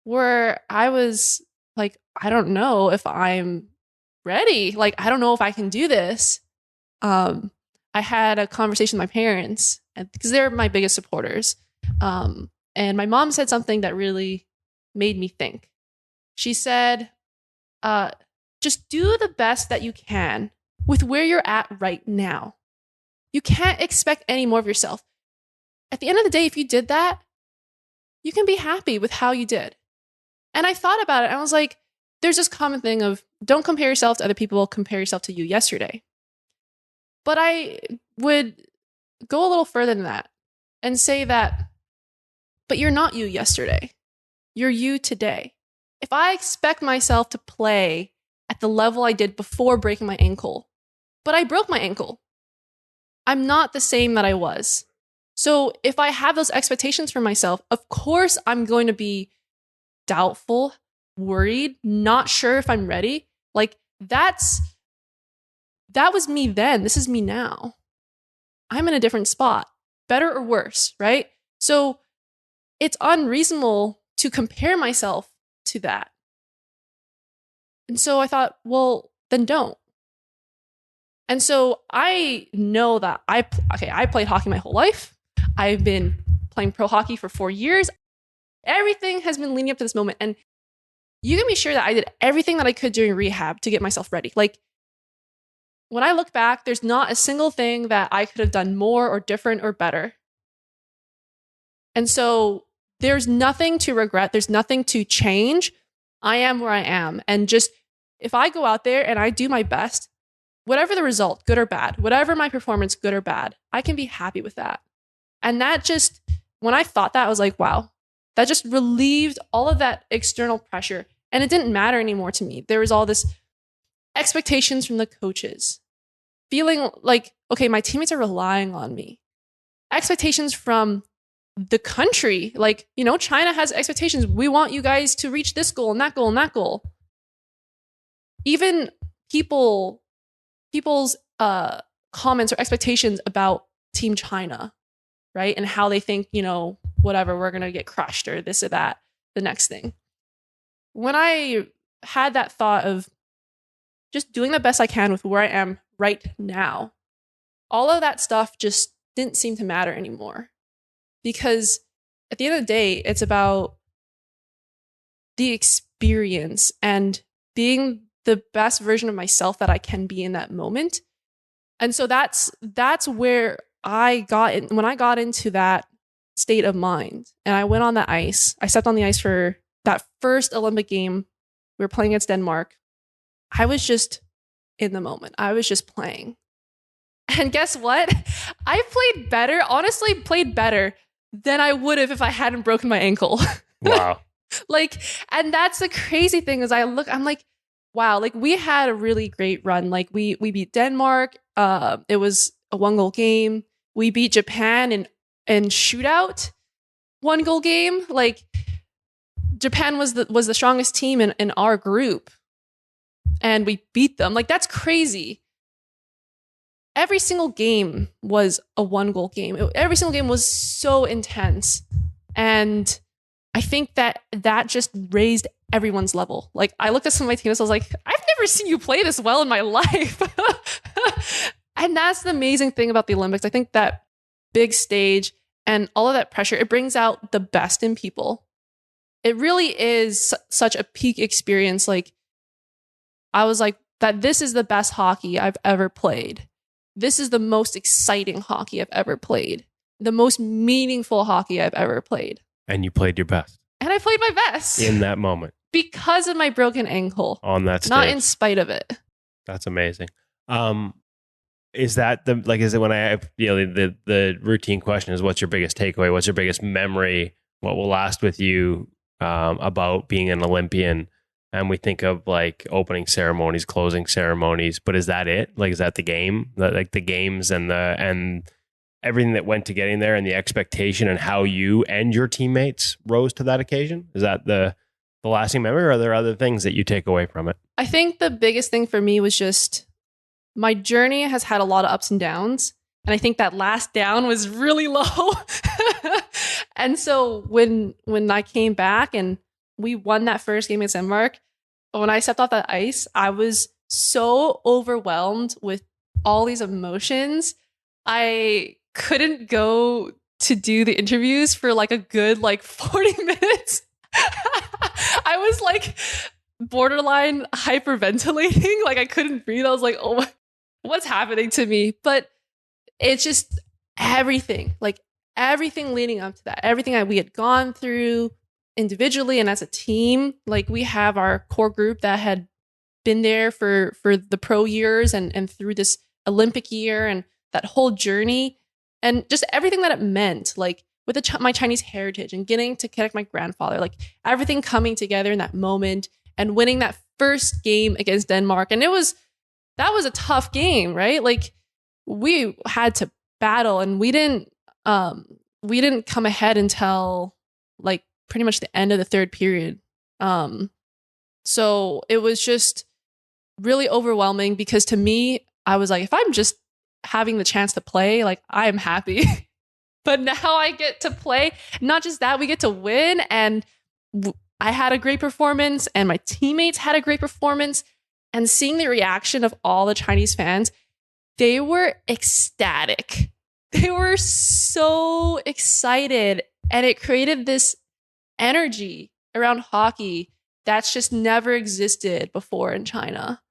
where I was like, I don't know if I'm ready. Like, I don't know if I can do this. I had a conversation with my parents because they're my biggest supporters. And my mom said something that really made me think. She said, just do the best that you can with where you're at right now. You can't expect any more of yourself. At the end of the day, if you did that, you can be happy with how you did. And I thought about it. And I was like, there's this common thing of don't compare yourself to other people, compare yourself to you yesterday. But I would go a little further than that and say that, but you're not you yesterday. You're you today. If I expect myself to play at the level I did before breaking my ankle, but I broke my ankle, I'm not the same that I was. So if I have those expectations for myself, of course I'm going to be doubtful, worried, not sure if I'm ready. Like that was me then. This is me now. I'm in a different spot, better or worse, right? So it's unreasonable to compare myself to that. And so I thought, well, then don't. And so I know that I played hockey my whole life. I've been playing pro hockey for 4 years. Everything has been leading up to this moment. And you can be sure that I did everything that I could during rehab to get myself ready. Like when I look back, there's not a single thing that I could have done more or different or better. And so there's nothing to regret. There's nothing to change. I am where I am. And just if I go out there and I do my best, whatever the result, good or bad, whatever my performance, good or bad, I can be happy with that. And that just, when I thought that, I was like, wow, that just relieved all of that external pressure. And it didn't matter anymore to me. There was all this expectations from the coaches, feeling like, okay, my teammates are relying on me. Expectations from the country, like, China has expectations. We want you guys to reach this goal and that goal and that goal. Even people's comments or expectations about Team China, right? And how they think, whatever, we're going to get crushed or this or that, the next thing. When I had that thought of just doing the best I can with where I am right now, all of that stuff just didn't seem to matter anymore. Because at the end of the day, it's about the experience and being the best version of myself that I can be in that moment. And so that's where I got in. When I got into that state of mind and I went on the ice, I stepped on the ice for that first Olympic game. We were playing against Denmark. I was just in the moment. I was just playing. And guess what? I played better, honestly played better than I would have if I hadn't broken my ankle. Wow. And that's the crazy thing is I'm like, wow, we had a really great run. We beat Denmark. It was a 1-goal game. We beat Japan in shootout, 1-goal game. Japan was the strongest team in our group. And we beat them. That's crazy. Every single game was a 1-goal game. Every single game was so intense. And I think that just raised everyone's level. I looked at some of my teammates, I was like, I've never seen you play this well in my life. And that's the amazing thing about the Olympics. I think that big stage and all of that pressure, it brings out the best in people. It really is such a peak experience. I was like, that this is the best hockey I've ever played. This is the most exciting hockey I've ever played. The most meaningful hockey I've ever played. And you played your best. And I played my best. In that moment. Because of my broken ankle. On that stage. Not in spite of it. That's amazing. Is that is it when I, the routine question is, what's your biggest takeaway? What's your biggest memory? What will last with you about being an Olympian? And we think of opening ceremonies, closing ceremonies, but is that it? Is that the game? The games and everything that went to getting there and the expectation and how you and your teammates rose to that occasion? Is that the lasting memory, or are there other things that you take away from it? I think the biggest thing for me was just my journey has had a lot of ups and downs. And I think that last down was really low. And so when I came back and we won that first game against Denmark, when I stepped off that ice, I was so overwhelmed with all these emotions. I couldn't go to do the interviews for a good 40 minutes. I was borderline hyperventilating. I couldn't breathe. I was like, oh, what's happening to me? But it's just everything, everything leading up to that, everything we had gone through individually and as a team. We have our core group that had been there for the pro years and through this Olympic year and that whole journey and just everything that it meant, with my Chinese heritage and getting to connect my grandfather, everything coming together in that moment and winning that first game against Denmark. And that was a tough game, right? We had to battle and we didn't come ahead until pretty much the end of the third period. So it was just really overwhelming because to me, I was like, if I'm just having the chance to play, I am happy. But now I get to play. Not just that, we get to win. And I had a great performance and my teammates had a great performance. And seeing the reaction of all the Chinese fans, they were ecstatic. They were so excited. And it created this energy around hockey that's just never existed before in China.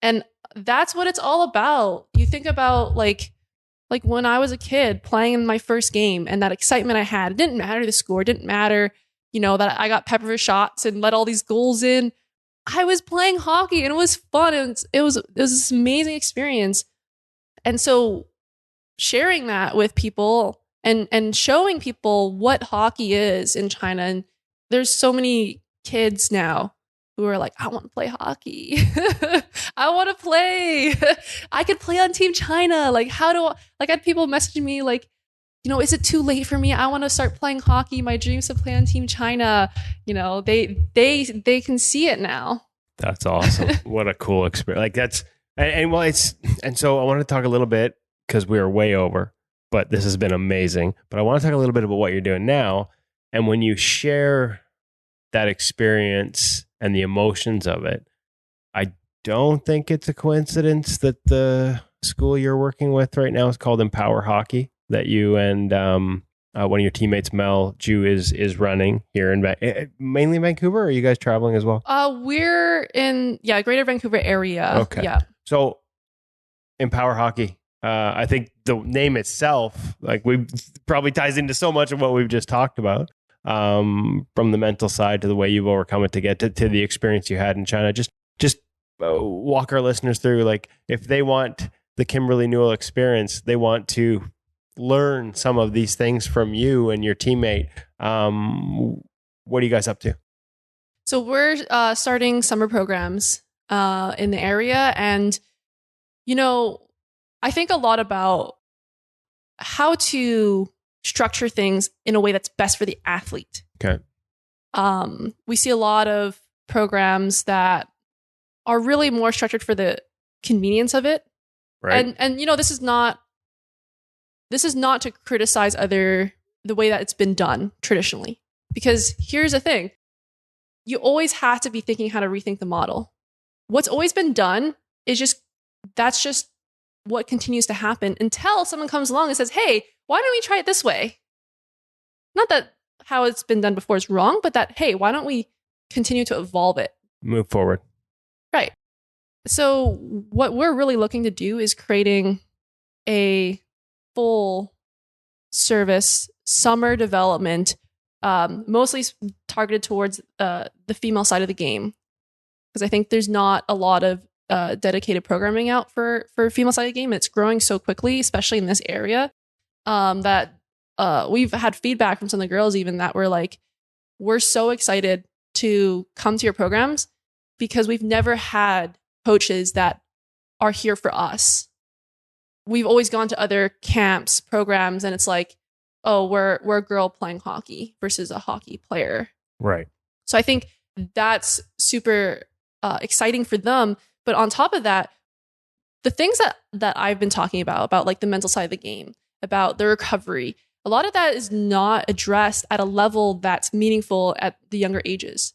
And that's what it's all about. You think about like when I was a kid playing in my first game and that excitement I had, it didn't matter the score, it didn't matter, that I got pepper shots and let all these goals in. I was playing hockey and it was fun. And it was this amazing experience. And so sharing that with people and showing people what hockey is in China. And there's so many kids now who are like, I want to play hockey. I want to play. I could play on Team China. Like, I had people messaging me like, is it too late for me? I want to start playing hockey. My dreams to play on Team China. They can see it now. That's awesome. What a cool experience. Like that's, and so I want to talk a little bit because we are way over, but this has been amazing. But I want to talk a little bit about what you're doing now. And when you share that experience and the emotions of it, I don't think it's a coincidence that the school you're working with right now is called Empower Hockey, that you and one of your teammates, Mel Ju, is running here in mainly Vancouver, or are you guys traveling as well? We're in, Greater Vancouver area. Okay. Yeah. So Empower Hockey, I think the name itself, like we probably ties into so much of what we've just talked about, from the mental side to the way you've overcome it to get to the experience you had in China. Just walk our listeners through, like if they want the Kimberly Newell experience, they want to learn some of these things from you and your teammate. What are you guys up to? So we're starting summer programs in the area. And, I think a lot about how to structure things in a way that's best for the athlete. Okay. We see a lot of programs that are really more structured for the convenience of it. Right. And this is not to criticize the way that it's been done traditionally. Because here's the thing. You always have to be thinking how to rethink the model. What's always been done is that's just what continues to happen until someone comes along and says, hey, why don't we try it this way? Not that how it's been done before is wrong, but that, hey, why don't we continue to evolve it? Move forward. Right. So what we're really looking to do is creating a full service summer development, mostly targeted towards the female side of the game. Because I think there's not a lot of dedicated programming out for female side of the game. It's growing so quickly, especially in this area, that we've had feedback from some of the girls even that were like, we're so excited to come to your programs because we've never had coaches that are here for us. We've always gone to other camps, programs, and it's like, oh, we're a girl playing hockey versus a hockey player. Right. So I think that's super exciting for them. But on top of that, the things that I've been talking about like the mental side of the game, about the recovery, a lot of that is not addressed at a level that's meaningful at the younger ages.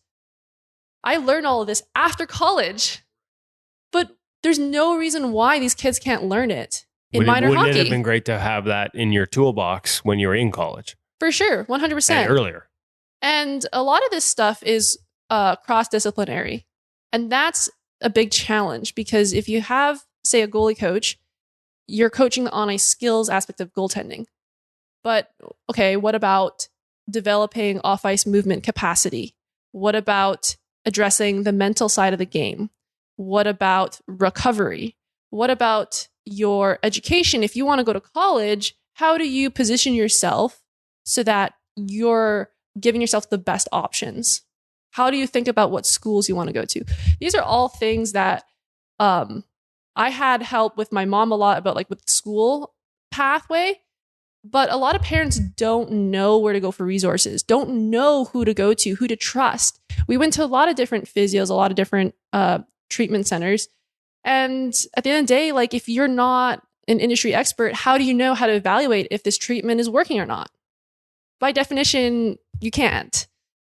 I learned all of this after college, but there's no reason why these kids can't learn it in minor hockey. Wouldn't it have been great to have that in your toolbox when you were in college? For sure, 100%. And earlier. And a lot of this stuff is cross-disciplinary. And that's a big challenge because if you have, say, a goalie coach, you're coaching on a skills aspect of goaltending. But, okay, what about developing off-ice movement capacity? What about addressing the mental side of the game? What about recovery? What about your education? If you want to go to college, how do you position yourself so that you're giving yourself the best options? How do you think about what schools you want to go to? These are all things that I had help with my mom a lot about, like with the school pathway. But a lot of parents don't know where to go for resources, don't know who to go to, who to trust. We went to a lot of different physios, a lot of different treatment centers. And at the end of the day, like if you're not an industry expert, how do you know how to evaluate if this treatment is working or not? By definition, you can't.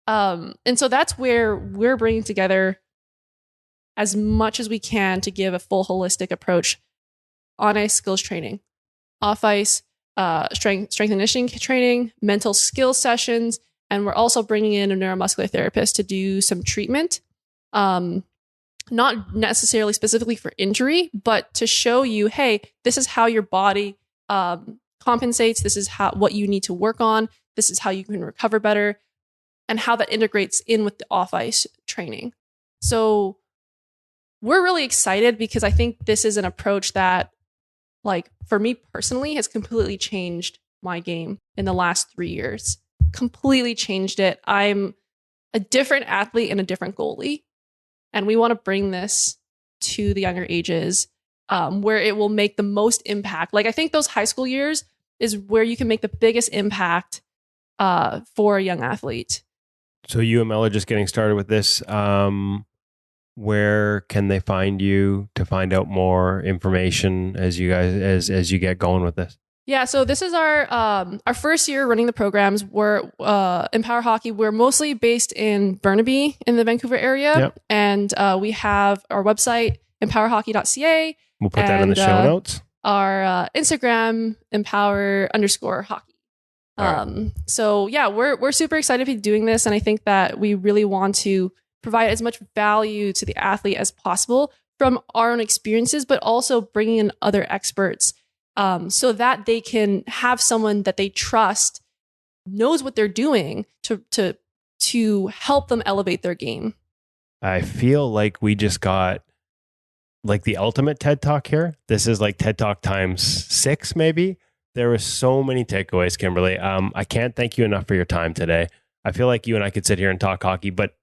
And so that's where we're bringing together as much as we can to give a full holistic approach on ice skills training, off ice, strength and conditioning training, mental skills sessions. And we're also bringing in a neuromuscular therapist to do some treatment, not necessarily specifically for injury, but to show you, hey, this is how your body compensates. This is what you need to work on. This is how you can recover better, and how that integrates in with the off ice training. So we're really excited because I think this is an approach that, like, for me personally, has completely changed my game in the last 3 years. Completely changed it. I'm a different athlete and a different goalie. And we want to bring this to the younger ages, where it will make the most impact. Like, I think those high school years is where you can make the biggest impact for a young athlete. So UML are just getting started with this. Where can they find you to find out more information as you guys as you get going with this? Yeah, so this is our first year running the programs. We're Empower Hockey. We're mostly based in Burnaby in the Vancouver area, Yep. And we have our website empowerhockey.ca. We'll put that in the show notes. Our Instagram empower_hockey. Right. So yeah, we're super excited to be doing this, and I think that we really want to provide as much value to the athlete as possible from our own experiences, but also bringing in other experts, so that they can have someone that they trust, knows what they're doing to help them elevate their game. I feel like we just got like the ultimate TED Talk here. This is like TED Talk times 6, maybe. There were so many takeaways, Kimberly. I can't thank you enough for your time today. I feel like you and I could sit here and talk hockey, but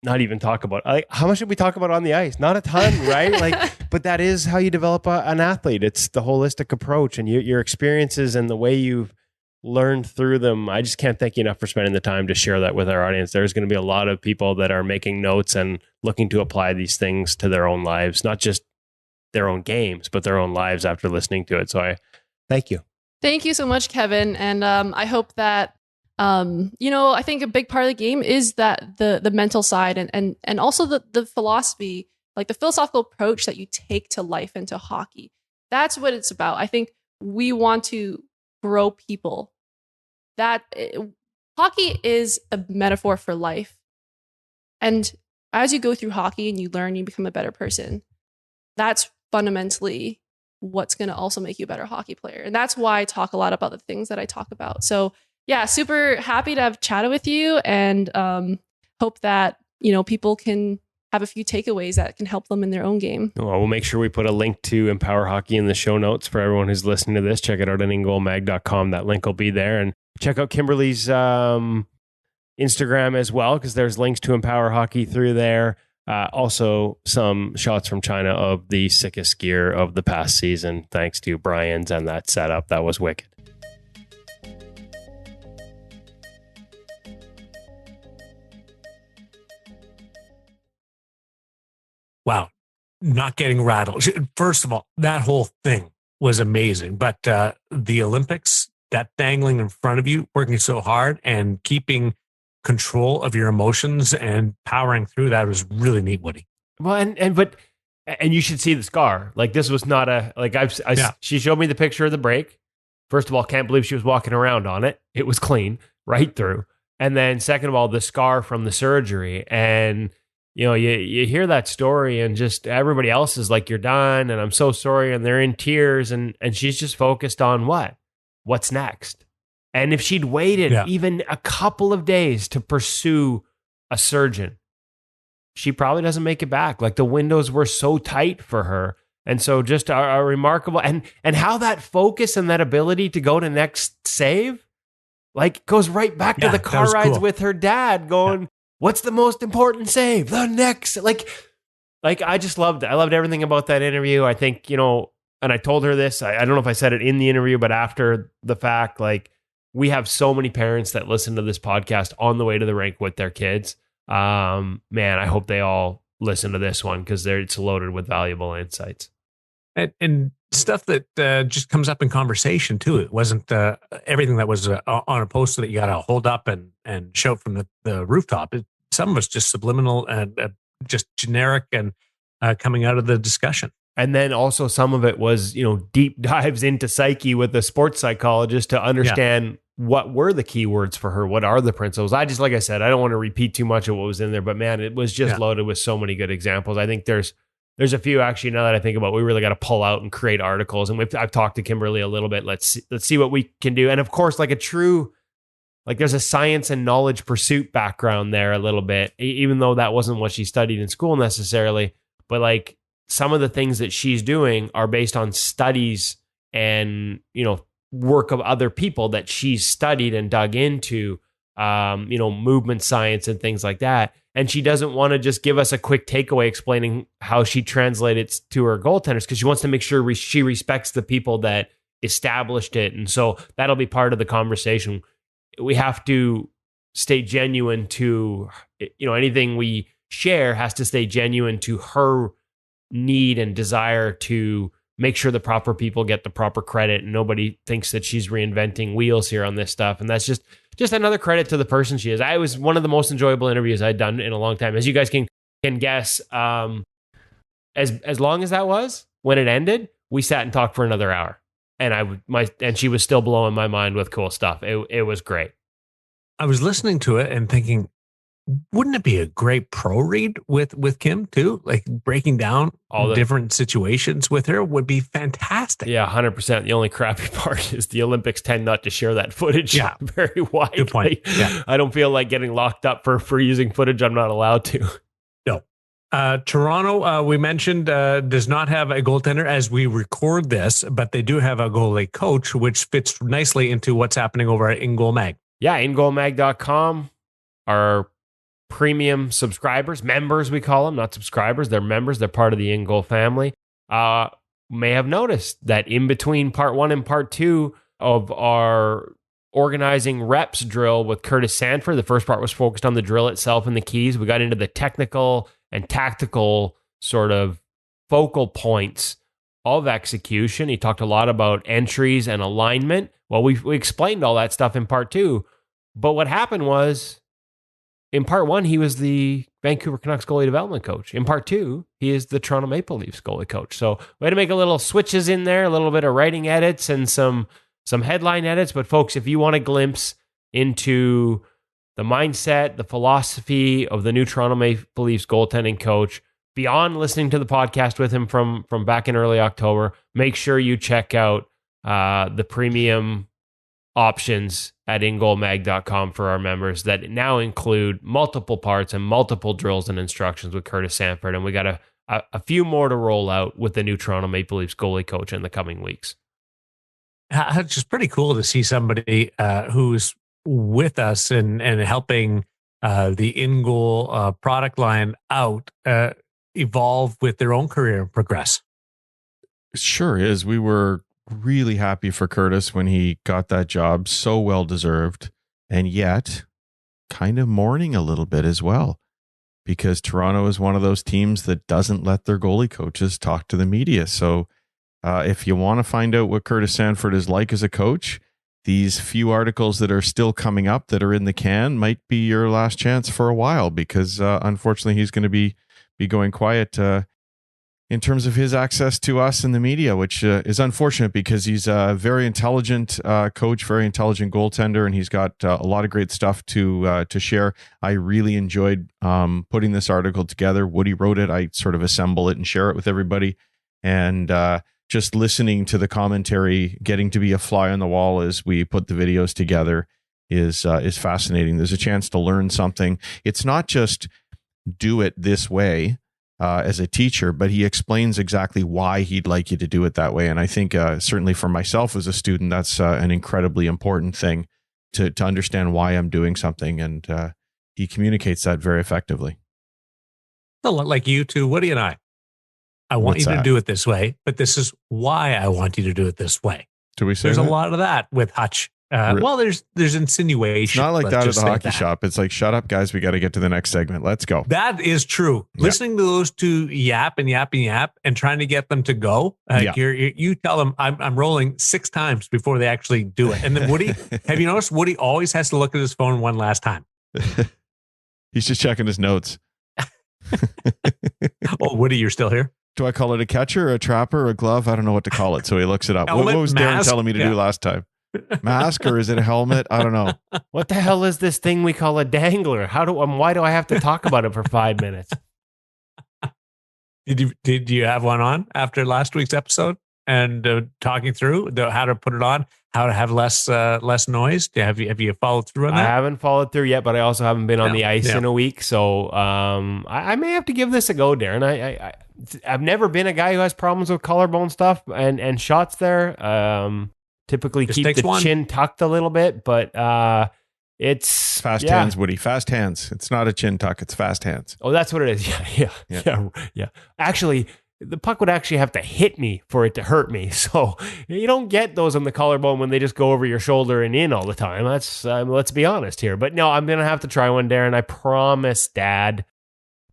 not even talk about, like, how much should we talk about on the ice? Not a ton, right? But that is how you develop an athlete. It's the holistic approach and your experiences and the way you've learned through them. I just can't thank you enough for spending the time to share that with our audience. There's going to be a lot of people that are making notes and looking to apply these things to their own lives, not just their own games, but their own lives after listening to it. So I thank you. Thank you so much, Kevin. And I hope that, I think a big part of the game is that the mental side and also the philosophy, like the philosophical approach that you take to life and to hockey. That's what it's about. I think we want to grow people. Hockey is a metaphor for life. And as you go through hockey and you learn, you become a better person. That's fundamentally what's going to also make you a better hockey player. And that's why I talk a lot about the things that I talk about. So yeah, super happy to have chatted with you, and hope that, people can have a few takeaways that can help them in their own game. Well, we'll make sure we put a link to Empower Hockey in the show notes for everyone who's listening to this. Check it out at ingoalmag.com. That link will be there. And check out Kimberly's Instagram as well, because there's links to Empower Hockey through there. Also, some shots from China of the sickest gear of the past season, thanks to Brian's and that setup. That was wicked. Wow. Not getting rattled. First of all, that whole thing was amazing. But the Olympics, that dangling in front of you, working so hard and keeping control of your emotions and powering through that was really neat, Woody. Well, and you should see the scar. Like, this was not she showed me the picture of the break. First of all, can't believe she was walking around on it. It was clean right through. And then second of all, the scar from the surgery. And you hear that story and just everybody else is like, you're done and I'm so sorry. And they're in tears and she's just focused on what's next. And if she'd waited even a couple of days to pursue a surgeon, she probably doesn't make it back. Like, the windows were so tight for her. And so just a remarkable, and how that focus and that ability to go to next save, like, goes right back to the car rides with her dad going, what's the most important save? The next, like I just loved it. I loved everything about that interview. I think, and I told her this, I don't know if I said it in the interview, but after the fact, like, we have so many parents that listen to this podcast on the way to the rink with their kids. Man, I hope they all listen to this one, because it's loaded with valuable insights. And stuff that just comes up in conversation too. It wasn't everything that was on a poster that you got to hold up and shout from the rooftop. Some of it's just subliminal and just generic and coming out of the discussion. And then also some of it was, deep dives into psyche with a sports psychologist to understand what were the key words for her. What are the principles? Like I said, I don't want to repeat too much of what was in there, but man, it was just loaded with so many good examples. I think there's there's a few actually, now that I think about it, we really got to pull out and create articles. And I've talked to Kimberly a little bit. Let's see what we can do. And of course, like there's a science and knowledge pursuit background there a little bit, even though that wasn't what she studied in school necessarily. But like some of the things that she's doing are based on studies and, work of other people that she's studied and dug into, movement science and things like that. And she doesn't want to just give us a quick takeaway explaining how she translated it to her goaltenders, because she wants to make sure she respects the people that established it. And so that'll be part of the conversation. We have to stay genuine to, anything we share has to stay genuine to her need and desire to make sure the proper people get the proper credit and nobody thinks that she's reinventing wheels here on this stuff. And that's just another credit to the person she is. I was one of the most enjoyable interviews I'd done in a long time. As you guys can guess, as long as that was, when it ended, we sat and talked for another hour. And and she was still blowing my mind with cool stuff. It was great. I was listening to it and thinking, wouldn't it be a great pro read with Kim too? Like breaking down all the different situations with her would be fantastic. Yeah, 100%. The only crappy part is the Olympics tend not to share that footage very widely. Good point. Yeah. I don't feel like getting locked up for using footage I'm not allowed to. No. Toronto, we mentioned, does not have a goaltender as we record this, but they do have a goalie coach, which fits nicely into what's happening over at InGoal Mag. Yeah, InGoalMag.com. Our premium subscribers, members we call them, not subscribers. They're members. They're part of the InGoal family. May have noticed that in between part 1 and part 2 of our organizing reps drill with Curtis Sanford, the first part was focused on the drill itself and the keys. We got into the technical and tactical sort of focal points of execution. He talked a lot about entries and alignment. Well, we explained all that stuff in part 2. But what happened was, in part 1, he was the Vancouver Canucks goalie development coach. In part 2, he is the Toronto Maple Leafs goalie coach. So we had to make a little switches in there, a little bit of writing edits and some headline edits. But folks, if you want a glimpse into the mindset, the philosophy of the new Toronto Maple Leafs goaltending coach, beyond listening to the podcast with him from back in early October, make sure you check out the premium options at ingoalmag.com for our members that now include multiple parts and multiple drills and instructions with Curtis Sanford. And we got a few more to roll out with the new Toronto Maple Leafs goalie coach in the coming weeks. It's just pretty cool to see somebody who's with us and helping the InGoal product line out evolve with their own career and progress. Sure is. We were really happy for Curtis when he got that job, so well deserved, and yet kind of mourning a little bit as well, because Toronto is one of those teams that doesn't let their goalie coaches talk to the media. So if you want to find out what Curtis Sanford is like as a coach, these few articles that are still coming up that are in the can might be your last chance for a while, because unfortunately he's going to be going quiet in terms of his access to us and the media, which is unfortunate, because he's a very intelligent coach, very intelligent goaltender, and he's got a lot of great stuff to share. I really enjoyed putting this article together. Woody wrote it. I sort of assemble it and share it with everybody. And just listening to the commentary, getting to be a fly on the wall as we put the videos together is fascinating. There's a chance to learn something. It's not just do it this way as a teacher, but he explains exactly why he'd like you to do it that way. And I think certainly for myself as a student, that's an incredibly important thing to understand why I'm doing something. And he communicates that very effectively. A lot like you two, Woody and I. I want you to do it this way, but this is why I want you to do it this way. Do we say there's that? a lot of that with Hutch. Well, there's insinuation. It's not like that at the hockey shop. It's like, shut up, guys. We got to get to the next segment. Let's go. That is true. Yeah. Listening to those two yap and yap and yap and trying to get them to go. You tell them I'm rolling 6 times before they actually do it. And then Woody, have you noticed Woody always has to look at his phone one last time? He's just checking his notes. Oh, Woody, you're still here? Do I call it a catcher, a trapper, a glove? I don't know what to call it. So he looks it up. What was Darren telling me to do last time? Mask, or is it a helmet? I don't know. What the hell is this thing we call a dangler? Why do I have to talk about it for 5 minutes? Did you have one on after last week's episode and talking through how to put it on, how to have less noise? Have you followed through on that? I haven't followed through yet, but I also haven't been on the ice in a week, so I may have to give this a go, Darren. I've never been a guy who has problems with collarbone stuff and shots there. Typically Just keep the chin tucked a little bit, but it's fast hands, Woody. Fast hands. It's not a chin tuck. It's fast hands. Oh, that's what it is. Yeah. Actually, the puck would actually have to hit me for it to hurt me. So you don't get those on the collarbone when they just go over your shoulder and in all the time. That's let's be honest here. But no, I'm gonna have to try one, Darren. I promise, Dad.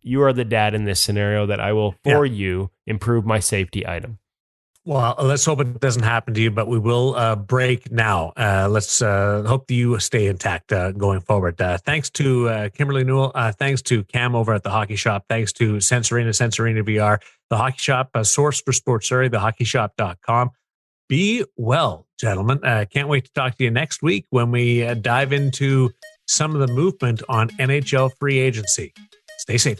You are the dad in this scenario that I will, for you, improve my safety item. Well, let's hope it doesn't happen to you, but we will break now. Let's hope that you stay intact going forward. Thanks to Kimberly Newell. Thanks to Cam over at the Hockey Shop. Thanks to Sensorina VR, the Hockey Shop, a source for sports survey, thehockeyshop.com. Be well, gentlemen. Can't wait to talk to you next week when we dive into some of the movement on NHL free agency. Stay safe.